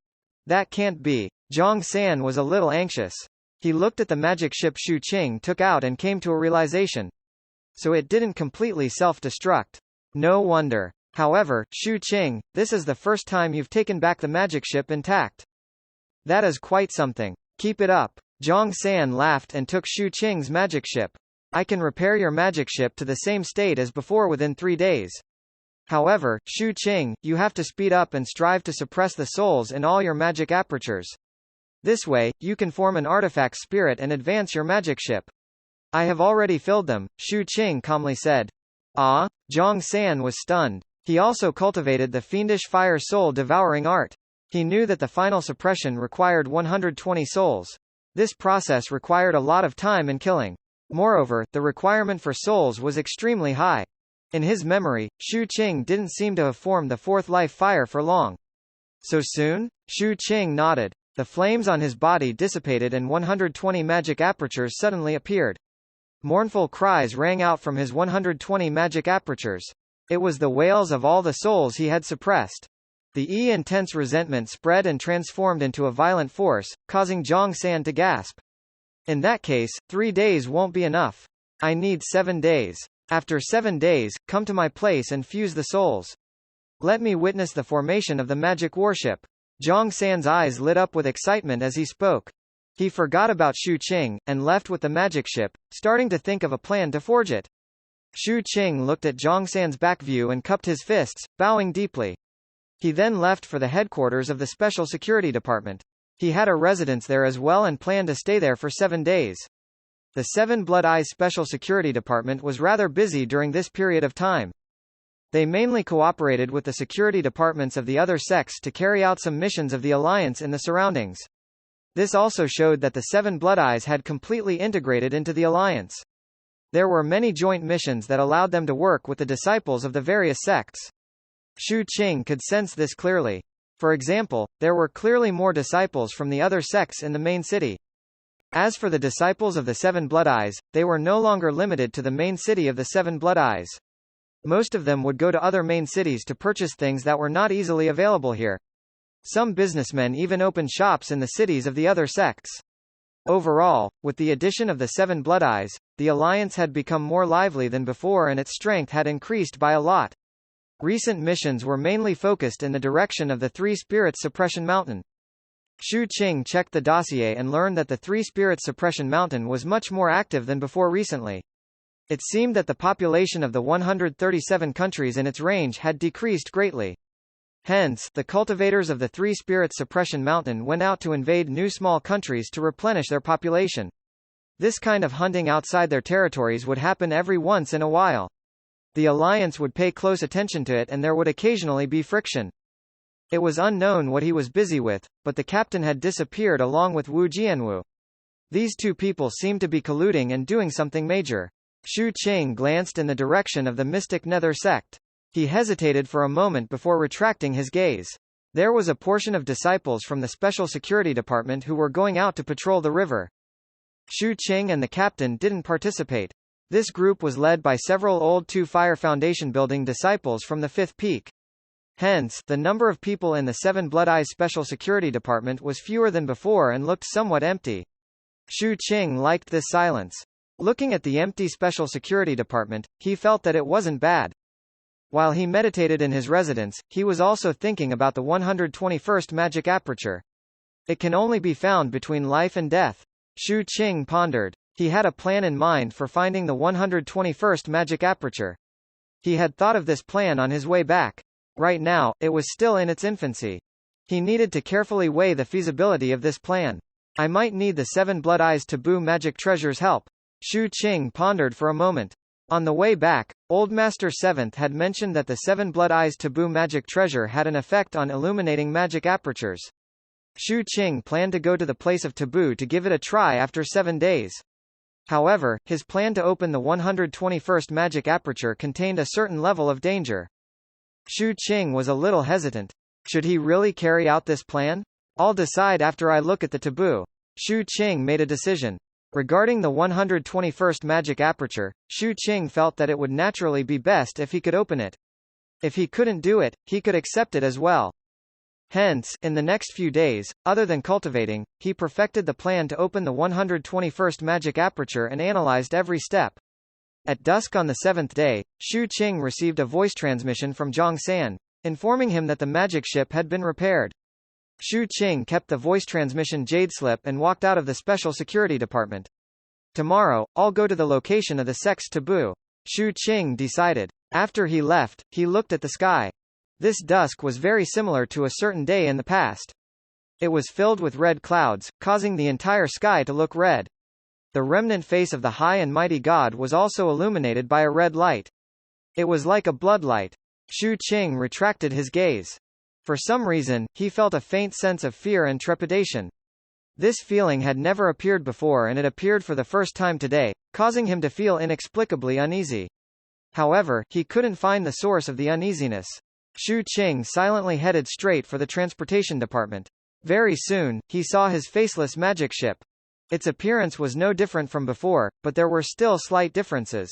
That can't be. Zhongsan was a little anxious. He looked at the magic ship Shu Qing took out and came to a realization. So it didn't completely self-destruct. No wonder. However, Shu Qing, this is the first time you've taken back the magic ship intact. That is quite something. Keep it up. Zhongsan laughed and took Shu Qing's magic ship. I can repair your magic ship to the same state as before within 3 days. However, Shu Qing, you have to speed up and strive to suppress the souls in all your magic apertures. This way, you can form an artifact spirit and advance your magic ship. I have already filled them, Shu Qing calmly said. Ah? Zhongsan was stunned. He also cultivated the fiendish fire soul-devouring art. He knew that the final suppression required 120 souls. This process required a lot of time and killing. Moreover, the requirement for souls was extremely high. In his memory, Shu Qing didn't seem to have formed the fourth life fire for long. So soon? Shu Qing nodded. The flames on his body dissipated and 120 magic apertures suddenly appeared. Mournful cries rang out from his 120 magic apertures. It was the wails of all the souls he had suppressed. The intense resentment spread and transformed into a violent force, causing Zhongsan to gasp. In that case, 3 days won't be enough. I need 7 days. After 7 days, come to my place and fuse the souls. Let me witness the formation of the magic warship. Zhongsan's eyes lit up with excitement as he spoke. He forgot about Shu Qing, and left with the magic ship, starting to think of a plan to forge it. Shu Qing looked at Zhongsan's back view and cupped his fists, bowing deeply. He then left for the headquarters of the Special Security Department. He had a residence there as well and planned to stay there for 7 days. The Seven Blood Eyes Special Security Department was rather busy during this period of time. They mainly cooperated with the security departments of the other sects to carry out some missions of the Alliance in the surroundings. This also showed that the Seven Blood Eyes had completely integrated into the Alliance. There were many joint missions that allowed them to work with the disciples of the various sects. Shu Qing could sense this clearly. For example, there were clearly more disciples from the other sects in the main city. As for the disciples of the Seven Blood Eyes, they were no longer limited to the main city of the Seven Blood Eyes. Most of them would go to other main cities to purchase things that were not easily available here. Some businessmen even opened shops in the cities of the other sects. Overall, with the addition of the Seven Blood Eyes, the alliance had become more lively than before and its strength had increased by a lot. Recent missions were mainly focused in the direction of the Three Spirits Suppression Mountain. Shu Qing checked the dossier and learned that the Three Spirits Suppression Mountain was much more active than before recently. It seemed that the population of the 137 countries in its range had decreased greatly. Hence, the cultivators of the Three Spirits Suppression Mountain went out to invade new small countries to replenish their population. This kind of hunting outside their territories would happen every once in a while. The alliance would pay close attention to it and there would occasionally be friction. It was unknown what he was busy with, but the captain had disappeared along with Wu Jianwu. These two people seemed to be colluding and doing something major. Shu Qing glanced in the direction of the mystic Nether sect. He hesitated for a moment before retracting his gaze. There was a portion of disciples from the Special Security Department who were going out to patrol the river. Shu Qing and the captain didn't participate. This group was led by several old Two Fire Foundation building disciples from the Fifth Peak. Hence, the number of people in the Seven Blood Eyes Special Security Department was fewer than before and looked somewhat empty. Shu Qing liked this silence. Looking at the empty Special Security Department, he felt that it wasn't bad. While he meditated in his residence, he was also thinking about the 121st magic aperture. It can only be found between life and death. Shu Qing pondered. He had a plan in mind for finding the 121st magic aperture. He had thought of this plan on his way back. Right now, it was still in its infancy. He needed to carefully weigh the feasibility of this plan. I might need the Seven Blood Eyes Taboo magic treasure's help. Shu Qing pondered for a moment. On the way back, Old Master Seventh had mentioned that the Seven Blood Eyes Taboo magic treasure had an effect on illuminating magic apertures. Shu Qing planned to go to the place of taboo to give it a try after 7 days. However, his plan to open the 121st magic aperture contained a certain level of danger. Shu Qing was a little hesitant. Should he really carry out this plan? I'll decide after I look at the taboo. Shu Qing made a decision. Regarding the 121st magic aperture, Shu Qing felt that it would naturally be best if he could open it. If he couldn't do it, he could accept it as well. Hence, in the next few days, other than cultivating, he perfected the plan to open the 121st magic aperture and analyzed every step. At dusk on the 7th day, Shu Qing received a voice transmission from Zhang San, informing him that the magic ship had been repaired. Shu Qing kept the voice transmission jade slip and walked out of the Special Security Department. Tomorrow, I'll go to the location of the sect's taboo. Shu Qing decided. After he left, he looked at the sky. This dusk was very similar to a certain day in the past. It was filled with red clouds, causing the entire sky to look red. The remnant face of the high and mighty god was also illuminated by a red light. It was like a bloodlight. Shu Qing retracted his gaze. For some reason, he felt a faint sense of fear and trepidation. This feeling had never appeared before and it appeared for the first time today, causing him to feel inexplicably uneasy. However, he couldn't find the source of the uneasiness. Shu Qing silently headed straight for the transportation department. Very soon, he saw his faceless magic ship. Its appearance was no different from before, but there were still slight differences.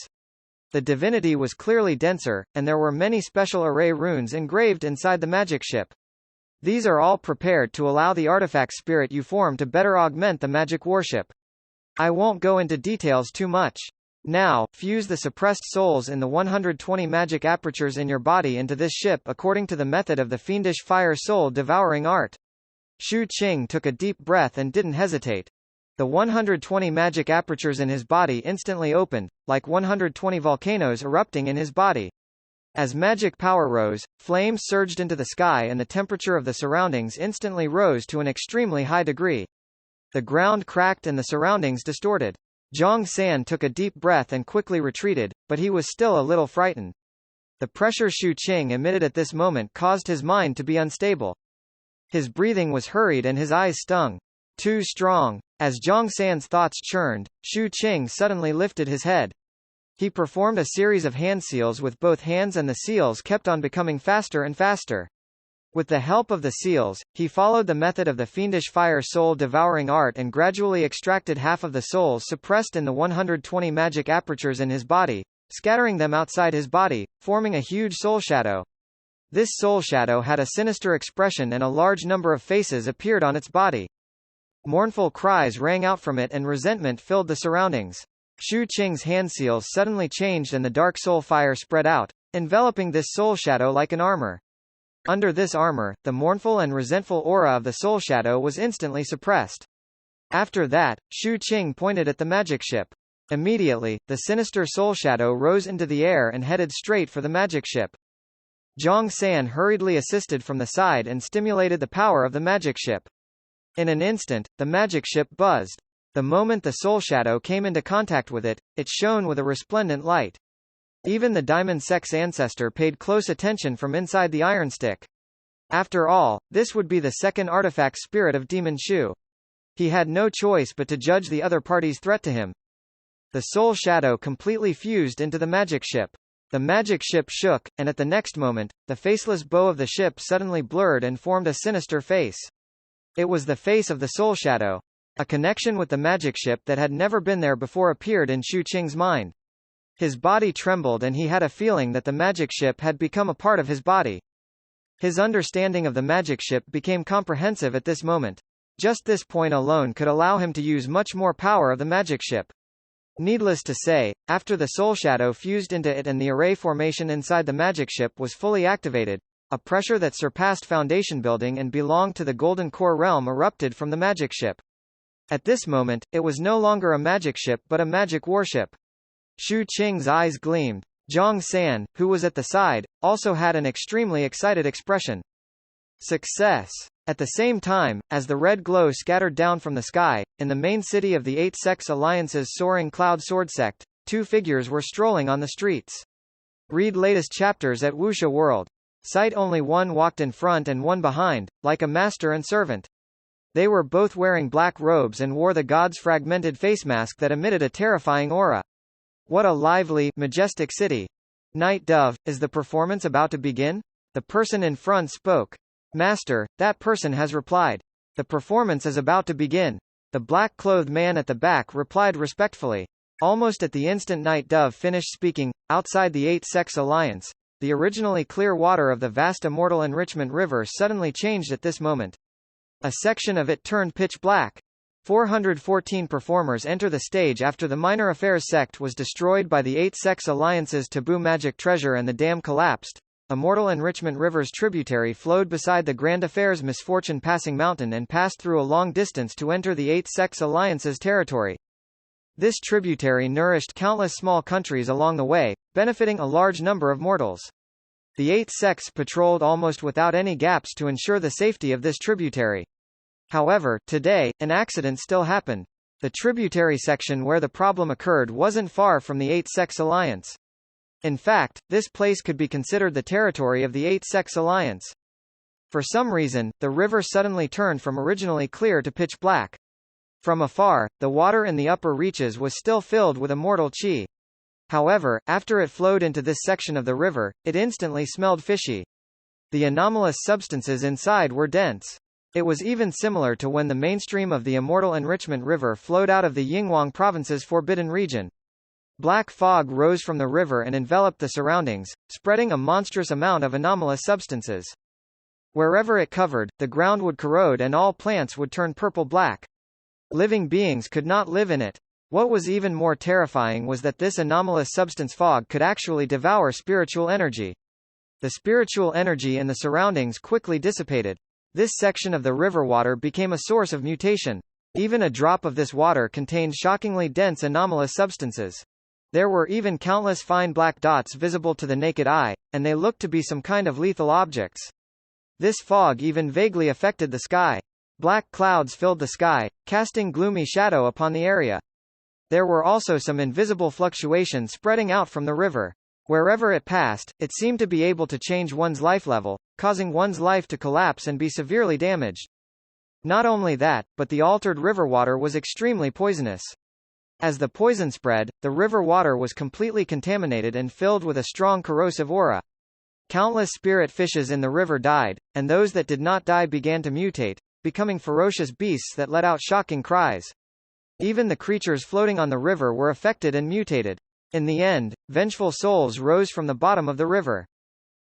The divinity was clearly denser, and there were many special array runes engraved inside the magic ship. These are all prepared to allow the artifact spirit you form to better augment the magic warship. I won't go into details too much. Now, fuse the suppressed souls in the 120 magic apertures in your body into this ship according to the method of the fiendish fire soul devouring art. Shu Qing took a deep breath and didn't hesitate. The 120 magic apertures in his body instantly opened, like 120 volcanoes erupting in his body. As magic power rose, flames surged into the sky and the temperature of the surroundings instantly rose to an extremely high degree. The ground cracked and the surroundings distorted. Zhang San took a deep breath and quickly retreated, but he was still a little frightened. The pressure Xu Qing emitted at this moment caused his mind to be unstable. His breathing was hurried and his eyes stung. Too strong. As Zhang San's thoughts churned, Xu Qing suddenly lifted his head. He performed a series of hand seals with both hands, and the seals kept on becoming faster and faster. With the help of the seals, he followed the method of the fiendish fire soul-devouring art and gradually extracted half of the souls suppressed in the 120 magic apertures in his body, scattering them outside his body, forming a huge soul shadow. This soul shadow had a sinister expression and a large number of faces appeared on its body. Mournful cries rang out from it and resentment filled the surroundings. Xu Qing's hand seals suddenly changed and the dark soul fire spread out, enveloping this soul shadow like an armor. Under this armor, the mournful and resentful aura of the soul shadow was instantly suppressed. After that, Xu Qing pointed at the magic ship. Immediately, the sinister soul shadow rose into the air and headed straight for the magic ship. Zhang San hurriedly assisted from the side and stimulated the power of the magic ship. In an instant, the magic ship buzzed. The moment the soul shadow came into contact with it, it shone with a resplendent light. Even the Diamond Sex ancestor paid close attention from inside the iron stick. After all, this would be the second artifact spirit of Demon Shu. He had no choice but to judge the other party's threat to him. The soul shadow completely fused into the magic ship. The magic ship shook, and at the next moment, the faceless bow of the ship suddenly blurred and formed a sinister face. It was the face of the soul shadow. A connection with the magic ship that had never been there before appeared in Xu Qing's mind. His body trembled and he had a feeling that the magic ship had become a part of his body. His understanding of the magic ship became comprehensive at this moment. Just this point alone could allow him to use much more power of the magic ship. Needless to say, after the soul shadow fused into it and the array formation inside the magic ship was fully activated, a pressure that surpassed foundation building and belonged to the Golden Core realm erupted from the magic ship. At this moment, it was no longer a magic ship but a magic warship. Xu Qing's eyes gleamed. Zhang San, who was at the side, also had an extremely excited expression. Success! At the same time, as the red glow scattered down from the sky, in the main city of the Eight Sex Alliance's soaring cloud sword sect, two figures were strolling on the streets. Read latest chapters at Wuxia World. Site only one walked in front and one behind, like a master and servant. They were both wearing black robes and wore the god's fragmented face mask that emitted a terrifying aura. What a lively, majestic city. Night Dove, is the performance about to begin? The person in front spoke. Master, that person has replied. The performance is about to begin. The black-clothed man at the back replied respectfully. Almost at the instant Night Dove finished speaking, outside the Eight Sex Alliance, the originally clear water of the vast Immortal Enrichment River suddenly changed at this moment. A section of it turned pitch black. 414 performers enter the stage after the Minor Affairs sect was destroyed by the Eight Sex Alliance's taboo magic treasure and the dam collapsed. Immortal Enrichment River's tributary flowed beside the Grand Affairs Misfortune Passing Mountain and passed through a long distance to enter the Eight Sex Alliance's territory. This tributary nourished countless small countries along the way, benefiting a large number of mortals. The Eight Sects patrolled almost without any gaps to ensure the safety of this tributary. However, today, an accident still happened. The tributary section where the problem occurred wasn't far from the Eight Sex Alliance. In fact, this place could be considered the territory of the Eight Sex Alliance. For some reason, the river suddenly turned from originally clear to pitch black. From afar, the water in the upper reaches was still filled with immortal qi. However, after it flowed into this section of the river, it instantly smelled fishy. The anomalous substances inside were dense. It was even similar to when the mainstream of the Immortal Enrichment River flowed out of the Yinghuang province's forbidden region. Black fog rose from the river and enveloped the surroundings, spreading a monstrous amount of anomalous substances. Wherever it covered, the ground would corrode and all plants would turn purple-black. Living beings could not live in it. What was even more terrifying was that this anomalous substance fog could actually devour spiritual energy. The spiritual energy in the surroundings quickly dissipated. This section of the river water became a source of mutation. Even a drop of this water contained shockingly dense anomalous substances. There were even countless fine black dots visible to the naked eye, and they looked to be some kind of lethal objects. This fog even vaguely affected the sky. Black clouds filled the sky, casting gloomy shadow upon the area. There were also some invisible fluctuations spreading out from the river. Wherever it passed, it seemed to be able to change one's life level, causing one's life to collapse and be severely damaged. Not only that, but the altered river water was extremely poisonous. As the poison spread, the river water was completely contaminated and filled with a strong corrosive aura. Countless spirit fishes in the river died, and those that did not die began to mutate, becoming ferocious beasts that let out shocking cries. Even the creatures floating on the river were affected and mutated. In the end, vengeful souls rose from the bottom of the river.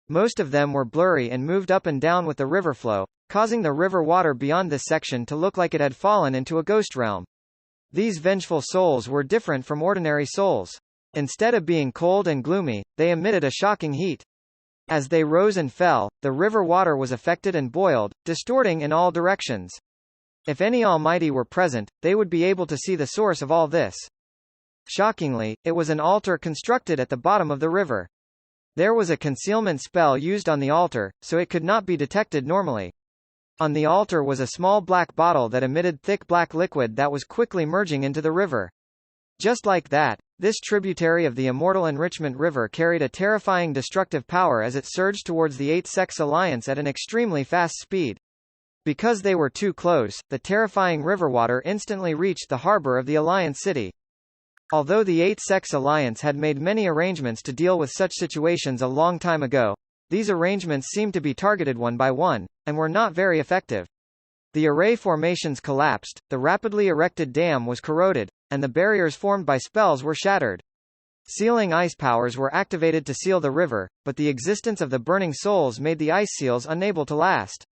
Most of them were blurry and moved up and down with the river flow, causing the river water beyond this section to look like it had fallen into a ghost realm. These vengeful souls were different from ordinary souls. Instead of being cold and gloomy, they emitted a shocking heat. As they rose and fell, the river water was affected and boiled, distorting in all directions. If any Almighty were present, they would be able to see the source of all this. Shockingly, it was an altar constructed at the bottom of the river. There was a concealment spell used on the altar, so it could not be detected normally. On the altar was a small black bottle that emitted thick black liquid that was quickly merging into the river. Just like that, this tributary of the Immortal Enrichment River carried a terrifying destructive power as it surged towards the Eight Sex Alliance at an extremely fast speed. Because they were too close, the terrifying river water instantly reached the harbor of the Alliance City. Although the Eight Sex Alliance had made many arrangements to deal with such situations a long time ago, these arrangements seemed to be targeted one by one, and were not very effective. The array formations collapsed, the rapidly erected dam was corroded, and the barriers formed by spells were shattered. Sealing ice powers were activated to seal the river, but the existence of the burning souls made the ice seals unable to last.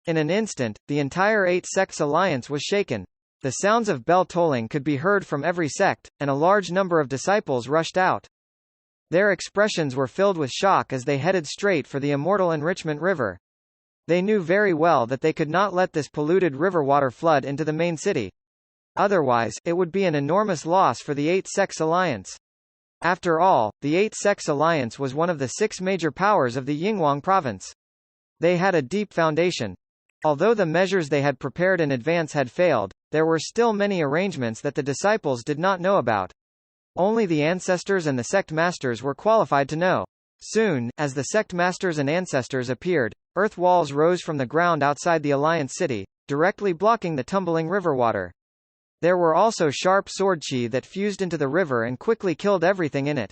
In an instant, the entire Eight Sects Alliance was shaken. The sounds of bell tolling could be heard from every sect, and a large number of disciples rushed out. Their expressions were filled with shock as they headed straight for the Immortal Enrichment River. They knew very well that they could not let this polluted river water flood into the main city. Otherwise, it would be an enormous loss for the Eight Sects Alliance. After all, the Eight Sects Alliance was one of the 6 major powers of the Yinghuang province. They had a deep foundation. Although the measures they had prepared in advance had failed, there were still many arrangements that the disciples did not know about. Only the ancestors and the sect masters were qualified to know. Soon, as the sect masters and ancestors appeared, earth walls rose from the ground outside the Alliance City, directly blocking the tumbling river water. There were also sharp sword chi that fused into the river and quickly killed everything in it.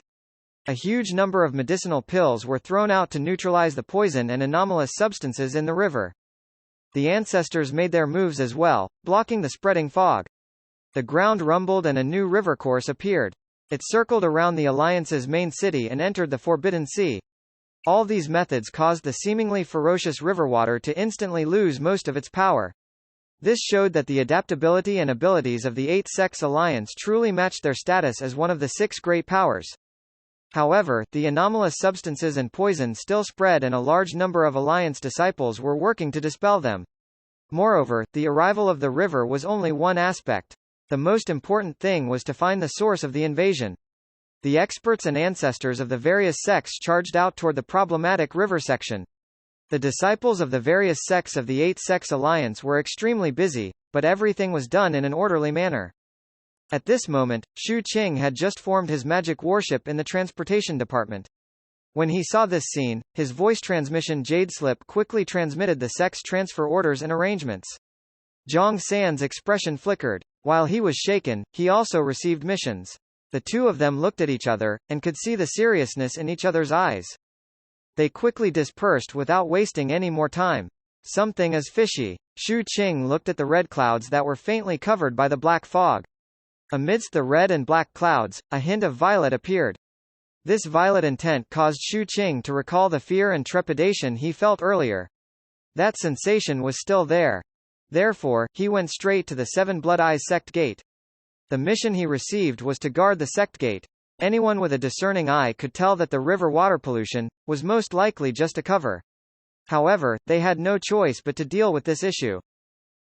A huge number of medicinal pills were thrown out to neutralize the poison and anomalous substances in the river. The ancestors made their moves as well, blocking the spreading fog. The ground rumbled and a new river course appeared. It circled around the Alliance's main city and entered the Forbidden Sea. All these methods caused the seemingly ferocious river water to instantly lose most of its power. This showed that the adaptability and abilities of the Eight Sects Alliance truly matched their status as one of the 6 great powers. However, the anomalous substances and poison still spread and a large number of Alliance disciples were working to dispel them. Moreover, the arrival of the river was only one aspect. The most important thing was to find the source of the invasion. The experts and ancestors of the various sects charged out toward the problematic river section. The disciples of the various sects of the Eight Sects Alliance were extremely busy, but everything was done in an orderly manner. At this moment, Xu Qing had just formed his magic warship in the transportation department. When he saw this scene, his voice transmission jade slip quickly transmitted the sect's transfer orders and arrangements. Zhang San's expression flickered. While he was shaken, he also received missions. The two of them looked at each other, and could see the seriousness in each other's eyes. They quickly dispersed without wasting any more time. Something is fishy. Xu Qing looked at the red clouds that were faintly covered by the black fog. Amidst the red and black clouds, a hint of violet appeared. This violet intent caused Xu Qing to recall the fear and trepidation he felt earlier. That sensation was still there. Therefore, he went straight to the 7 Blood Eyes sect gate. The mission he received was to guard the sect gate. Anyone with a discerning eye could tell that the river water pollution was most likely just a cover. However, they had no choice but to deal with this issue.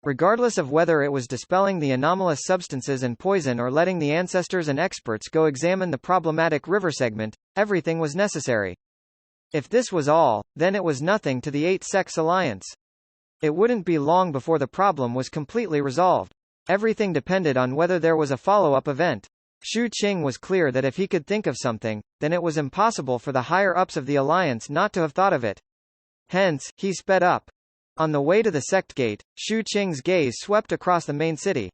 Regardless of whether it was dispelling the anomalous substances and poison or letting the ancestors and experts go examine the problematic river segment, everything was necessary. If this was all, then it was nothing to the Eight Sects Alliance. It wouldn't be long before the problem was completely resolved. Everything depended on whether there was a follow-up event. Shu Qing was clear that if he could think of something, then it was impossible for the higher-ups of the alliance not to have thought of it. Hence, he sped up. On the way to the sect gate, Shu Qing's gaze swept across the main city.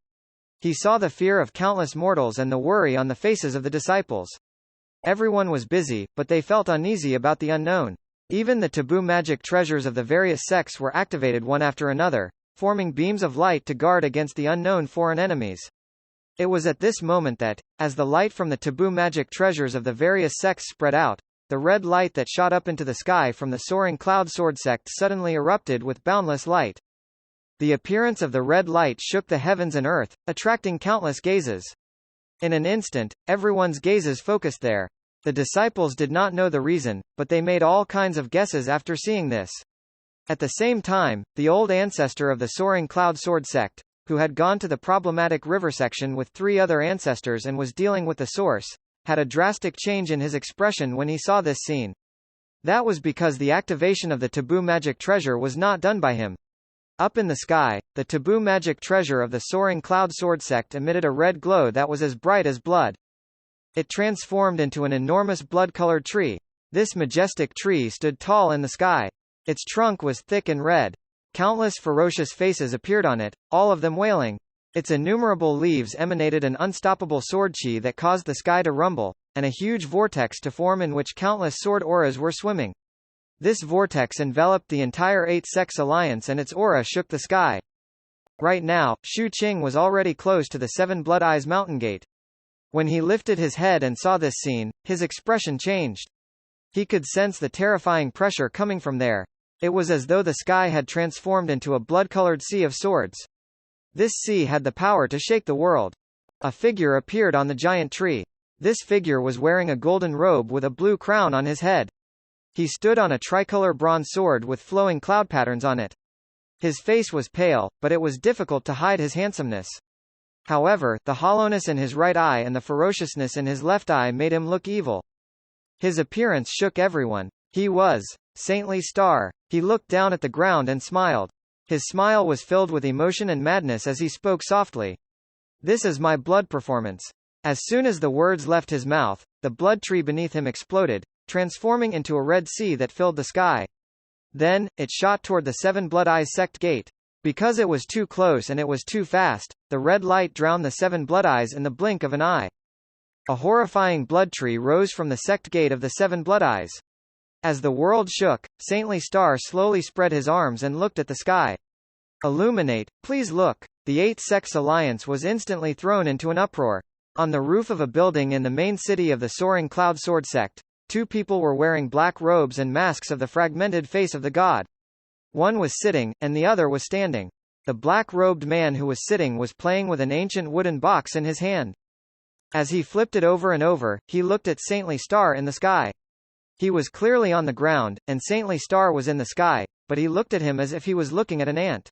He saw the fear of countless mortals and the worry on the faces of the disciples. Everyone was busy, but they felt uneasy about the unknown. Even the taboo magic treasures of the various sects were activated one after another, forming beams of light to guard against the unknown foreign enemies. It was at this moment that, as the light from the taboo magic treasures of the various sects spread out, the red light that shot up into the sky from the soaring cloud sword sect suddenly erupted with boundless light. The appearance of the red light shook the heavens and earth, attracting countless gazes. In an instant, everyone's gazes focused there. The disciples did not know the reason, but they made all kinds of guesses after seeing this. At the same time, the old ancestor of the soaring cloud sword sect, who had gone to the problematic river section with 3 other ancestors and was dealing with the source, had a drastic change in his expression when he saw this scene. That was because the activation of the taboo magic treasure was not done by him. Up in the sky, the taboo magic treasure of the soaring cloud sword sect emitted a red glow that was as bright as blood. It transformed into an enormous blood-colored tree. This majestic tree stood tall in the sky. Its trunk was thick and red. Countless ferocious faces appeared on it, all of them wailing. Its innumerable leaves emanated an unstoppable sword chi that caused the sky to rumble, and a huge vortex to form in which countless sword auras were swimming. This vortex enveloped the entire 8 Sects alliance and its aura shook the sky. Right now, Shu Qing was already close to the 7 Blood Eyes mountain gate. When he lifted his head and saw this scene, his expression changed. He could sense the terrifying pressure coming from there. It was as though the sky had transformed into a blood-colored sea of swords. This sea had the power to shake the world. A figure appeared on the giant tree. This figure was wearing a golden robe with a blue crown on his head. He stood on a tricolor bronze sword with flowing cloud patterns on it. His face was pale, but it was difficult to hide his handsomeness. However, the hollowness in his right eye and the ferociousness in his left eye made him look evil. His appearance shook everyone. He was Saintly Star. He looked down at the ground and smiled. His smile was filled with emotion and madness as he spoke softly. "This is my blood performance." As soon as the words left his mouth, the blood tree beneath him exploded, transforming into a red sea that filled the sky. Then, it shot toward the 7 Blood Eyes sect gate. Because it was too close and it was too fast, the red light drowned the 7 Blood Eyes in the blink of an eye. A horrifying blood tree rose from the sect gate of the 7 Blood Eyes. As the world shook, Saintly Star slowly spread his arms and looked at the sky. "Illuminate, please look." The 8 Sects alliance was instantly thrown into an uproar. On the roof of a building in the main city of the soaring cloud sword sect, 2 people were wearing black robes and masks of the fragmented face of the god. One was sitting, and the other was standing. The black-robed man who was sitting was playing with an ancient wooden box in his hand. As he flipped it over and over, he looked at Saintly Star in the sky. He was clearly on the ground, and Saintly Star was in the sky, but he looked at him as if he was looking at an ant.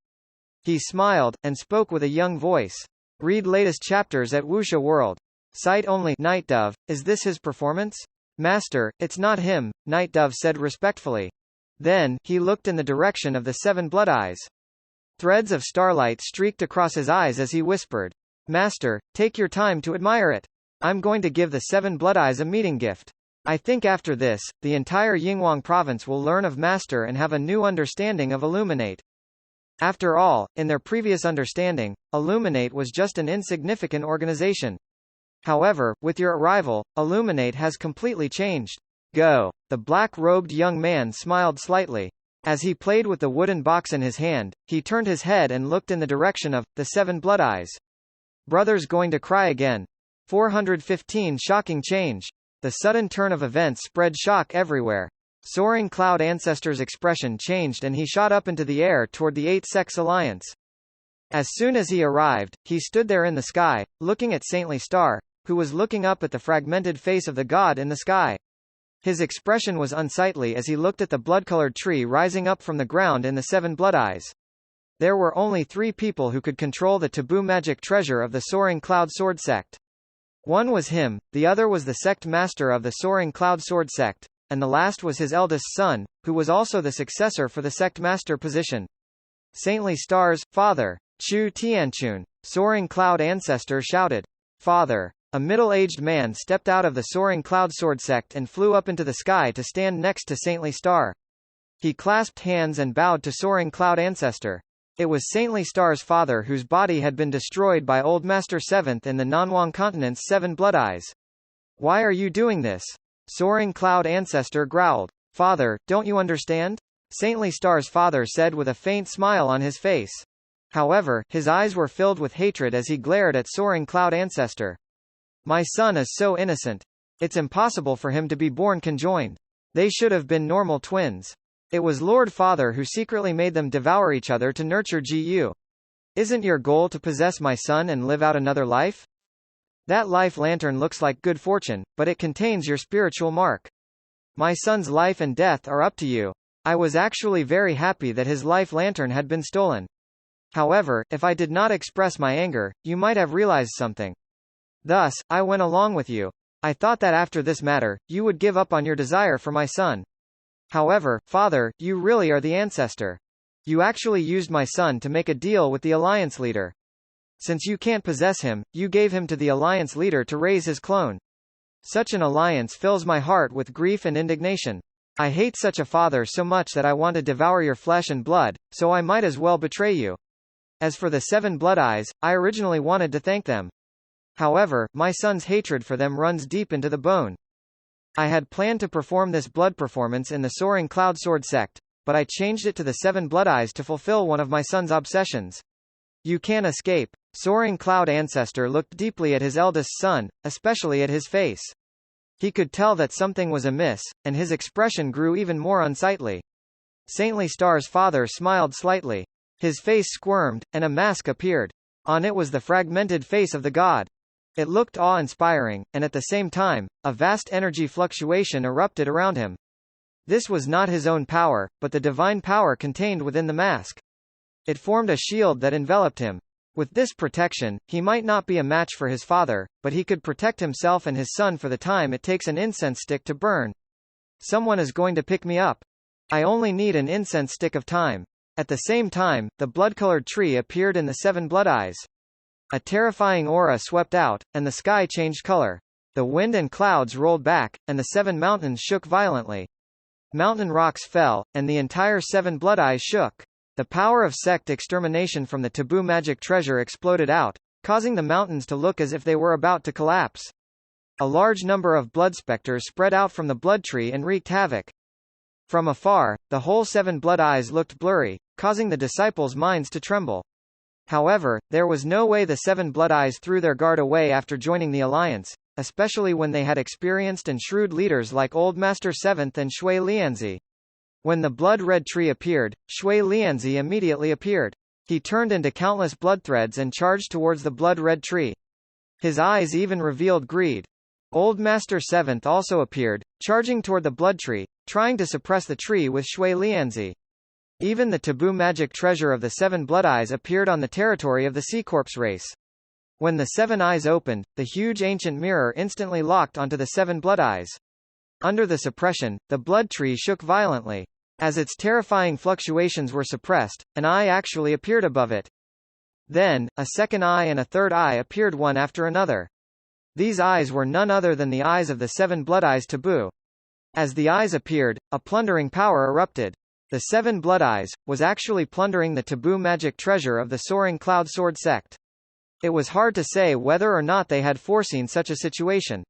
He smiled, and spoke with a young voice. "Read latest chapters at Wuxia World. Sight only." Night Dove, is this his performance? "Master, it's not him," Night Dove said respectfully. Then, he looked in the direction of the 7 Blood Eyes. Threads of starlight streaked across his eyes as he whispered, "Master, take your time to admire it. I'm going to give the 7 Blood Eyes a meeting gift. I think after this, the entire Yinghuang province will learn of Master and have a new understanding of Illuminate." After all, in their previous understanding, Illuminate was just an insignificant organization. However, with your arrival, Illuminate has completely changed. Go. The black-robed young man smiled slightly. As he played with the wooden box in his hand, he turned his head and looked in the direction of the 7 Blood Eyes. "Brother's going to cry again." 415 Shocking change. The sudden turn of events spread shock everywhere. Soaring Cloud Ancestor's expression changed and he shot up into the air toward the 8 Sects alliance. As soon as he arrived, he stood there in the sky, looking at Saintly Star, who was looking up at the fragmented face of the god in the sky. His expression was unsightly as he looked at the blood-colored tree rising up from the ground in the 7 Blood Eyes. There were only 3 people who could control the taboo magic treasure of the Soaring Cloud Sword sect. One was him, the other was the sect master of the Soaring Cloud Sword sect, and the last was his eldest son, who was also the successor for the sect master position. Saintly Star's father, Chu Tianchun, Soaring Cloud Ancestor shouted, "Father!" A middle-aged man stepped out of the Soaring Cloud Sword sect and flew up into the sky to stand next to Saintly Star. He clasped hands and bowed to Soaring Cloud Ancestor. It was Saintly Star's father, whose body had been destroyed by Old Master Seventh in the Nanwang continent's 7 Blood Eyes. Why are you doing this? Soaring Cloud Ancestor growled. Father, don't you understand? Saintly Star's father said with a faint smile on his face. However, his eyes were filled with hatred as he glared at Soaring Cloud Ancestor. My son is so innocent. It's impossible for him to be born conjoined. They should have been normal twins. It was Lord Father who secretly made them devour each other to nurture Gu. Isn't your goal to possess my son and live out another life? That life lantern looks like good fortune, but it contains your spiritual mark. My son's life and death are up to you. I was actually very happy that his life lantern had been stolen. However, if I did not express my anger, you might have realized something. Thus, I went along with you. I thought that after this matter, you would give up on your desire for my son. However, Father, you really are the ancestor. You actually used my son to make a deal with the Alliance leader. Since you can't possess him, you gave him to the Alliance leader to raise his clone. Such an alliance fills my heart with grief and indignation. I hate such a father so much that I want to devour your flesh and blood, so I might as well betray you. As for the 7 Blood Eyes, I originally wanted to thank them. However, my son's hatred for them runs deep into the bone. I had planned to perform this blood performance in the Soaring Cloud Sword sect, but I changed it to the 7 Blood Eyes to fulfill one of my son's obsessions. You can't escape. Soaring Cloud Ancestor looked deeply at his eldest son, especially at his face. He could tell that something was amiss, and his expression grew even more unsightly. Saintly Star's father smiled slightly. His face squirmed, and a mask appeared. On it was the fragmented face of the god. It looked awe-inspiring, and at the same time, a vast energy fluctuation erupted around him. This was not his own power, but the divine power contained within the mask. It formed a shield that enveloped him. With this protection, he might not be a match for his father, but he could protect himself and his son for the time it takes an incense stick to burn. Someone is going to pick me up. I only need an incense stick of time. At the same time, the blood-colored tree appeared in the 7 Blood Eyes. A terrifying aura swept out, and the sky changed color. The wind and clouds rolled back, and the 7 mountains shook violently. Mountain rocks fell, and the entire 7 Blood Eyes shook. The power of sect extermination from the taboo magic treasure exploded out, causing the mountains to look as if they were about to collapse. A large number of blood specters spread out from the blood tree and wreaked havoc. From afar, the whole 7 Blood Eyes looked blurry, causing the disciples' minds to tremble. However, there was no way the 7 Blood Eyes threw their guard away after joining the alliance, especially when they had experienced and shrewd leaders like Old Master Seventh and Shui Lianzi. When the blood-red tree appeared, Shui Lianzi immediately appeared. He turned into countless blood threads and charged towards the blood-red tree. His eyes even revealed greed. Old Master Seventh also appeared, charging toward the blood tree, trying to suppress the tree with Shui Lianzi. Even the taboo magic treasure of the 7 Blood Eyes appeared on the territory of the Sea Corpse race. When the 7 eyes opened, the huge ancient mirror instantly locked onto the 7 Blood Eyes. Under the suppression, the blood tree shook violently. As its terrifying fluctuations were suppressed, an eye actually appeared above it. Then, a second eye and a third eye appeared one after another. These eyes were none other than the eyes of the 7 Blood Eyes taboo. As the eyes appeared, a plundering power erupted. The 7 Blood Eyes was actually plundering the taboo magic treasure of the Soaring Cloud Sword sect. It was hard to say whether or not they had foreseen such a situation.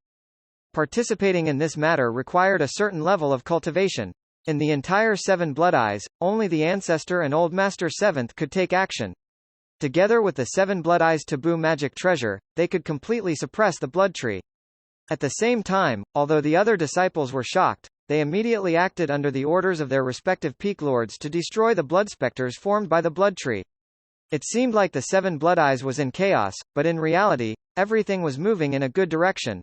Participating in this matter required a certain level of cultivation. In the entire 7 Blood Eyes, only the Ancestor and Old Master Seventh could take action. Together with the 7 Blood Eyes taboo magic treasure, they could completely suppress the blood tree. At the same time, although the other disciples were shocked, they immediately acted under the orders of their respective peak lords to destroy the blood specters formed by the blood tree. It seemed like the 7 Blood Eyes was in chaos, but in reality, everything was moving in a good direction.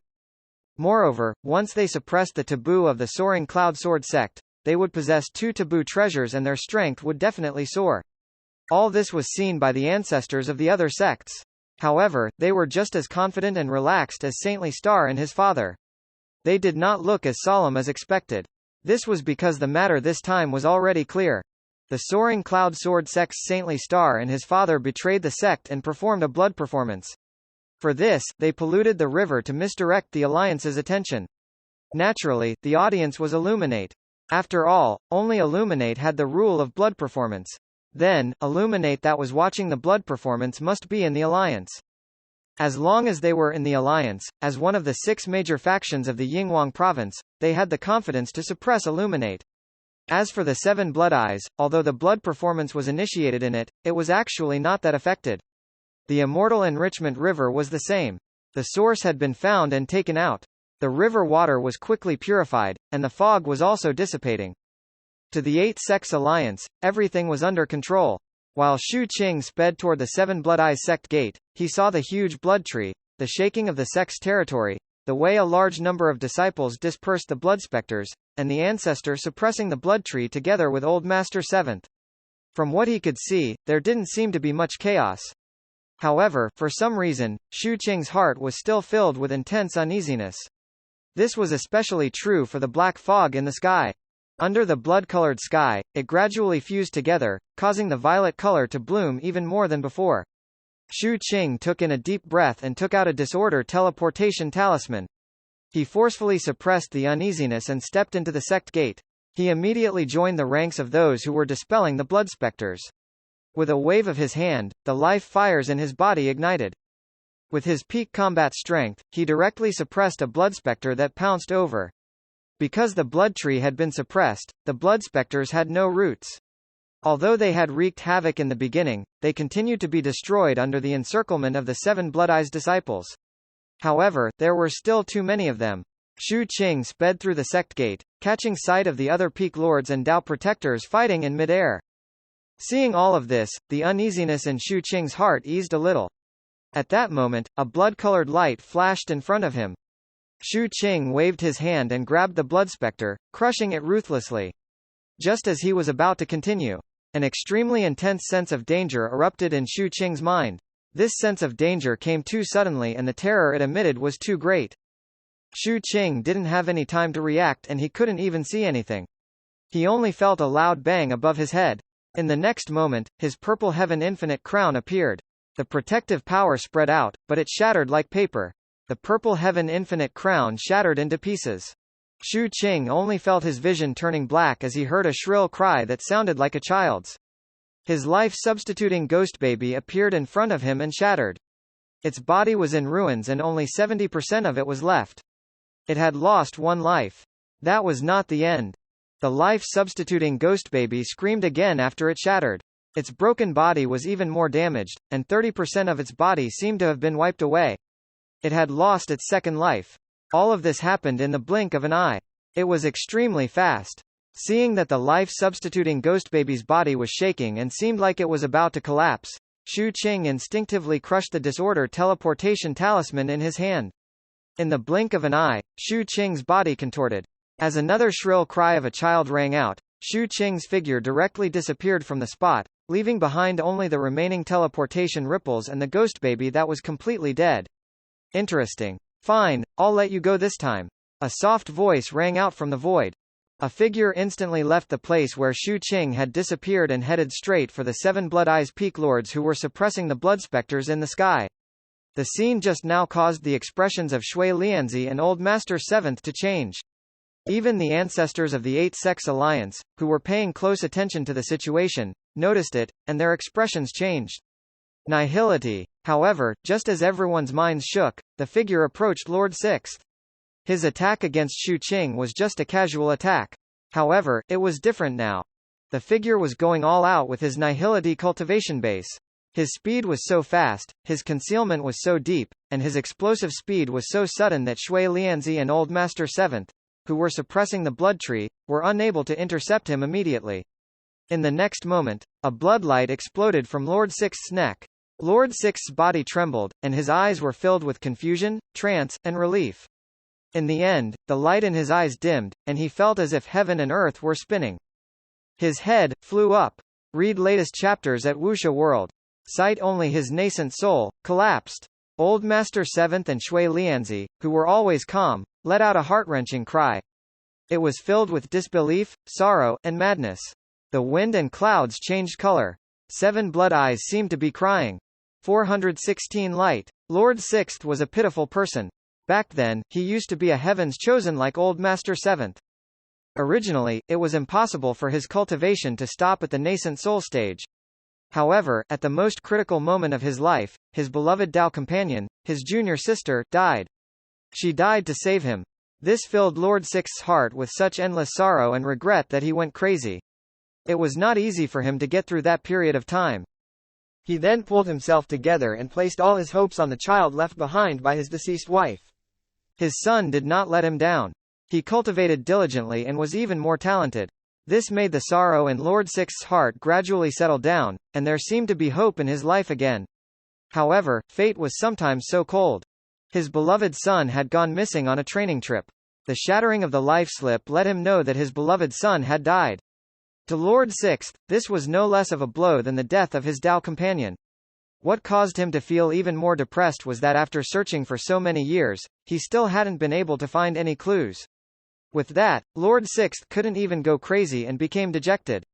Moreover, once they suppressed the taboo of the Soaring Cloud Sword sect, they would possess 2 taboo treasures and their strength would definitely soar. All this was seen by the ancestors of the other sects. However, they were just as confident and relaxed as Saintly Star and his father. They did not look as solemn as expected. This was because the matter this time was already clear. The Soaring Cloud Sword sect's Saintly Star and his father betrayed the sect and performed a blood performance. For this, they polluted the river to misdirect the Alliance's attention. Naturally, the audience was Illuminate. After all, only Illuminate had the rule of blood performance. Then, Illuminate that was watching the blood performance must be in the Alliance. As long as they were in the Alliance, as one of the 6 major factions of the Yinghuang province, they had the confidence to suppress Illuminate. As for the 7 Blood Eyes, although the blood performance was initiated in it, it was actually not that affected. The Immortal Enrichment River was the same. The source had been found and taken out. The river water was quickly purified, and the fog was also dissipating. To the 8 Sects Alliance, everything was under control. While Shu Qing sped toward the 7 Blood Eyes sect gate, he saw the huge blood tree, the shaking of the sect's territory, the way a large number of disciples dispersed the blood specters, and the ancestor suppressing the blood tree together with Old Master 7th. From what he could see, there didn't seem to be much chaos. However, for some reason, Shu Qing's heart was still filled with intense uneasiness. This was especially true for the black fog in the sky. Under the blood-colored sky, it gradually fused together, causing the violet color to bloom even more than before. Shu Qing took in a deep breath and took out a disorder teleportation talisman. He forcefully suppressed the uneasiness and stepped into the sect gate. He immediately joined the ranks of those who were dispelling the blood specters. With a wave of his hand, the life fires in his body ignited. With his peak combat strength, he directly suppressed a blood specter that pounced over. Because the blood tree had been suppressed, the blood specters had no roots. Although they had wreaked havoc in the beginning, they continued to be destroyed under the encirclement of the 7 Blood Eyes disciples. However, there were still too many of them. Shu Qing sped through the sect gate, catching sight of the other peak lords and Dao protectors fighting in midair. Seeing all of this, the uneasiness in Shu Qing's heart eased a little. At that moment, a blood-colored light flashed in front of him. Shu Qing waved his hand and grabbed the blood specter, crushing it ruthlessly. Just as he was about to continue, an extremely intense sense of danger erupted in Shu Qing's mind. This sense of danger came too suddenly and the terror it emitted was too great. Shu Qing didn't have any time to react and he couldn't even see anything. He only felt a loud bang above his head. In the next moment, his purple heaven infinite crown appeared. The protective power spread out, but it shattered like paper. The purple heaven infinite crown shattered into pieces. Shu Qing only felt his vision turning black as he heard a shrill cry that sounded like a child's. His life-substituting ghost baby appeared in front of him and shattered. Its body was in ruins and only 70% of it was left. It had lost 1 life. That was not the end. The life-substituting ghost baby screamed again after it shattered. Its broken body was even more damaged, and 30% of its body seemed to have been wiped away. It had lost its second life. All of this happened in the blink of an eye. It was extremely fast. Seeing that the life-substituting ghost baby's body was shaking and seemed like it was about to collapse, Shu Qing instinctively crushed the disorder teleportation talisman in his hand. In the blink of an eye, Shu Qing's body contorted. As another shrill cry of a child rang out, Shu Qing's figure directly disappeared from the spot, leaving behind only the remaining teleportation ripples and the ghost baby that was completely dead. Interesting. Fine, I'll let you go this time. A soft voice rang out from the void. A figure instantly left the place where Shu Qing had disappeared and headed straight for the 7 Blood Eyes Peak Lords who were suppressing the blood specters in the sky. The scene just now caused the expressions of Shui Lianzi and Old Master 7th to change. Even the ancestors of the 8 Sects Alliance, who were paying close attention to the situation, noticed it, and their expressions changed. Nihility. However, just as everyone's minds shook, the figure approached Lord 6th. His attack against Shu Qing was just a casual attack. However, it was different now. The figure was going all out with his nihility cultivation base. His speed was so fast, his concealment was so deep, and his explosive speed was so sudden that Shui Lianzi and Old Master 7th, who were suppressing the blood tree, were unable to intercept him immediately. In the next moment, a bloodlight exploded from Lord 6th's neck. Lord 6th's body trembled, and his eyes were filled with confusion, trance, and relief. In the end, the light in his eyes dimmed, and he felt as if heaven and earth were spinning. His head flew up. Read latest chapters at Wuxia World. Sight only his nascent soul collapsed. Old Master 7th and Shui Lianzi, who were always calm, let out a heart-wrenching cry. It was filled with disbelief, sorrow, and madness. The wind and clouds changed color. 7 Blood Eyes seemed to be crying. 416 Light. Lord Sixth was a pitiful person. Back then, he used to be a heaven's chosen like Old Master Seventh. Originally, it was impossible for his cultivation to stop at the nascent soul stage. However, at the most critical moment of his life, his beloved Tao companion, his junior sister, died. She died to save him. This filled Lord Sixth's heart with such endless sorrow and regret that he went crazy. It was not easy for him to get through that period of time. He then pulled himself together and placed all his hopes on the child left behind by his deceased wife. His son did not let him down. He cultivated diligently and was even more talented. This made the sorrow in Lord Sixth's heart gradually settle down, and there seemed to be hope in his life again. However, fate was sometimes so cold. His beloved son had gone missing on a training trip. The shattering of the life slip let him know that his beloved son had died. To Lord Sixth, this was no less of a blow than the death of his Tao companion. What caused him to feel even more depressed was that after searching for so many years, he still hadn't been able to find any clues. With that, Lord Sixth couldn't even go crazy and became dejected.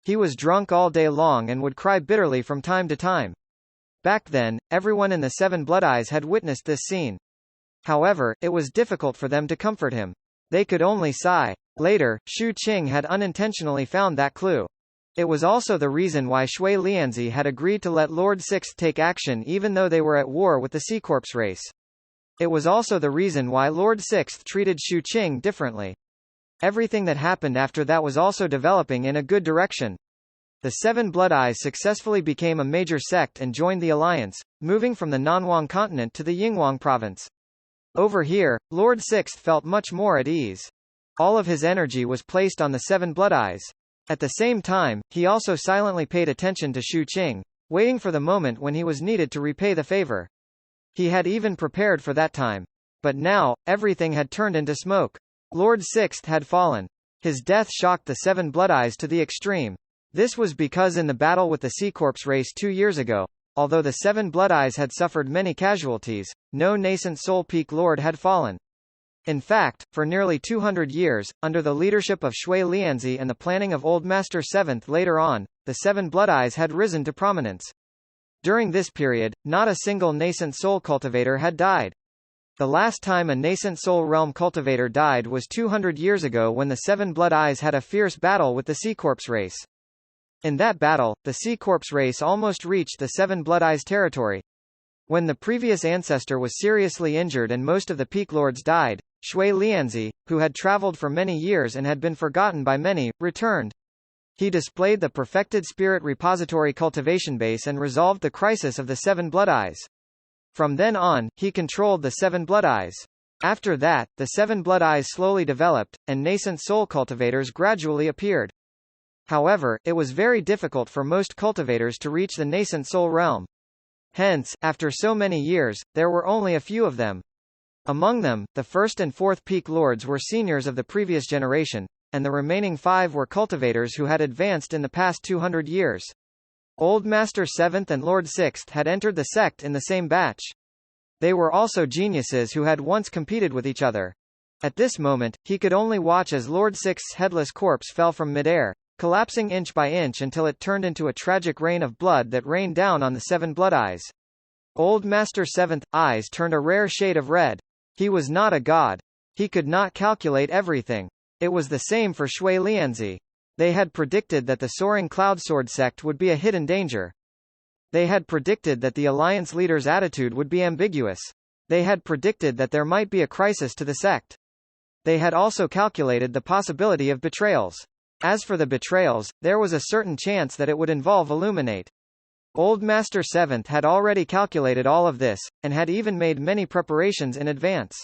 He was drunk all day long and would cry bitterly from time to time. Back then, everyone in the Seven Blood Eyes had witnessed this scene. However, it was difficult for them to comfort him. They could only sigh. Later, Shu Qing had unintentionally found that clue. It was also the reason why Shui Lianzi had agreed to let Lord Sixth take action even though they were at war with the Sea Corpse race. It was also the reason why Lord Sixth treated Shu Qing differently. Everything that happened after that was also developing in a good direction. The Seven Blood Eyes successfully became a major sect and joined the alliance, moving from the Nanhuang continent to the Yinghuang province. Over here, Lord Sixth felt much more at ease. All of his energy was placed on the Seven Blood Eyes. At the same time, he also silently paid attention to Shu Qing, waiting for the moment when he was needed to repay the favor. He had even prepared for that time. But now, everything had turned into smoke. Lord Sixth had fallen. His death shocked the Seven Blood Eyes to the extreme. This was because in the battle with the Sea Corpse race 2 years ago, although the Seven Blood Eyes had suffered many casualties, no nascent soul peak lord had fallen. In fact, for nearly 200 years, under the leadership of Shui Lianzi and the planning of Old Master Seventh later on, the Seven Blood Eyes had risen to prominence. During this period, not a single nascent soul cultivator had died. The last time a nascent soul realm cultivator died was 200 years ago when the Seven Blood Eyes had a fierce battle with the Sea Corpse race. In that battle, the Sea Corpse race almost reached the Seven Blood Eyes territory. When the previous ancestor was seriously injured and most of the peak lords died, Shui Lianzi, who had traveled for many years and had been forgotten by many, returned. He displayed the perfected spirit repository cultivation base and resolved the crisis of the Seven Blood Eyes. From then on, he controlled the Seven Blood Eyes. After that, the Seven Blood Eyes slowly developed, and nascent soul cultivators gradually appeared. However, it was very difficult for most cultivators to reach the nascent soul realm. Hence, after so many years, there were only a few of them. Among them, the first and fourth peak lords were seniors of the previous generation, and the remaining 5 were cultivators who had advanced in the past 200 years. Old Master Seventh and Lord Sixth had entered the sect in the same batch. They were also geniuses who had once competed with each other. At this moment, he could only watch as Lord Sixth's headless corpse fell from midair, collapsing inch by inch until it turned into a tragic rain of blood that rained down on the Seven Blood Eyes. Old Master Seventh's eyes turned a rare shade of red. He was not a god. He could not calculate everything. It was the same for Shui Lianzi. They had predicted that the Soaring Cloud Sword sect would be a hidden danger. They had predicted that the alliance leader's attitude would be ambiguous. They had predicted that there might be a crisis to the sect. They had also calculated the possibility of betrayals. As for the betrayals, there was a certain chance that it would involve Illuminate. Old Master Seventh had already calculated all of this, and had even made many preparations in advance.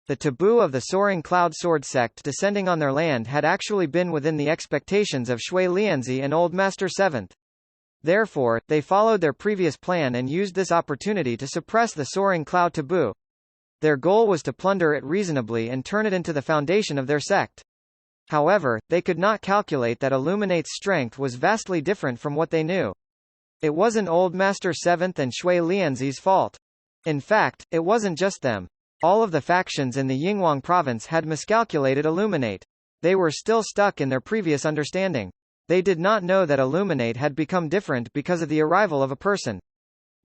The taboo of the Soaring Cloud Sword sect descending on their land had actually been within the expectations of Shui Lianzi and Old Master Seventh. Therefore, they followed their previous plan and used this opportunity to suppress the Soaring Cloud taboo. Their goal was to plunder it reasonably and turn it into the foundation of their sect. However, they could not calculate that Illuminate's strength was vastly different from what they knew. It wasn't Old Master Seventh and Shui Lianzi's fault. In fact, it wasn't just them. All of the factions in the Yinghuang province had miscalculated Illuminate. They were still stuck in their previous understanding. They did not know that Illuminate had become different because of the arrival of a person.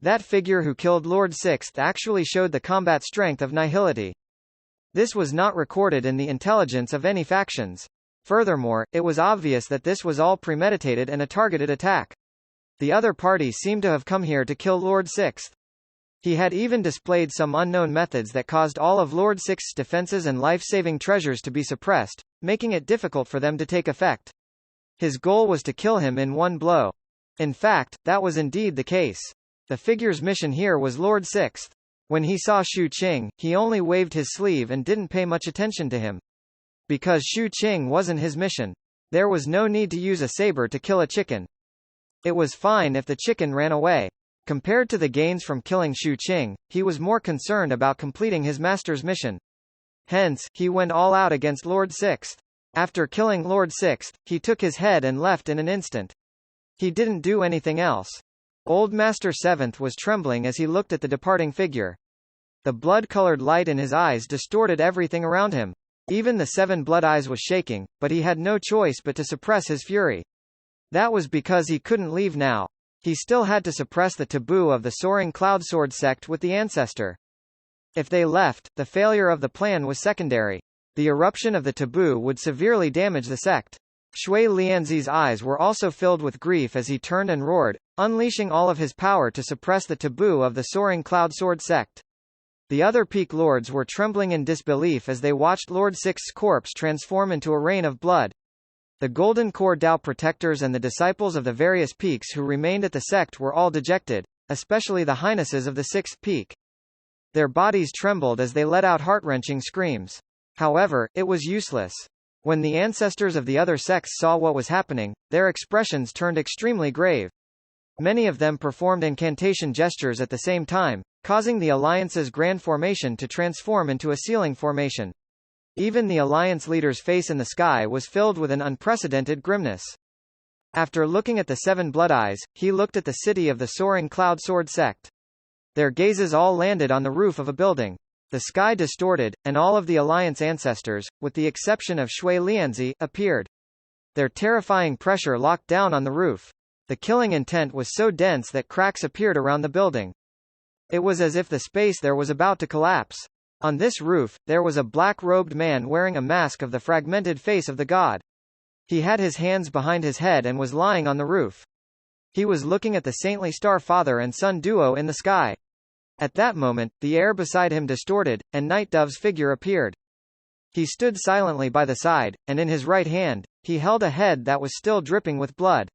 That figure who killed Lord Sixth actually showed the combat strength of Nihility. This was not recorded in the intelligence of any factions. Furthermore, it was obvious that this was all premeditated and a targeted attack. The other party seemed to have come here to kill Lord Sixth. He had even displayed some unknown methods that caused all of Lord Sixth's defenses and life-saving treasures to be suppressed, making it difficult for them to take effect. His goal was to kill him in one blow. In fact, that was indeed the case. The figure's mission here was Lord Sixth. When he saw Shu Qing, he only waved his sleeve and didn't pay much attention to him. Because Shu Qing wasn't his mission. There was no need to use a saber to kill a chicken. It was fine if the chicken ran away. Compared to the gains from killing Shu Qing, he was more concerned about completing his master's mission. Hence, he went all out against Lord Sixth. After killing Lord Sixth, he took his head and left in an instant. He didn't do anything else. Old Master Seventh was trembling as he looked at the departing figure. The blood-colored light in his eyes distorted everything around him. Even the seven blood eyes was shaking, but he had no choice but to suppress his fury. That was because he couldn't leave now. He still had to suppress the taboo of the soaring cloudsword sect with the ancestor. If they left, the failure of the plan was secondary. The eruption of the taboo would severely damage the sect. Shui Lianzi's eyes were also filled with grief as he turned and roared, unleashing all of his power to suppress the taboo of the soaring cloudsword sect. The other peak lords were trembling in disbelief as they watched Lord Sixth's corpse transform into a rain of blood. The Golden Core Dao protectors and the disciples of the various peaks who remained at the sect were all dejected, especially the highnesses of the sixth peak. Their bodies trembled as they let out heart-wrenching screams. However, it was useless. When the ancestors of the other sects saw what was happening, their expressions turned extremely grave. Many of them performed incantation gestures at the same time, causing the Alliance's grand formation to transform into a ceiling formation. Even the Alliance leader's face in the sky was filled with an unprecedented grimness. After looking at the seven blood eyes, he looked at the city of the soaring cloud sword sect. Their gazes all landed on the roof of a building. The sky distorted, and all of the Alliance ancestors, with the exception of Shui Lianzi, appeared. Their terrifying pressure locked down on the roof. The killing intent was so dense that cracks appeared around the building. It was as if the space there was about to collapse. On this roof, there was a black-robed man wearing a mask of the fragmented face of the god. He had his hands behind his head and was lying on the roof. He was looking at the saintly star father and son duo in the sky. At that moment, the air beside him distorted, and Night Dove's figure appeared. He stood silently by the side, and in his right hand, he held a head that was still dripping with blood.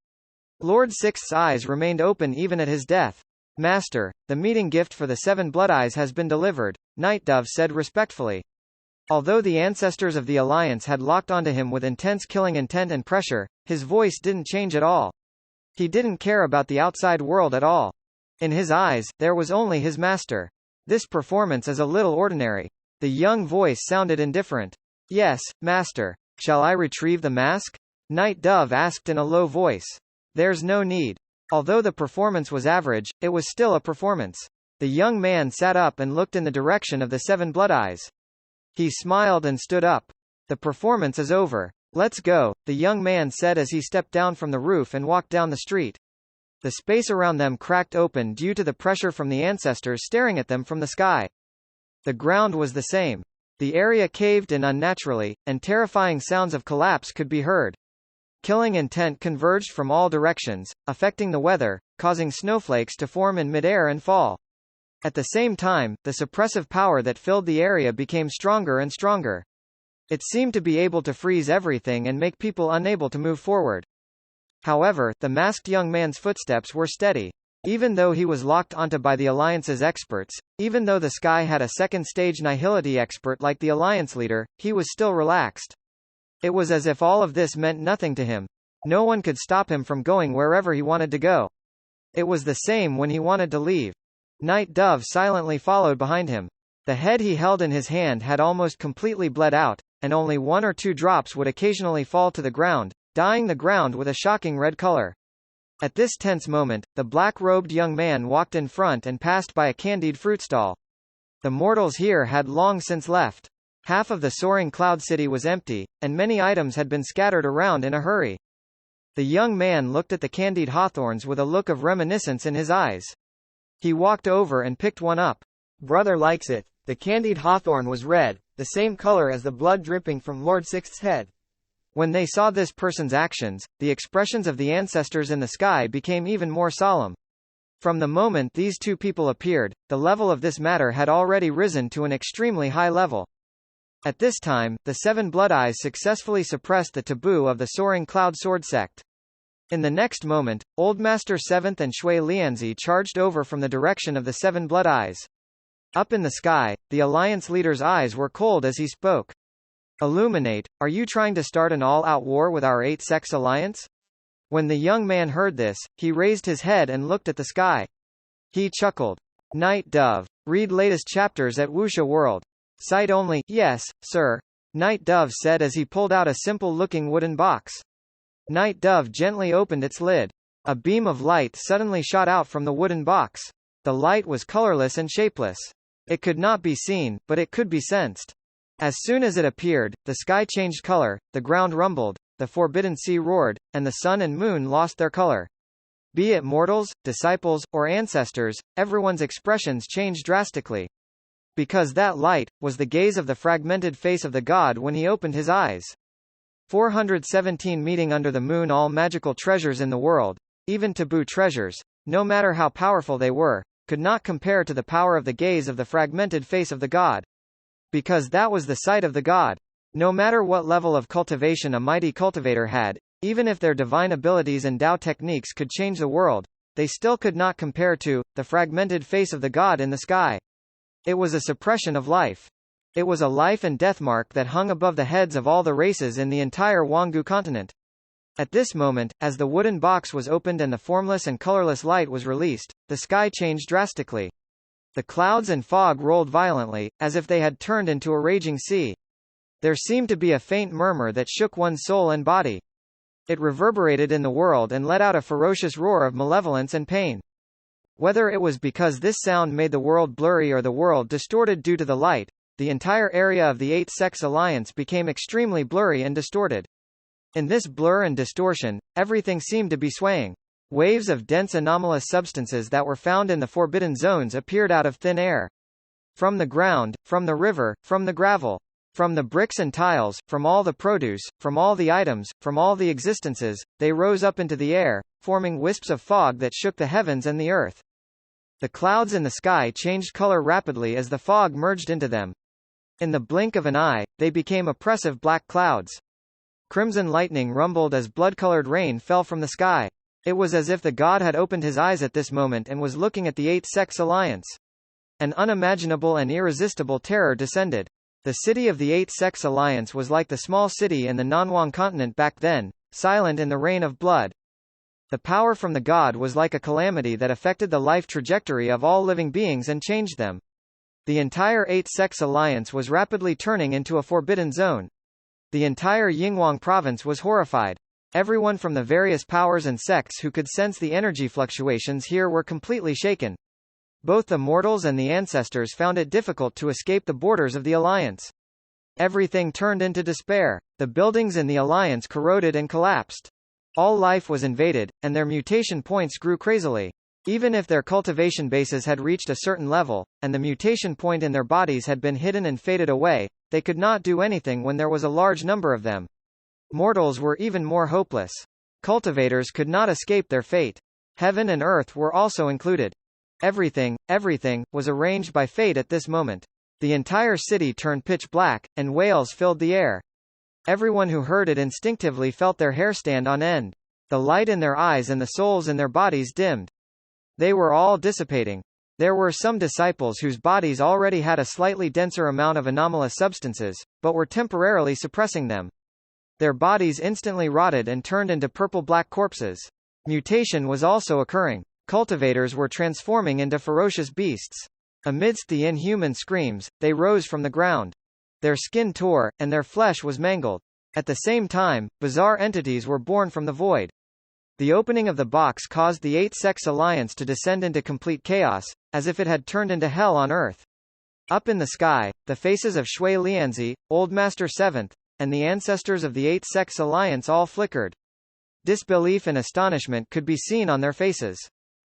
Lord Sixth's eyes remained open even at his death. Master, the meeting gift for the seven blood eyes has been delivered, Night Dove said respectfully. Although the ancestors of the Alliance had locked onto him with intense killing intent and pressure, his voice didn't change at all. He didn't care about the outside world at all. In his eyes, there was only his master. This performance is a little ordinary. The young voice sounded indifferent. Yes, master. Shall I retrieve the mask? Night Dove asked in a low voice. There's no need. Although the performance was average, it was still a performance. The young man sat up and looked in the direction of the seven blood eyes. He smiled and stood up. The performance is over. Let's go, the young man said as he stepped down from the roof and walked down the street. The space around them cracked open due to the pressure from the ancestors staring at them from the sky. The ground was the same. The area caved in unnaturally, and terrifying sounds of collapse could be heard. Killing intent converged from all directions, affecting the weather, causing snowflakes to form in midair and fall. At the same time, the suppressive power that filled the area became stronger and stronger. It seemed to be able to freeze everything and make people unable to move forward. However, the masked young man's footsteps were steady. Even though he was locked onto by the Alliance's experts, even though the sky had a second-stage nihility expert like the Alliance leader, he was still relaxed. It was as if all of this meant nothing to him. No one could stop him from going wherever he wanted to go. It was the same when he wanted to leave. Night Dove silently followed behind him. The head he held in his hand had almost completely bled out, and only 1 or 2 drops would occasionally fall to the ground, dyeing the ground with a shocking red color. At this tense moment, the black-robed young man walked in front and passed by a candied fruit stall. The mortals here had long since left. Half of the soaring cloud city was empty, and many items had been scattered around in a hurry. The young man looked at the candied hawthorns with a look of reminiscence in his eyes. He walked over and picked one up. Brother likes it. The candied hawthorn was red, the same color as the blood dripping from Lord Sixth's head. When they saw this person's actions, the expressions of the ancestors in the sky became even more solemn. From the moment these two people appeared, the level of this matter had already risen to an extremely high level. At this time, the seven Blood Eyes successfully suppressed the taboo of the Soaring Cloud Sword sect. In the next moment, Old Master Seventh and Shui Lianzi charged over from the direction of the seven Blood Eyes. Up in the sky, the Alliance leader's eyes were cold as he spoke. Illuminate, are you trying to start an all-out war with our 8-sex alliance? When the young man heard this, he raised his head and looked at the sky. He chuckled. Night Dove. Read latest chapters at Wuxia World. Sight only. Yes, sir. Night Dove said as he pulled out a simple-looking wooden box. Night Dove gently opened its lid. A beam of light suddenly shot out from the wooden box. The light was colorless and shapeless. It could not be seen, but it could be sensed. As soon as it appeared, the sky changed color, the ground rumbled, the forbidden sea roared, and the sun and moon lost their color. Be it mortals, disciples, or ancestors, everyone's expressions changed drastically. Because that light was the gaze of the fragmented face of the god when he opened his eyes. 417 Meeting under the moon. All magical treasures in the world, even taboo treasures, no matter how powerful they were, could not compare to the power of the gaze of the fragmented face of the god. Because that was the sight of the god. No matter what level of cultivation a mighty cultivator had, even if their divine abilities and Tao techniques could change the world, they still could not compare to the fragmented face of the god in the sky. It was a suppression of life. It was a life and death mark that hung above the heads of all the races in the entire Wangu continent. At this moment, as the wooden box was opened and the formless and colorless light was released, the sky changed drastically. The clouds and fog rolled violently, as if they had turned into a raging sea. There seemed to be a faint murmur that shook one's soul and body. It reverberated in the world and let out a ferocious roar of malevolence and pain. Whether it was because this sound made the world blurry or the world distorted due to the light, the entire area of the 8-sex alliance became extremely blurry and distorted. In this blur and distortion, everything seemed to be swaying. Waves of dense anomalous substances that were found in the forbidden zones appeared out of thin air. From the ground, from the river, from the gravel, from the bricks and tiles, from all the produce, from all the items, from all the existences, they rose up into the air, forming wisps of fog that shook the heavens and the earth. The clouds in the sky changed color rapidly as the fog merged into them. In the blink of an eye, they became oppressive black clouds. Crimson lightning rumbled as blood-colored rain fell from the sky. It was as if the god had opened his eyes at this moment and was looking at the 8-sex alliance. An unimaginable and irresistible terror descended. The city of the 8-sex alliance was like the small city in the Nanwang continent back then, silent in the rain of blood. The power from the god was like a calamity that affected the life trajectory of all living beings and changed them. The entire 8-sex alliance was rapidly turning into a forbidden zone. The entire Yinghuang province was horrified. Everyone from the various powers and sects who could sense the energy fluctuations here were completely shaken. Both the mortals and the ancestors found it difficult to escape the borders of the alliance. Everything turned into despair. The buildings in the alliance corroded and collapsed. All life was invaded, and their mutation points grew crazily. Even if their cultivation bases had reached a certain level, and the mutation point in their bodies had been hidden and faded away, they could not do anything when there was a large number of them. Mortals were even more hopeless. Cultivators could not escape their fate. Heaven and earth were also included. Everything, was arranged by fate at this moment. The entire city turned pitch black, and wails filled the air. Everyone who heard it instinctively felt their hair stand on end. The light in their eyes and the souls in their bodies dimmed. They were all dissipating. There were some disciples whose bodies already had a slightly denser amount of anomalous substances, but were temporarily suppressing them. Their bodies instantly rotted and turned into purple-black corpses. Mutation was also occurring. Cultivators were transforming into ferocious beasts. Amidst the inhuman screams, they rose from the ground. Their skin tore, and their flesh was mangled. At the same time, bizarre entities were born from the void. The opening of the box caused the 8-sex alliance to descend into complete chaos, as if it had turned into hell on earth. Up in the sky, the faces of Shui Lianzi, Old Master Seventh, and the ancestors of the 8-sex alliance all flickered. Disbelief and astonishment could be seen on their faces.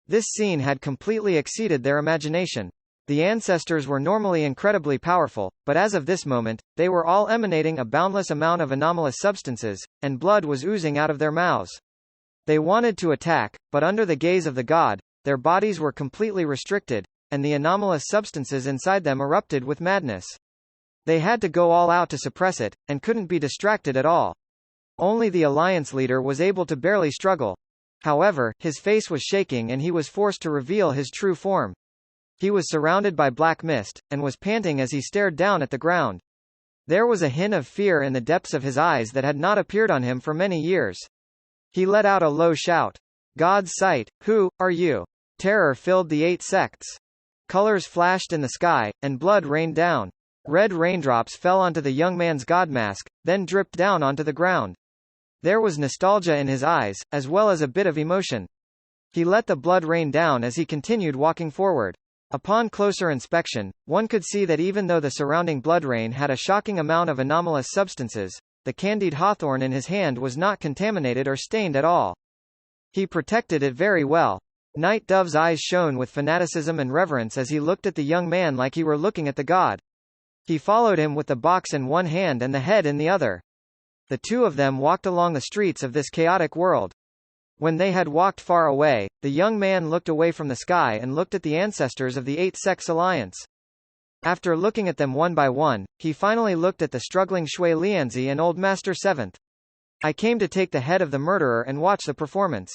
This scene had completely exceeded their imagination. The ancestors were normally incredibly powerful, but as of this moment, they were all emanating a boundless amount of anomalous substances, and blood was oozing out of their mouths. They wanted to attack, but under the gaze of the god, their bodies were completely restricted, and the anomalous substances inside them erupted with madness. They had to go all out to suppress it, and couldn't be distracted at all. Only the alliance leader was able to barely struggle. However, his face was shaking and he was forced to reveal his true form. He was surrounded by black mist, and was panting as he stared down at the ground. There was a hint of fear in the depths of his eyes that had not appeared on him for many years. He let out a low shout. God's sight, who are you? Terror filled the 8 sects. Colors flashed in the sky, and blood rained down. Red raindrops fell onto the young man's god mask, then dripped down onto the ground. There was nostalgia in his eyes, as well as a bit of emotion. He let the blood rain down as he continued walking forward. Upon closer inspection, one could see that even though the surrounding blood rain had a shocking amount of anomalous substances, the candied hawthorn in his hand was not contaminated or stained at all. He protected it very well. Night Dove's eyes shone with fanaticism and reverence as he looked at the young man like he were looking at the god. He followed him with the box in one hand and the head in the other. The two of them walked along the streets of this chaotic world. When they had walked far away, the young man looked away from the sky and looked at the ancestors of the 8 Sects Alliance. After looking at them one by one, he finally looked at the struggling Shui Lianzi and Old Master 7th. I came to take the head of the murderer and watch the performance.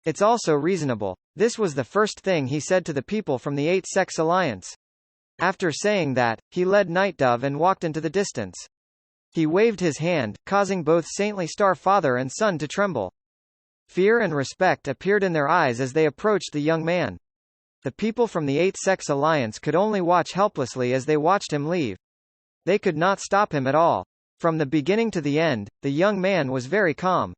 It's also reasonable. This was the first thing he said to the people from the 8 Sects Alliance. After saying that, he led Night Dove and walked into the distance. He waved his hand, causing both Saintly Star father and son to tremble. Fear and respect appeared in their eyes as they approached the young man. The people from the 8 Sects Alliance could only watch helplessly as they watched him leave. They could not stop him at all. From the beginning to the end, the young man was very calm.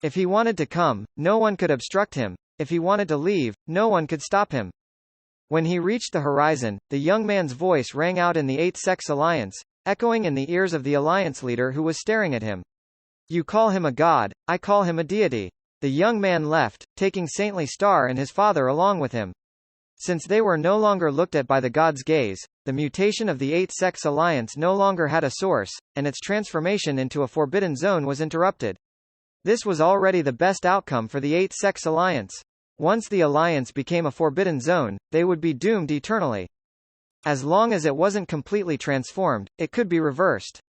If he wanted to come, no one could obstruct him. If he wanted to leave, no one could stop him. When he reached the horizon, the young man's voice rang out in the 8 Sects Alliance, echoing in the ears of the alliance leader who was staring at him. You call him a god, I call him a deity. The young man left, taking Saintly Star and his father along with him. Since they were no longer looked at by the god's gaze, the mutation of the 8 Sects Alliance no longer had a source, and its transformation into a forbidden zone was interrupted. This was already the best outcome for the 8 Sects Alliance. Once the alliance became a forbidden zone, they would be doomed eternally. As long as it wasn't completely transformed, it could be reversed.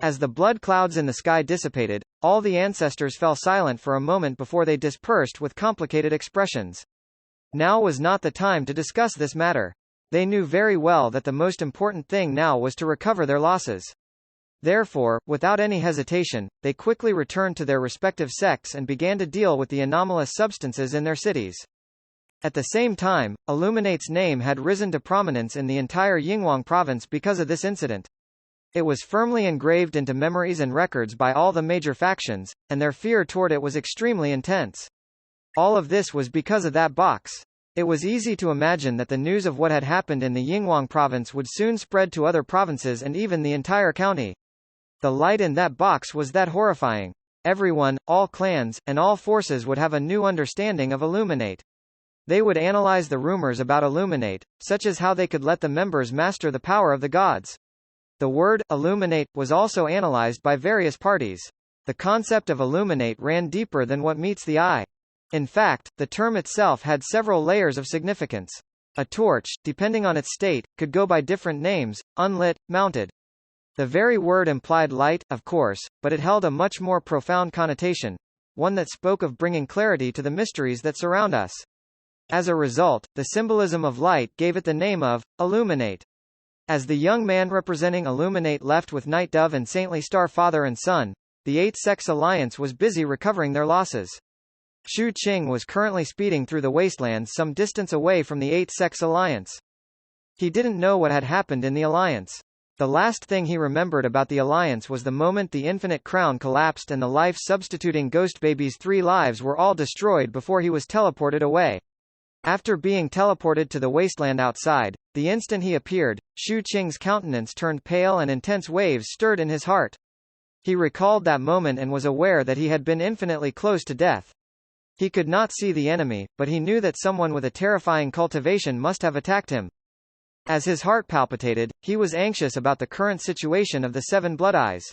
As the blood clouds in the sky dissipated, all the ancestors fell silent for a moment before they dispersed with complicated expressions. Now was not the time to discuss this matter. They knew very well that the most important thing now was to recover their losses. Therefore, without any hesitation, they quickly returned to their respective sects and began to deal with the anomalous substances in their cities. At the same time, Illuminate's name had risen to prominence in the entire Yinghuang province because of this incident. It was firmly engraved into memories and records by all the major factions, and their fear toward it was extremely intense. All of this was because of that box. It was easy to imagine that the news of what had happened in the Yinghuang province would soon spread to other provinces and even the entire county. The light in that box was that horrifying. Everyone, all clans, and all forces would have a new understanding of Illuminate. They would analyze the rumors about Illuminate, such as how they could let the members master the power of the gods. The word, illuminate, was also analyzed by various parties. The concept of illuminate ran deeper than what meets the eye. In fact, the term itself had several layers of significance. A torch, depending on its state, could go by different names: unlit, mounted. The very word implied light, of course, but it held a much more profound connotation, one that spoke of bringing clarity to the mysteries that surround us. As a result, the symbolism of light gave it the name of illuminate. As the young man representing Illuminate left with Night Dove and Saintly Star father and son, the 8 Sects Alliance was busy recovering their losses. Xu Qing was currently speeding through the wastelands some distance away from the 8 Sects Alliance. He didn't know what had happened in the Alliance. The last thing he remembered about the Alliance was the moment the Infinite Crown collapsed and the life-substituting Ghost Baby's 3 lives were all destroyed before he was teleported away. After being teleported to the wasteland outside, the instant he appeared, Xu Qing's countenance turned pale and intense waves stirred in his heart. He recalled that moment and was aware that he had been infinitely close to death. He could not see the enemy, but he knew that someone with a terrifying cultivation must have attacked him. As his heart palpitated, he was anxious about the current situation of the seven Blood Eyes.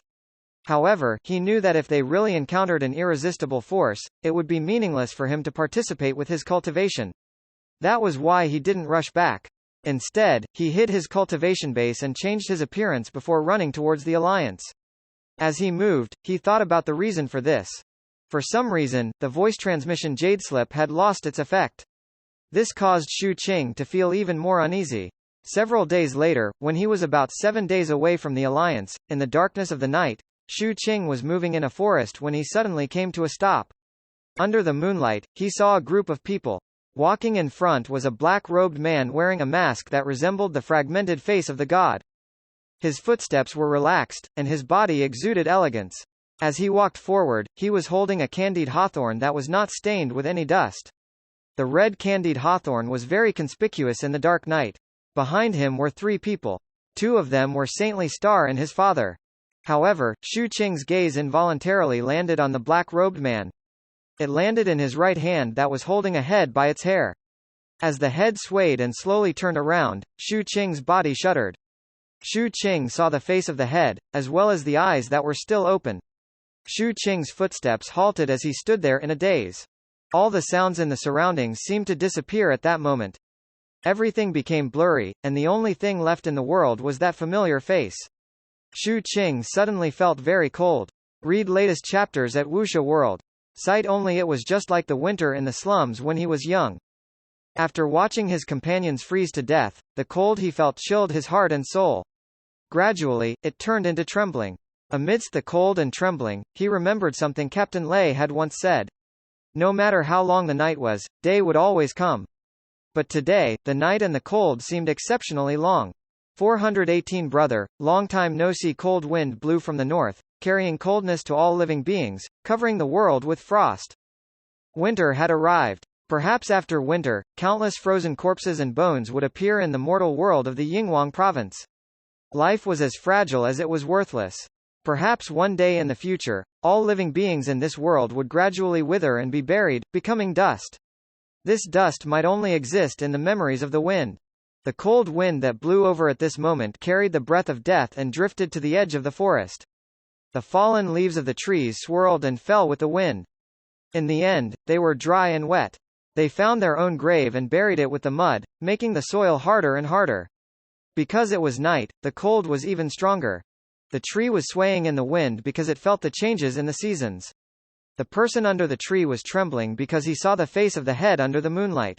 However, he knew that if they really encountered an irresistible force, it would be meaningless for him to participate with his cultivation. That was why he didn't rush back. Instead, he hid his cultivation base and changed his appearance before running towards the Alliance. As he moved, he thought about the reason for this. For some reason, the voice transmission jade slip had lost its effect. This caused Shu Qing to feel even more uneasy. Several days later, when he was about 7 days away from the Alliance, in the darkness of the night, Shu Qing was moving in a forest when he suddenly came to a stop. Under the moonlight, he saw a group of people. Walking in front was a black-robed man wearing a mask that resembled the fragmented face of the god. His footsteps were relaxed, and his body exuded elegance. As he walked forward, he was holding a candied hawthorn that was not stained with any dust. The red candied hawthorn was very conspicuous in the dark night. Behind him were 3 people. 2 of them were Saintly Star and his father. However, Shu Qing's gaze involuntarily landed on the black-robed man. It landed in his right hand that was holding a head by its hair. As the head swayed and slowly turned around, Shu Qing's body shuddered. Shu Qing saw the face of the head, as well as the eyes that were still open. Shu Qing's footsteps halted as he stood there in a daze. All the sounds in the surroundings seemed to disappear at that moment. Everything became blurry, and the only thing left in the world was that familiar face. Shu Qing suddenly felt very cold. Read latest chapters at Wuxia World. Cite only it was just like the winter in the slums when he was young. After watching his companions freeze to death, the cold he felt chilled his heart and soul. Gradually, it turned into trembling. Amidst the cold and trembling, he remembered something Captain Lei had once said. No matter how long the night was, day would always come. But today, the night and the cold seemed exceptionally long. 418 Brother, long time no see. Cold wind blew from the north, carrying coldness to all living beings, covering the world with frost. Winter had arrived. Perhaps after winter, countless frozen corpses and bones would appear in the mortal world of the Yinghuang province. Life was as fragile as it was worthless. Perhaps one day in the future, all living beings in this world would gradually wither and be buried, becoming dust. This dust might only exist in the memories of the wind. The cold wind that blew over at this moment carried the breath of death and drifted to the edge of the forest. The fallen leaves of the trees swirled and fell with the wind. In the end, they were dry and wet. They found their own grave and buried it with the mud, making the soil harder and harder. Because it was night, the cold was even stronger. The tree was swaying in the wind because it felt the changes in the seasons. The person under the tree was trembling because he saw the face of the head under the moonlight.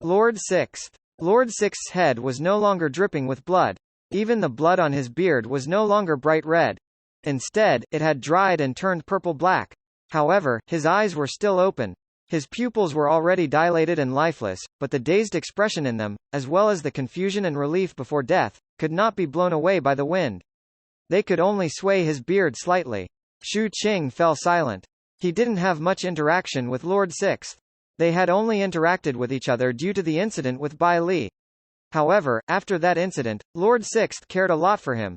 Lord Sixth. Lord Sixth's head was no longer dripping with blood. Even the blood on his beard was no longer bright red. Instead, it had dried and turned purple-black. However, his eyes were still open. His pupils were already dilated and lifeless, but the dazed expression in them, as well as the confusion and relief before death, could not be blown away by the wind. They could only sway his beard slightly. Shu Qing fell silent. He didn't have much interaction with Lord Sixth. They had only interacted with each other due to the incident with Bai Li. However, after that incident, Lord Sixth cared a lot for him.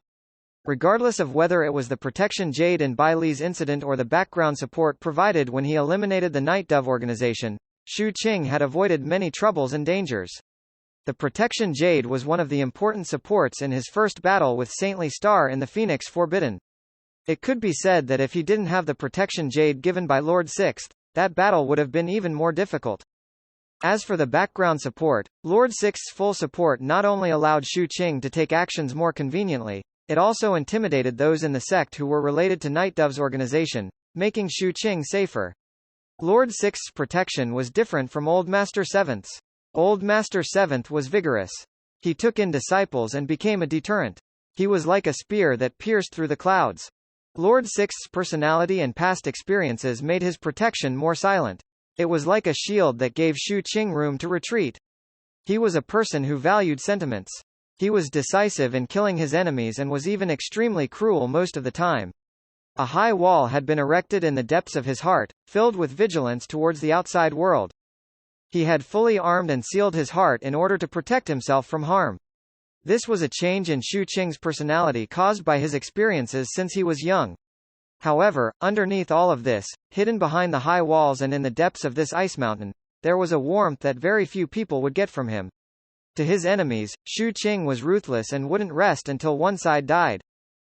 Regardless of whether it was the protection jade in Bai Li's incident or the background support provided when he eliminated the Night Dove organization, Shu Qing had avoided many troubles and dangers. The protection jade was one of the important supports in his first battle with Saintly Star in the Phoenix Forbidden. It could be said that if he didn't have the protection jade given by Lord Sixth, that battle would have been even more difficult. As for the background support, Lord Sixth's full support not only allowed Shu Qing to take actions more conveniently, it also intimidated those in the sect who were related to Night Dove's organization, making Shu Qing safer. Lord Sixth's protection was different from Old Master Seventh's. Old Master Seventh was vigorous. He took in disciples and became a deterrent. He was like a spear that pierced through the clouds. Lord Sixth's personality and past experiences made his protection more silent. It was like a shield that gave Shu Qing room to retreat. He was a person who valued sentiments. He was decisive in killing his enemies and was even extremely cruel most of the time. A high wall had been erected in the depths of his heart, filled with vigilance towards the outside world. He had fully armed and sealed his heart in order to protect himself from harm. This was a change in Shu Qing's personality caused by his experiences since he was young. However, underneath all of this, hidden behind the high walls and in the depths of this ice mountain, there was a warmth that very few people would get from him. To his enemies, Shu Qing was ruthless and wouldn't rest until one side died.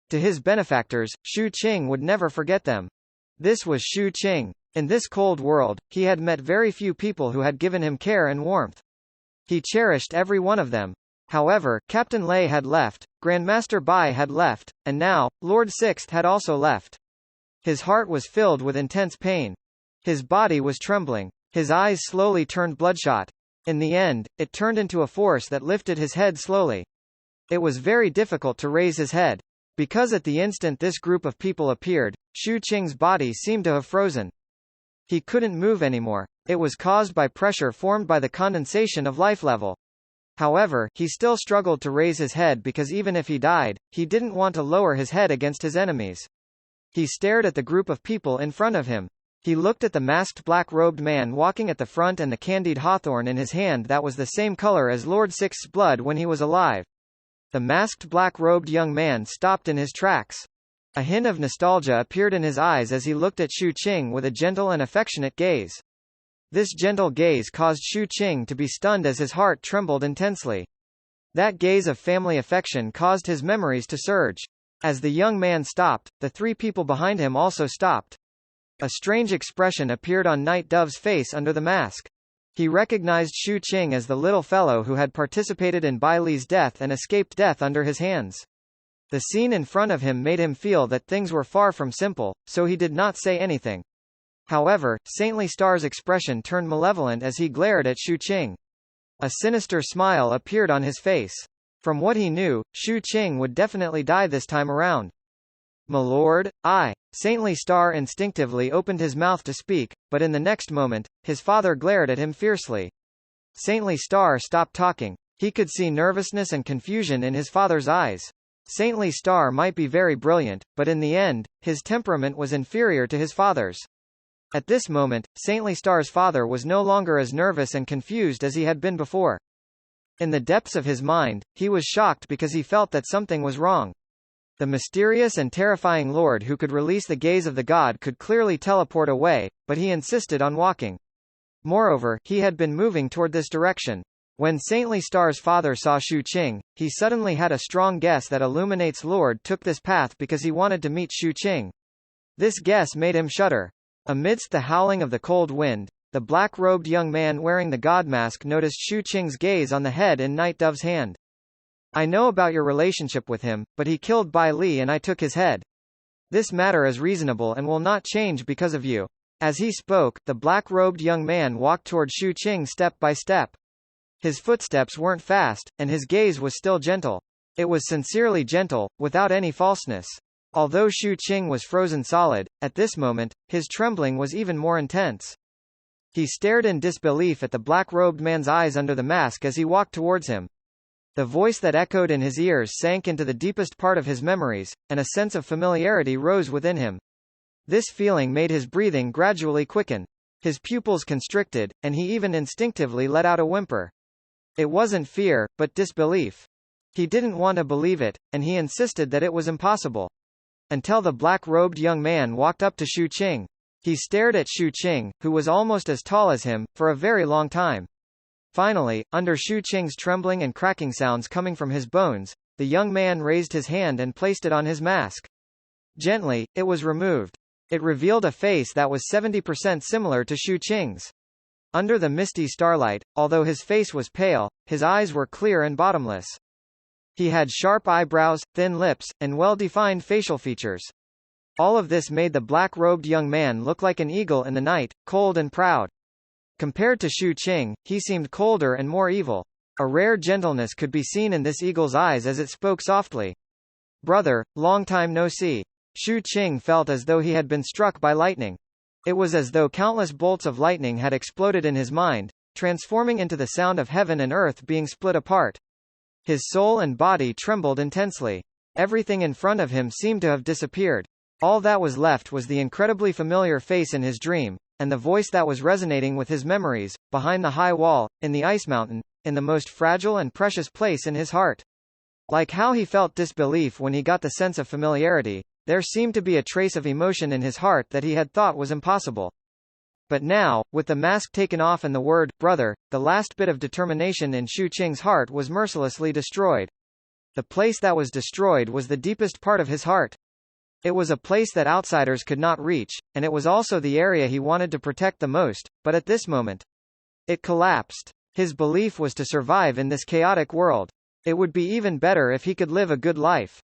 To his benefactors, Shu Qing would never forget them. This was Shu Qing. In this cold world, he had met very few people who had given him care and warmth. He cherished every one of them. However, Captain Lei had left, Grandmaster Bai had left, and now, Lord Sixth had also left. His heart was filled with intense pain. His body was trembling. His eyes slowly turned bloodshot. In the end, it turned into a force that lifted his head slowly. It was very difficult to raise his head. Because at the instant this group of people appeared, Shu Qing's body seemed to have frozen. He couldn't move anymore. It was caused by pressure formed by the condensation of life level. However, he still struggled to raise his head because even if he died, he didn't want to lower his head against his enemies. He stared at the group of people in front of him. He looked at the masked black-robed man walking at the front and the candied hawthorn in his hand that was the same color as Lord Sixth's blood when he was alive. The masked black-robed young man stopped in his tracks. A hint of nostalgia appeared in his eyes as he looked at Shu Qing with a gentle and affectionate gaze. This gentle gaze caused Shu Qing to be stunned as his heart trembled intensely. That gaze of family affection caused his memories to surge. As the young man stopped, the three people behind him also stopped. A strange expression appeared on Night Dove's face under the mask. He recognized Shu Qing as the little fellow who had participated in Bai Li's death and escaped death under his hands. The scene in front of him made him feel that things were far from simple, so he did not say anything. However, Saintly Star's expression turned malevolent as he glared at Shu Qing. A sinister smile appeared on his face. From what he knew, Shu Qing would definitely die this time around. "My lord, Saintly Star instinctively opened his mouth to speak, but in the next moment, his father glared at him fiercely. Saintly Star stopped talking. He could see nervousness and confusion in his father's eyes. Saintly Star might be very brilliant, but in the end, his temperament was inferior to his father's. At this moment, Saintly Star's father was no longer as nervous and confused as he had been before. In the depths of his mind, he was shocked because he felt that something was wrong. The mysterious and terrifying lord who could release the gaze of the god could clearly teleport away, but he insisted on walking. Moreover, he had been moving toward this direction. When Saintly Star's father saw Shu Qing, he suddenly had a strong guess that Illuminate's lord took this path because he wanted to meet Shu Qing. This guess made him shudder. Amidst the howling of the cold wind, the black-robed young man wearing the god mask noticed Shu Qing's gaze on the head in Night Dove's hand. "I know about your relationship with him, but he killed Bai Li and I took his head. This matter is reasonable and will not change because of you." As he spoke, the black-robed young man walked toward Shu Qing step by step. His footsteps weren't fast, and his gaze was still gentle. It was sincerely gentle, without any falseness. Although Shu Qing was frozen solid, at this moment, his trembling was even more intense. He stared in disbelief at the black-robed man's eyes under the mask as he walked towards him. The voice that echoed in his ears sank into the deepest part of his memories, and a sense of familiarity rose within him. This feeling made his breathing gradually quicken. His pupils constricted, and he even instinctively let out a whimper. It wasn't fear, but disbelief. He didn't want to believe it, and he insisted that it was impossible. Until the black-robed young man walked up to Shu Qing. He stared at Shu Qing, who was almost as tall as him, for a very long time. Finally, under Shu Qing's trembling and cracking sounds coming from his bones, the young man raised his hand and placed it on his mask. Gently, it was removed. It revealed a face that was 70% similar to Shu Qing's. Under the misty starlight, although his face was pale, his eyes were clear and bottomless. He had sharp eyebrows, thin lips, and well-defined facial features. All of this made the black-robed young man look like an eagle in the night, cold and proud. Compared to Shu Qing, he seemed colder and more evil. A rare gentleness could be seen in this eagle's eyes as it spoke softly. "Brother, long time no see." Shu Qing felt as though he had been struck by lightning. It was as though countless bolts of lightning had exploded in his mind, transforming into the sound of heaven and earth being split apart. His soul and body trembled intensely. Everything in front of him seemed to have disappeared. All that was left was the incredibly familiar face in his dream, and the voice that was resonating with his memories, behind the high wall, in the ice mountain, in the most fragile and precious place in his heart. Like how he felt disbelief when he got the sense of familiarity, there seemed to be a trace of emotion in his heart that he had thought was impossible. But now, with the mask taken off and the word, brother, the last bit of determination in Shu Qing's heart was mercilessly destroyed. The place that was destroyed was the deepest part of his heart. It was a place that outsiders could not reach, and it was also the area he wanted to protect the most, but at this moment, it collapsed. His belief was to survive in this chaotic world. It would be even better if he could live a good life.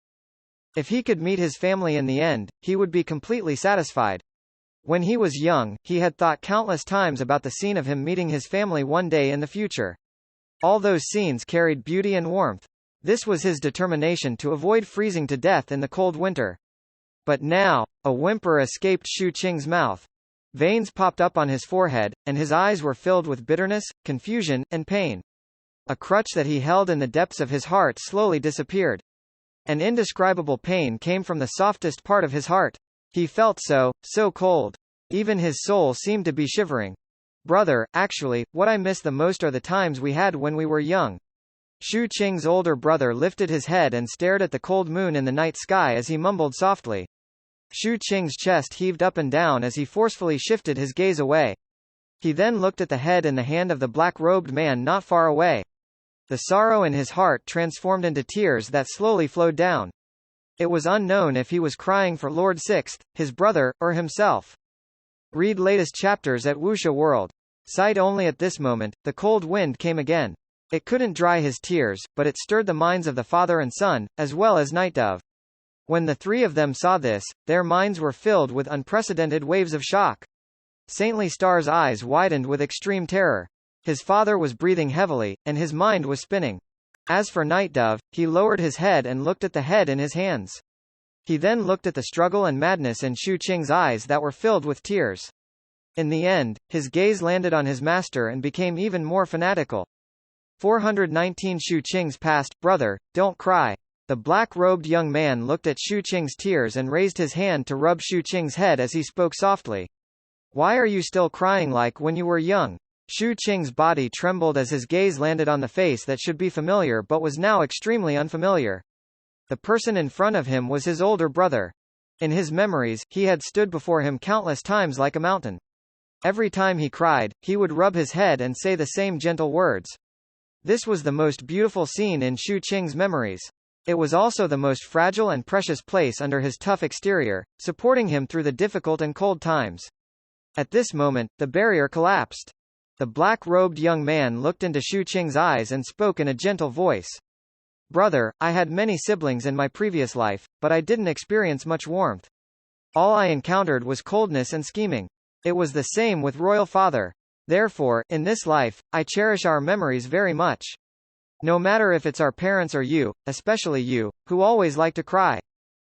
If he could meet his family in the end, he would be completely satisfied. When he was young, he had thought countless times about the scene of him meeting his family one day in the future. All those scenes carried beauty and warmth. This was his determination to avoid freezing to death in the cold winter. But now, a whimper escaped Shu Qing's mouth. Veins popped up on his forehead, and his eyes were filled with bitterness, confusion, and pain. A crutch that he held in the depths of his heart slowly disappeared. An indescribable pain came from the softest part of his heart. He felt so cold. Even his soul seemed to be shivering. Brother, actually, what I miss the most are the times we had when we were young. Shu Qing's older brother lifted his head and stared at the cold moon in the night sky as he mumbled softly. Shu Qing's chest heaved up and down as he forcefully shifted his gaze away. He then looked at the head and the hand of the black-robed man not far away. The sorrow in his heart transformed into tears that slowly flowed down. It was unknown if he was crying for Lord Sixth, his brother, or himself. Read latest chapters at Wuxia World. Sight only at this moment, the cold wind came again. It couldn't dry his tears, but it stirred the minds of the father and son, as well as Night Dove. When the three of them saw this, their minds were filled with unprecedented waves of shock. Saintly Star's eyes widened with extreme terror. His father was breathing heavily, and his mind was spinning. As for Night Dove, he lowered his head and looked at the head in his hands. He then looked at the struggle and madness in Shu Qing's eyes that were filled with tears. In the end, his gaze landed on his master and became even more fanatical. 419 Shu Qing's past, brother, don't cry. The black-robed young man looked at Shu Qing's tears and raised his hand to rub Shu Qing's head as he spoke softly. Why are you still crying like when you were young? Shu Qing's body trembled as his gaze landed on the face that should be familiar but was now extremely unfamiliar. The person in front of him was his older brother. In his memories, he had stood before him countless times like a mountain. Every time he cried, he would rub his head and say the same gentle words. This was the most beautiful scene in Shu Qing's memories. It was also the most fragile and precious place under his tough exterior, supporting him through the difficult and cold times. At this moment, the barrier collapsed. The black-robed young man looked into Shu Qing's eyes and spoke in a gentle voice. Brother, I had many siblings in my previous life, but I didn't experience much warmth. All I encountered was coldness and scheming. It was the same with Royal Father. Therefore, in this life, I cherish our memories very much. No matter if it's our parents or you, especially you, who always like to cry.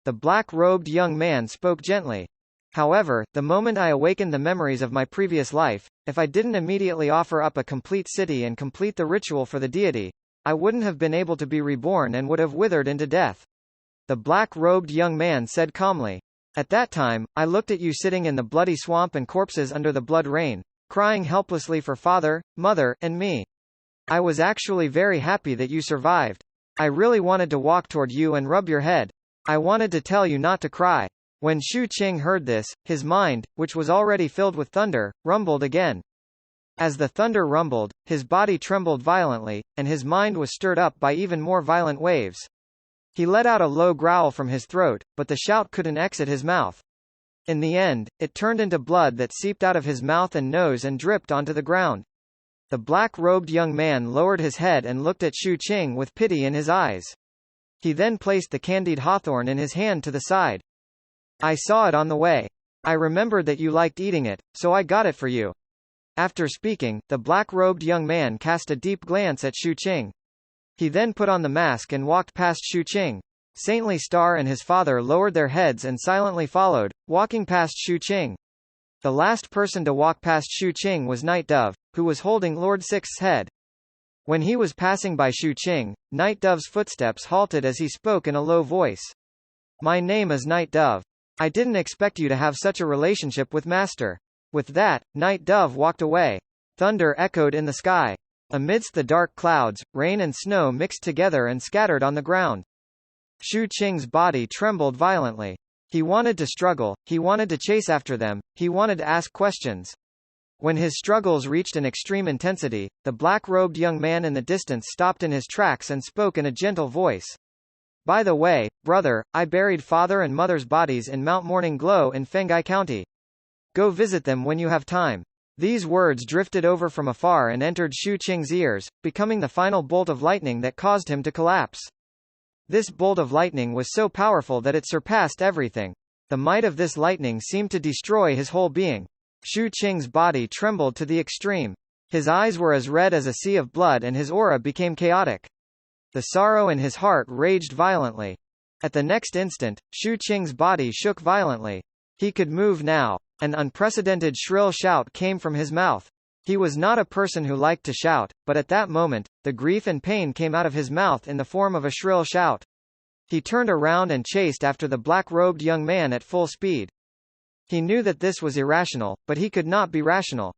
The black-robed young man spoke gently. However, the moment I awakened the memories of my previous life, if I didn't immediately offer up a complete city and complete the ritual for the deity, I wouldn't have been able to be reborn and would have withered into death. The black-robed young man said calmly. At that time, I looked at you sitting in the bloody swamp and corpses under the blood rain, crying helplessly for father, mother, and me. I was actually very happy that you survived. I really wanted to walk toward you and rub your head. I wanted to tell you not to cry. When Shu Qing heard this, his mind, which was already filled with thunder, rumbled again. As the thunder rumbled, his body trembled violently, and his mind was stirred up by even more violent waves. He let out a low growl from his throat, but the shout couldn't exit his mouth. In the end, it turned into blood that seeped out of his mouth and nose and dripped onto the ground. The black-robed young man lowered his head and looked at Shu Qing with pity in his eyes. He then placed the candied hawthorn in his hand to the side. I saw it on the way. I remembered that you liked eating it, so I got it for you. After speaking, the black-robed young man cast a deep glance at Shu Qing. He then put on the mask and walked past Shu Qing. Saintly Star and his father lowered their heads and silently followed, walking past Shu Qing. The last person to walk past Shu Qing was Night Dove, who was holding Lord Sixth's head. When he was passing by Shu Qing, Night Dove's footsteps halted as he spoke in a low voice. My name is Night Dove. I didn't expect you to have such a relationship with Master. With that, Night Dove walked away. Thunder echoed in the sky. Amidst the dark clouds, rain and snow mixed together and scattered on the ground. Shu Qing's body trembled violently. He wanted to struggle, he wanted to chase after them, he wanted to ask questions. When his struggles reached an extreme intensity, the black-robed young man in the distance stopped in his tracks and spoke in a gentle voice. By the way, brother, I buried father and mother's bodies in Mount Morning Glow in Fengai County. Go visit them when you have time. These words drifted over from afar and entered Shu Qing's ears, becoming the final bolt of lightning that caused him to collapse. This bolt of lightning was so powerful that it surpassed everything. The might of this lightning seemed to destroy his whole being. Shu Qing's body trembled to the extreme. His eyes were as red as a sea of blood and his aura became chaotic. The sorrow in his heart raged violently. At the next instant, Shu Qing's body shook violently. He could move now. An unprecedented shrill shout came from his mouth. He was not a person who liked to shout, but at that moment, the grief and pain came out of his mouth in the form of a shrill shout. He turned around and chased after the black-robed young man at full speed. He knew that this was irrational, but he could not be rational.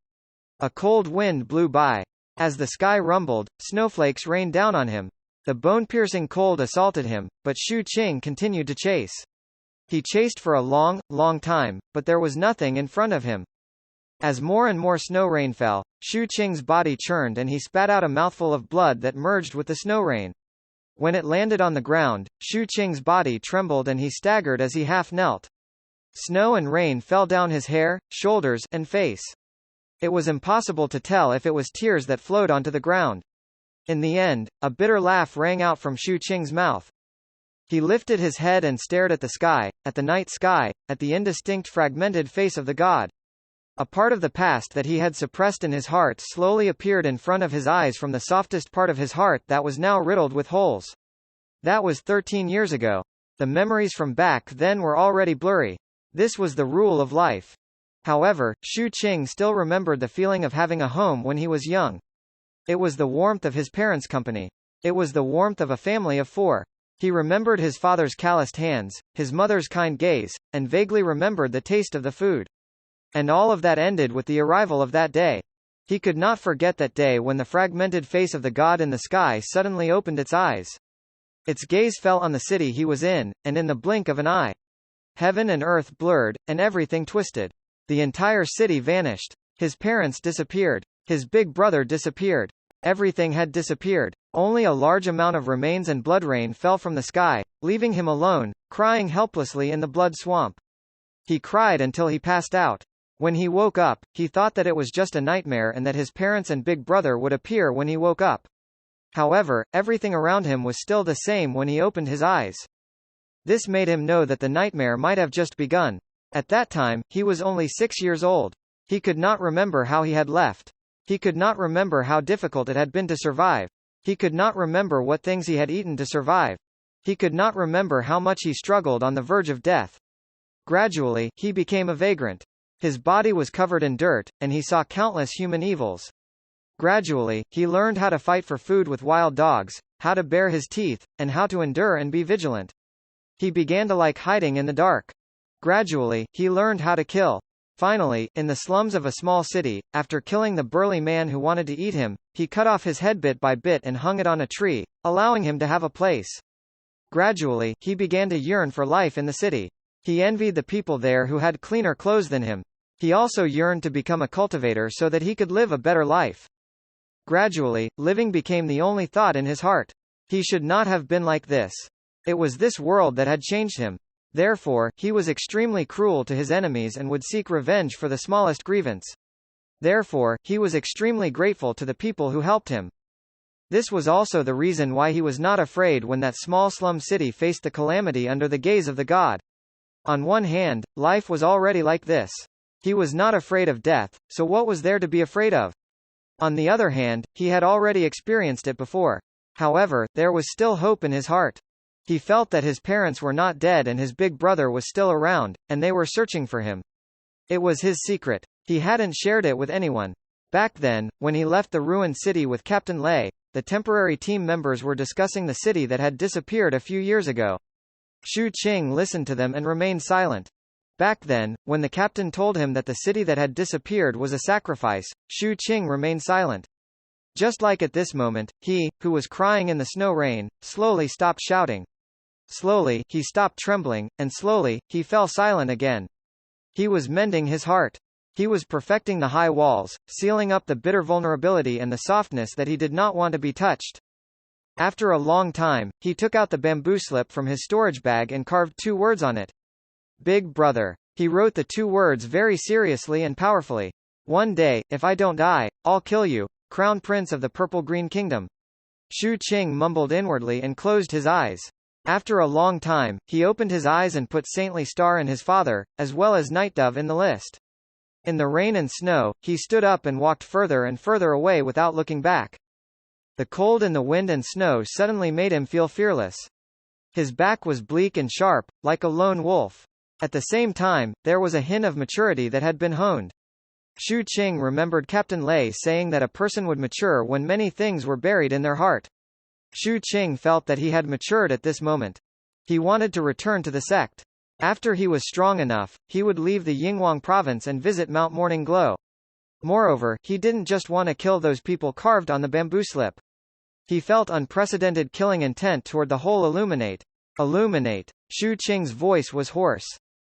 A cold wind blew by. As the sky rumbled, snowflakes rained down on him. The bone-piercing cold assaulted him, but Shu Qing continued to chase. He chased for a long, long time, but there was nothing in front of him. As more and more snow rain fell, Shu Qing's body churned and he spat out a mouthful of blood that merged with the snow rain. When it landed on the ground, Shu Qing's body trembled and he staggered as he half knelt. Snow and rain fell down his hair, shoulders, and face. It was impossible to tell if it was tears that flowed onto the ground. In the end, a bitter laugh rang out from Shu Qing's mouth. He lifted his head and stared at the sky, at the night sky, at the indistinct fragmented face of the god. A part of the past that he had suppressed in his heart slowly appeared in front of his eyes from the softest part of his heart that was now riddled with holes. That was 13 years ago. The memories from back then were already blurry. This was the rule of life. However, Shu Qing still remembered the feeling of having a home when he was young. It was the warmth of his parents' company. It was the warmth of a family of 4. He remembered his father's calloused hands, his mother's kind gaze, and vaguely remembered the taste of the food. And all of that ended with the arrival of that day. He could not forget that day when the fragmented face of the god in the sky suddenly opened its eyes. Its gaze fell on the city he was in, and in the blink of an eye, heaven and earth blurred, and everything twisted. The entire city vanished. His parents disappeared. His big brother disappeared. Everything had disappeared. Only a large amount of remains and blood rain fell from the sky, leaving him alone, crying helplessly in the blood swamp. He cried until he passed out. When he woke up, he thought that it was just a nightmare and that his parents and big brother would appear when he woke up. However, everything around him was still the same when he opened his eyes. This made him know that the nightmare might have just begun. At that time, he was only 6 years old. He could not remember how he had left. He could not remember how difficult it had been to survive. He could not remember what things he had eaten to survive. He could not remember how much he struggled on the verge of death. Gradually, he became a vagrant. His body was covered in dirt, and he saw countless human evils. Gradually, he learned how to fight for food with wild dogs, how to bare his teeth, and how to endure and be vigilant. He began to like hiding in the dark. Gradually, he learned how to kill. Finally, in the slums of a small city, after killing the burly man who wanted to eat him, he cut off his head bit by bit and hung it on a tree, allowing him to have a place. Gradually, he began to yearn for life in the city. He envied the people there who had cleaner clothes than him. He also yearned to become a cultivator so that he could live a better life. Gradually, living became the only thought in his heart. He should not have been like this. It was this world that had changed him. Therefore, he was extremely cruel to his enemies and would seek revenge for the smallest grievance. Therefore, he was extremely grateful to the people who helped him. This was also the reason why he was not afraid when that small slum city faced the calamity under the gaze of the god. On one hand, life was already like this. He was not afraid of death, so what was there to be afraid of? On the other hand, he had already experienced it before. However, there was still hope in his heart. He felt that his parents were not dead and his big brother was still around, and they were searching for him. It was his secret. He hadn't shared it with anyone. Back then, when he left the ruined city with Captain Lei, the temporary team members were discussing the city that had disappeared a few years ago. Shu Qing listened to them and remained silent. Back then, when the captain told him that the city that had disappeared was a sacrifice, Shu Qing remained silent. Just like at this moment, he, who was crying in the snow rain, slowly stopped shouting. Slowly, he stopped trembling, and slowly, he fell silent again. He was mending his heart. He was perfecting the high walls, sealing up the bitter vulnerability and the softness that he did not want to be touched. After a long time, he took out the bamboo slip from his storage bag and carved 2 words on it. Big Brother. He wrote the 2 words very seriously and powerfully. One day, if I don't die, I'll kill you, Crown Prince of the Purple-Green Kingdom. Shu Qing mumbled inwardly and closed his eyes. After a long time, he opened his eyes and put Saintly Star and his father, as well as Night Dove in the list. In the rain and snow, he stood up and walked further and further away without looking back. The cold and the wind and snow suddenly made him feel fearless. His back was bleak and sharp, like a lone wolf. At the same time, there was a hint of maturity that had been honed. Shu Qing remembered Captain Lei saying that a person would mature when many things were buried in their heart. Shu Qing felt that he had matured at this moment. He wanted to return to the sect. After he was strong enough, he would leave the Yinghuang province and visit Mount Morning Glow. Moreover, he didn't just want to kill those people carved on the bamboo slip. He felt unprecedented killing intent toward the whole Illuminate. Illuminate. Shu Qing's voice was hoarse.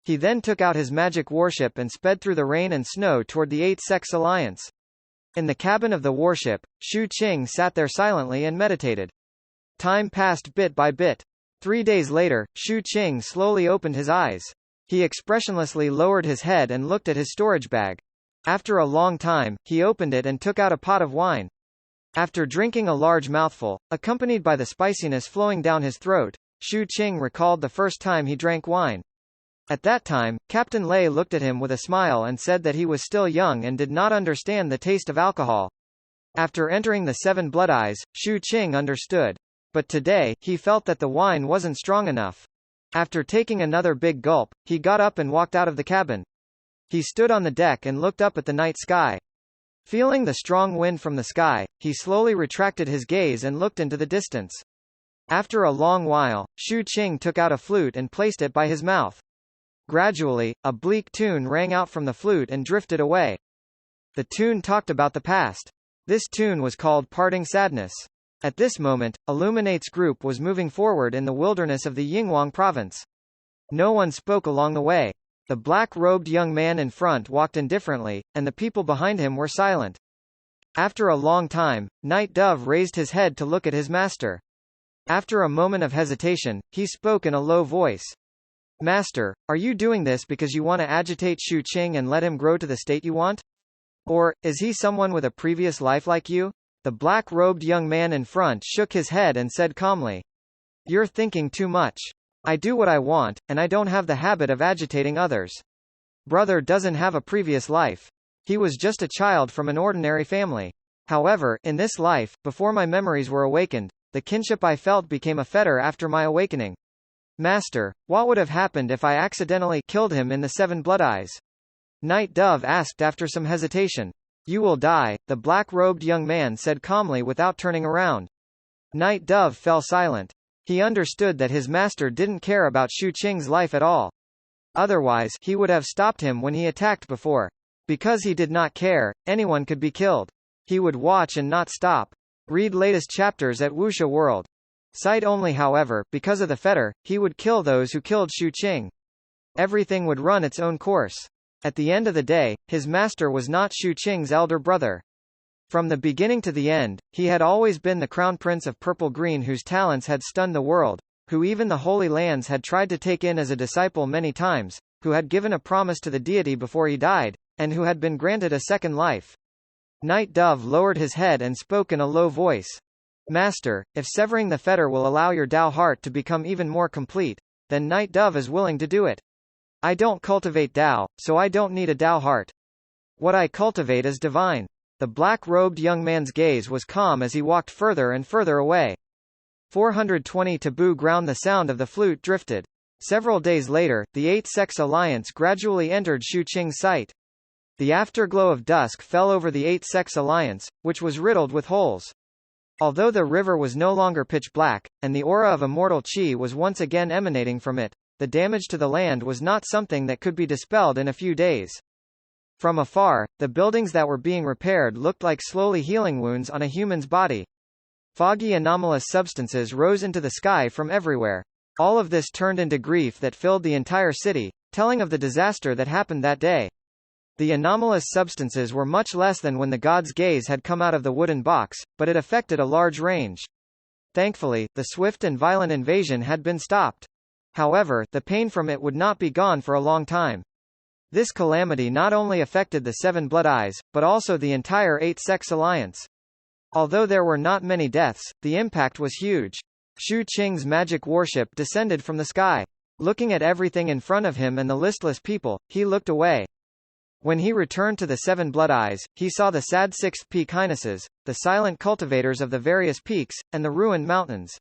He then took out his magic warship and sped through the rain and snow toward the 8 Sects Alliance. In the cabin of the warship, Shu Qing sat there silently and meditated. Time passed bit by bit. 3 days later, Shu Qing slowly opened his eyes. He expressionlessly lowered his head and looked at his storage bag. After a long time, he opened it and took out a pot of wine. After drinking a large mouthful, accompanied by the spiciness flowing down his throat, Shu Qing recalled the first time he drank wine. At that time, Captain Lei looked at him with a smile and said that he was still young and did not understand the taste of alcohol. After entering the 7 Blood Eyes, Shu Qing understood. But today, he felt that the wine wasn't strong enough. After taking another big gulp, he got up and walked out of the cabin. He stood on the deck and looked up at the night sky. Feeling the strong wind from the sky, he slowly retracted his gaze and looked into the distance. After a long while, Shu Qing took out a flute and placed it by his mouth. Gradually, a bleak tune rang out from the flute and drifted away. The tune talked about the past. This tune was called Parting Sadness. At this moment, Illuminate's group was moving forward in the wilderness of the Yinghuang province. No one spoke along the way. The black-robed young man in front walked indifferently, and the people behind him were silent. After a long time, Night Dove raised his head to look at his master. After a moment of hesitation, he spoke in a low voice. Master, are you doing this because you want to agitate Shu Qing and let him grow to the state you want? Or, is he someone with a previous life like you? The black-robed young man in front shook his head and said calmly. You're thinking too much. I do what I want, and I don't have the habit of agitating others. Brother doesn't have a previous life. He was just a child from an ordinary family. However, in this life, before my memories were awakened, the kinship I felt became a fetter after my awakening. Master, what would have happened if I accidentally killed him in the 7 Blood Eyes? Night Dove asked after some hesitation. You will die, the black-robed young man said calmly without turning around. Night Dove fell silent. He understood that his master didn't care about Shu Qing's life at all. Otherwise, he would have stopped him when he attacked before. Because he did not care, anyone could be killed. He would watch and not stop. Read latest chapters at Wuxia World. Sight only. However, because of the fetter, he would kill those who killed Shu Qing. Everything would run its own course. At the end of the day, his master was not Shu Qing's elder brother. From the beginning to the end, he had always been the crown prince of Purple Green whose talents had stunned the world, who even the Holy Lands had tried to take in as a disciple many times, who had given a promise to the deity before he died, and who had been granted a second life. Night Dove lowered his head and spoke in a low voice. Master, if severing the fetter will allow your Tao heart to become even more complete, then Night Dove is willing to do it. I don't cultivate Tao, so I don't need a Tao heart. What I cultivate is divine. The black-robed young man's gaze was calm as he walked further and further away. 420 Taboo ground. The sound of the flute drifted. Several days later, the 8 Sects Alliance gradually entered Shu Qing's sight. The afterglow of dusk fell over the 8 Sects Alliance, which was riddled with holes. Although the river was no longer pitch black, and the aura of immortal qi was once again emanating from it, the damage to the land was not something that could be dispelled in a few days. From afar, the buildings that were being repaired looked like slowly healing wounds on a human's body. Foggy anomalous substances rose into the sky from everywhere. All of this turned into grief that filled the entire city, telling of the disaster that happened that day. The anomalous substances were much less than when the god's gaze had come out of the wooden box, but it affected a large range. Thankfully, the swift and violent invasion had been stopped. However, the pain from it would not be gone for a long time. This calamity not only affected the Seven Blood Eyes, but also the entire Eight-Sex Alliance. Although there were not many deaths, the impact was huge. Shu Qing's magic warship descended from the sky. Looking at everything in front of him and the listless people, he looked away. When he returned to the Seven Blood Eyes, he saw the sad Sixth Peak Highnesses, the silent cultivators of the various peaks, and the ruined mountains.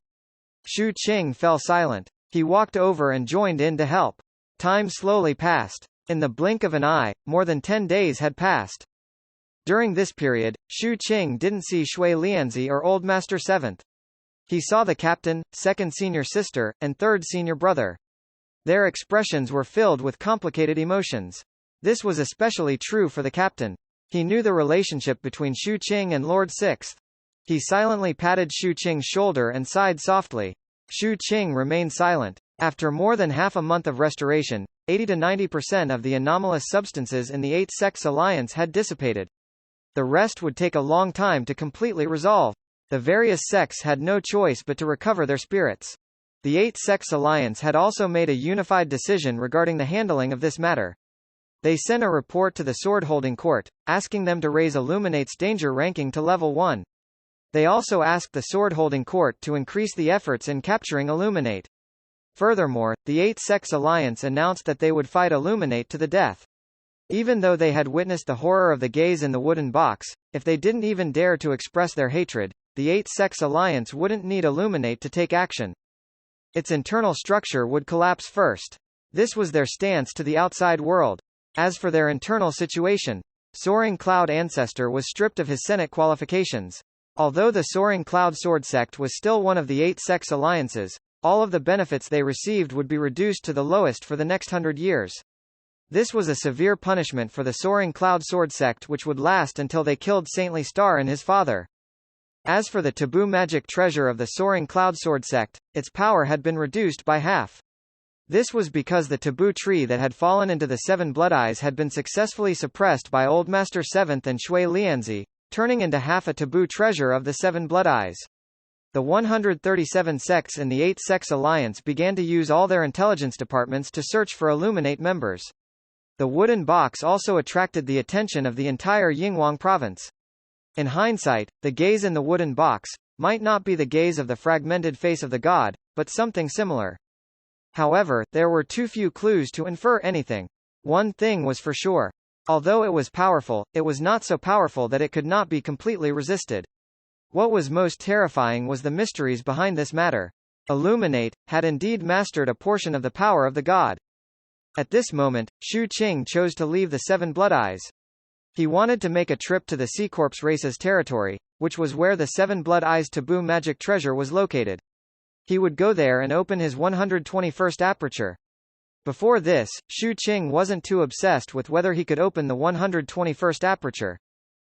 Shu Qing fell silent. He walked over and joined in to help. Time slowly passed. In the blink of an eye, more than 10 days had passed. During this period, Shu Qing didn't see Shui Lianzi or Old Master Seventh. He saw the captain, second senior sister, and third senior brother. Their expressions were filled with complicated emotions. This was especially true for the captain. He knew the relationship between Shu Qing and Lord Sixth. He silently patted Shu Qing's shoulder and sighed softly. Shu Qing remained silent. After more than half a month of restoration, 80 to 90% of the anomalous substances in the Eight-Sex Alliance had dissipated. The rest would take a long time to completely resolve. The various sects had no choice but to recover their spirits. The Eight-Sex Alliance had also made a unified decision regarding the handling of this matter. They sent a report to the Sword-Holding Court, asking them to raise Illuminate's danger ranking to level 1. They also asked the Sword-Holding Court to increase the efforts in capturing Illuminate. Furthermore, the Eight-Sex Alliance announced that they would fight Illuminate to the death. Even though they had witnessed the horror of the gaze in the wooden box, if they didn't even dare to express their hatred, the Eight-Sex Alliance wouldn't need Illuminate to take action. Its internal structure would collapse first. This was their stance to the outside world. As for their internal situation, Soaring Cloud Ancestor was stripped of his Senate qualifications. Although the Soaring Cloud Sword Sect was still one of the Eight-Sex Alliances, all of the benefits they received would be reduced to the lowest for the next 100 years. This was a severe punishment for the Soaring Cloud Sword Sect, which would last until they killed Saintly Star and his father. As for the taboo magic treasure of the Soaring Cloud Sword Sect, its power had been reduced by half. This was because the taboo tree that had fallen into the Seven Blood Eyes had been successfully suppressed by Old Master Seventh and Shui Lianzi, turning into half a taboo treasure of the Seven Blood Eyes. The 137 sects in the Eight-Sex Alliance began to use all their intelligence departments to search for Illuminate members. The wooden box also attracted the attention of the entire Yinghuang province. In hindsight, the gaze in the wooden box might not be the gaze of the fragmented face of the god, but something similar. However, there were too few clues to infer anything. One thing was for sure. Although it was powerful, it was not so powerful that it could not be completely resisted. What was most terrifying was the mysteries behind this matter. Illuminate had indeed mastered a portion of the power of the god. At this moment, Shu Qing chose to leave the Seven Blood Eyes. He wanted to make a trip to the Sea-Corpse race's territory, which was where the Seven Blood Eyes taboo magic treasure was located. He would go there and open his 121st aperture. Before this, Shu Qing wasn't too obsessed with whether he could open the 121st aperture.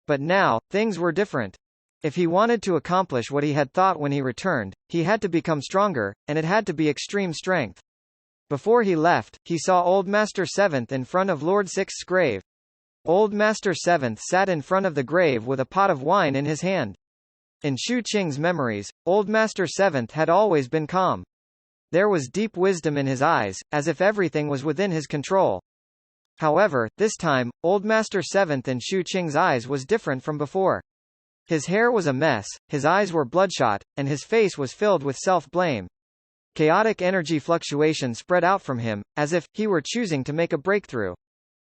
But now, things were different. If he wanted to accomplish what he had thought when he returned, he had to become stronger, and it had to be extreme strength. Before he left, he saw Old Master Seventh in front of Lord Sixth's grave. Old Master Seventh sat in front of the grave with a pot of wine in his hand. In Shu Qing's memories, Old Master Seventh had always been calm. There was deep wisdom in his eyes, as if everything was within his control. However, this time, Old Master Seventh in Shu Qing's eyes was different from before. His hair was a mess, his eyes were bloodshot, and his face was filled with self-blame. Chaotic energy fluctuation spread out from him, as if he were choosing to make a breakthrough.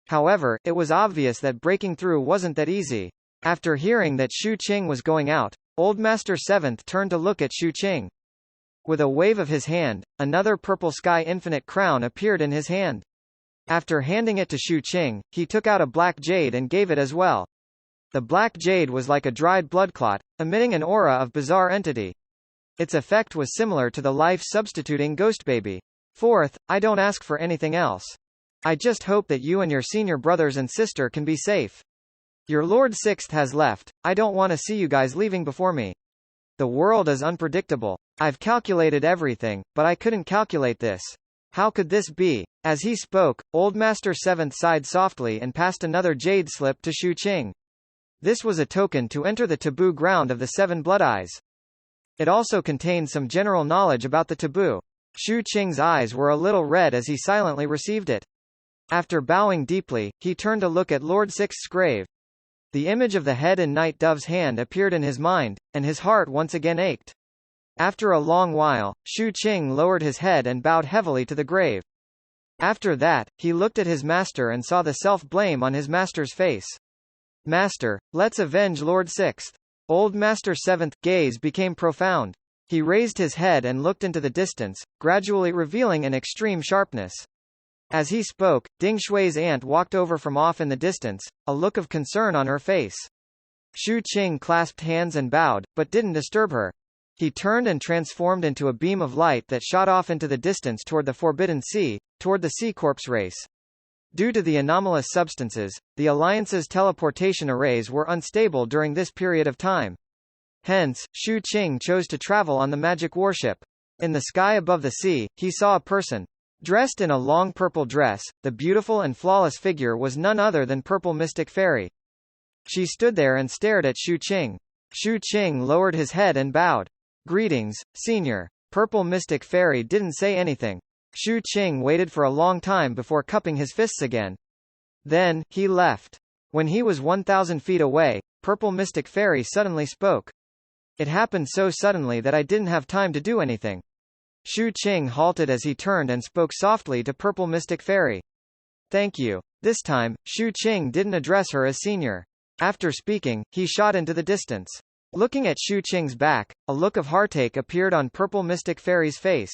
However, it was obvious that breaking through wasn't that easy. After hearing that Shu Qing was going out, Old Master Seventh turned to look at Shu Qing. With a wave of his hand, another purple sky infinite crown appeared in his hand. After handing it to Shu Qing, he took out a black jade and gave it as well. The black jade was like a dried blood clot, emitting an aura of bizarre entity. Its effect was similar to the life-substituting ghost baby. Fourth, I don't ask for anything else. I just hope that you and your senior brothers and sister can be safe. Your Lord Sixth has left, I don't want to see you guys leaving before me. The world is unpredictable. I've calculated everything, but I couldn't calculate this. How could this be? As he spoke, Old Master Seventh sighed softly and passed another jade slip to Shu Qing. This was a token to enter the taboo ground of the Seven Blood Eyes. It also contained some general knowledge about the taboo. Shu Qing's eyes were a little red as he silently received it. After bowing deeply, he turned to look at Lord Sixth's grave. The image of the head and night dove's hand appeared in his mind, and his heart once again ached. After a long while, Shu Qing lowered his head and bowed heavily to the grave. After that, he looked at his master and saw the self-blame on his master's face. Master, let's avenge Lord Sixth. Old Master Seventh's gaze became profound. He raised his head and looked into the distance, gradually revealing an extreme sharpness. As he spoke, Ding Shui's aunt walked over from off in the distance, a look of concern on her face. Shu Qing clasped hands and bowed, but didn't disturb her. He turned and transformed into a beam of light that shot off into the distance toward the Forbidden Sea, toward the Sea Corpse race. Due to the anomalous substances, the Alliance's teleportation arrays were unstable during this period of time. Hence, Shu Qing chose to travel on the magic warship. In the sky above the sea, he saw a person. Dressed in a long purple dress, the beautiful and flawless figure was none other than Purple Mystic Fairy. She stood there and stared at Shu Qing. Shu Qing lowered his head and bowed. Greetings, Senior. Purple Mystic Fairy didn't say anything. Shu Qing waited for a long time before cupping his fists again. Then, he left. When he was 1,000 feet away, Purple Mystic Fairy suddenly spoke. It happened so suddenly that I didn't have time to do anything. Shu Qing halted as he turned and spoke softly to Purple Mystic Fairy. Thank you. This time, Shu Qing didn't address her as Senior. After speaking, he shot into the distance. Looking at Shu Qing's back, a look of heartache appeared on Purple Mystic Fairy's face.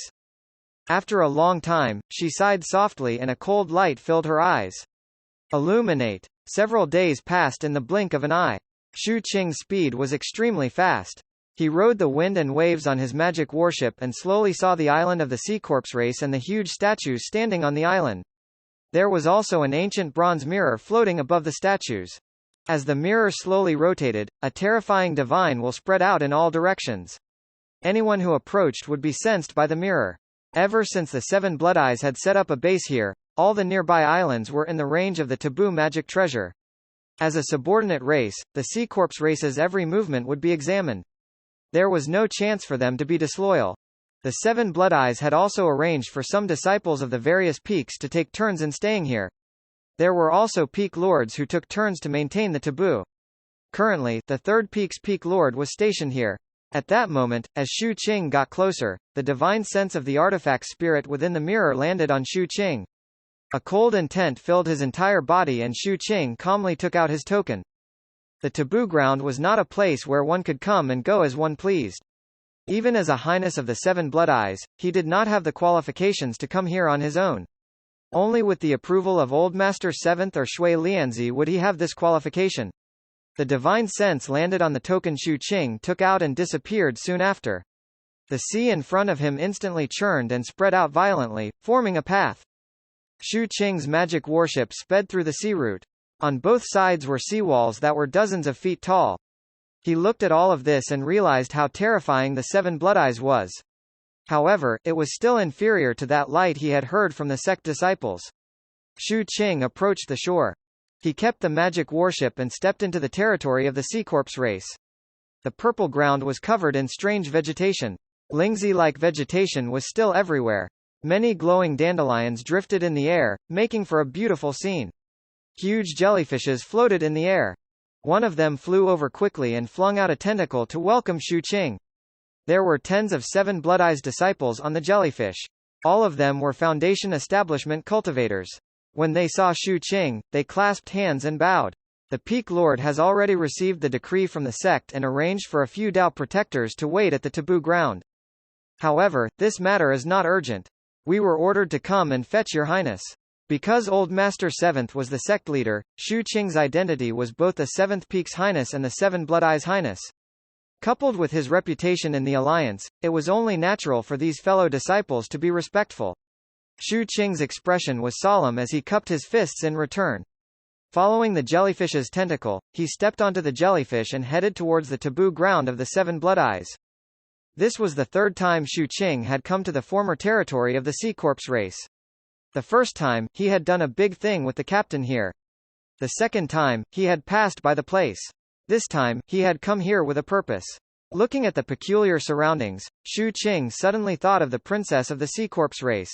After a long time, she sighed softly and a cold light filled her eyes. Illuminate. Several days passed in the blink of an eye. Shu Qing's speed was extremely fast. He rode the wind and waves on his magic warship and slowly saw the island of the Sea Corpse race and the huge statues standing on the island. There was also an ancient bronze mirror floating above the statues. As the mirror slowly rotated, a terrifying divine will spread out in all directions. Anyone who approached would be sensed by the mirror. Ever since the Seven Blood Eyes had set up a base here, all the nearby islands were in the range of the taboo magic treasure. As a subordinate race, the Sea Corpse race's every movement would be examined. There was no chance for them to be disloyal. The Seven Blood Eyes had also arranged for some disciples of the various peaks to take turns in staying here. There were also peak lords who took turns to maintain the taboo. Currently, the third peak's peak lord was stationed here. At that moment, as Shu Qing got closer, the divine sense of the artifact spirit within the mirror landed on Shu Qing. A cold intent filled his entire body and Shu Qing calmly took out his token. The taboo ground was not a place where one could come and go as one pleased. Even as a highness of the Seven Blood Eyes, he did not have the qualifications to come here on his own. Only with the approval of Old Master Seventh or Shui Lianzi would he have this qualification. The divine sense landed on the token Shu Qing took out and disappeared soon after. The sea in front of him instantly churned and spread out violently, forming a path. Shu Qing's magic warship sped through the sea route. On both sides were seawalls that were dozens of feet tall. He looked at all of this and realized how terrifying the Seven Blood Eyes was. However, it was still inferior to that light he had heard from the sect disciples. Shu Qing approached the shore. He kept the magic warship and stepped into the territory of the Sea Corpse race. The purple ground was covered in strange vegetation. Lingzi-like vegetation was still everywhere. Many glowing dandelions drifted in the air, making for a beautiful scene. Huge jellyfishes floated in the air. One of them flew over quickly and flung out a tentacle to welcome Shu Qing. There were tens of Seven Blood Eyes disciples on the jellyfish. All of them were Foundation establishment cultivators. When they saw Shu Qing, they clasped hands and bowed. The Peak Lord has already received the decree from the sect and arranged for a few Dao protectors to wait at the taboo ground. However, this matter is not urgent. We were ordered to come and fetch your highness. Because Old Master Seventh was the sect leader, Shu Qing's identity was both the Seventh Peak's highness and the Seven Blood Eyes' highness. Coupled with his reputation in the alliance, it was only natural for these fellow disciples to be respectful. Shu Qing's expression was solemn as he cupped his fists in return. Following the jellyfish's tentacle, he stepped onto the jellyfish and headed towards the taboo ground of the Seven Blood Eyes. This was the third time Shu Qing had come to the former territory of the Sea Corpse race. The first time, he had done a big thing with the captain here. The second time, he had passed by the place. This time, he had come here with a purpose. Looking at the peculiar surroundings, Shu Qing suddenly thought of the princess of the Sea Corpse race.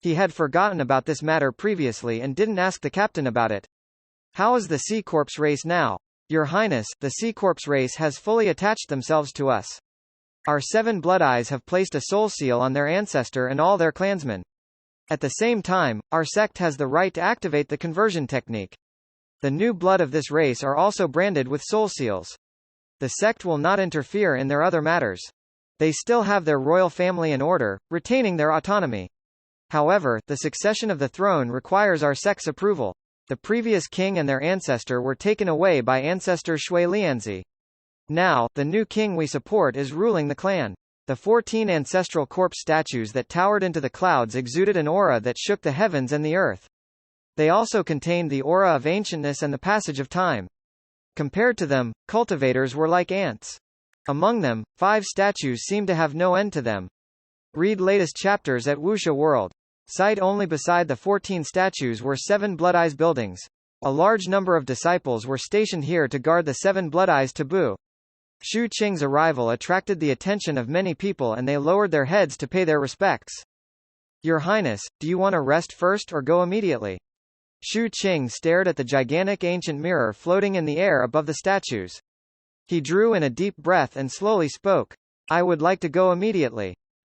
He had forgotten about this matter previously and didn't ask the captain about it. How is the Sea Corpse race now? Your Highness, the Sea Corpse race has fully attached themselves to us. Our 7 blood eyes have placed a soul seal on their ancestor and all their clansmen. At the same time, our sect has the right to activate the conversion technique. The new blood of this race are also branded with soul seals. The sect will not interfere in their other matters. They still have their royal family and order, retaining their autonomy. However, the succession of the throne requires our sect's approval. The previous king and their ancestor were taken away by ancestor Shui Lianzi. Now, the new king we support is ruling the clan. The 14 ancestral corpse statues that towered into the clouds exuded an aura that shook the heavens and the earth. They also contained the aura of ancientness and the passage of time. Compared to them, cultivators were like ants. Among them, 5 statues seemed to have no end to them. Read latest chapters at Wuxia World. Sight only beside the 14 statues were 7 Blood Eyes buildings. A large number of disciples were stationed here to guard the 7 Blood Eyes taboo. Shu Qing's arrival attracted the attention of many people and they lowered their heads to pay their respects. Your Highness, do you want to rest first or go immediately? Shu Qing stared at the gigantic ancient mirror floating in the air above the statues. He drew in a deep breath and slowly spoke. I would like to go immediately.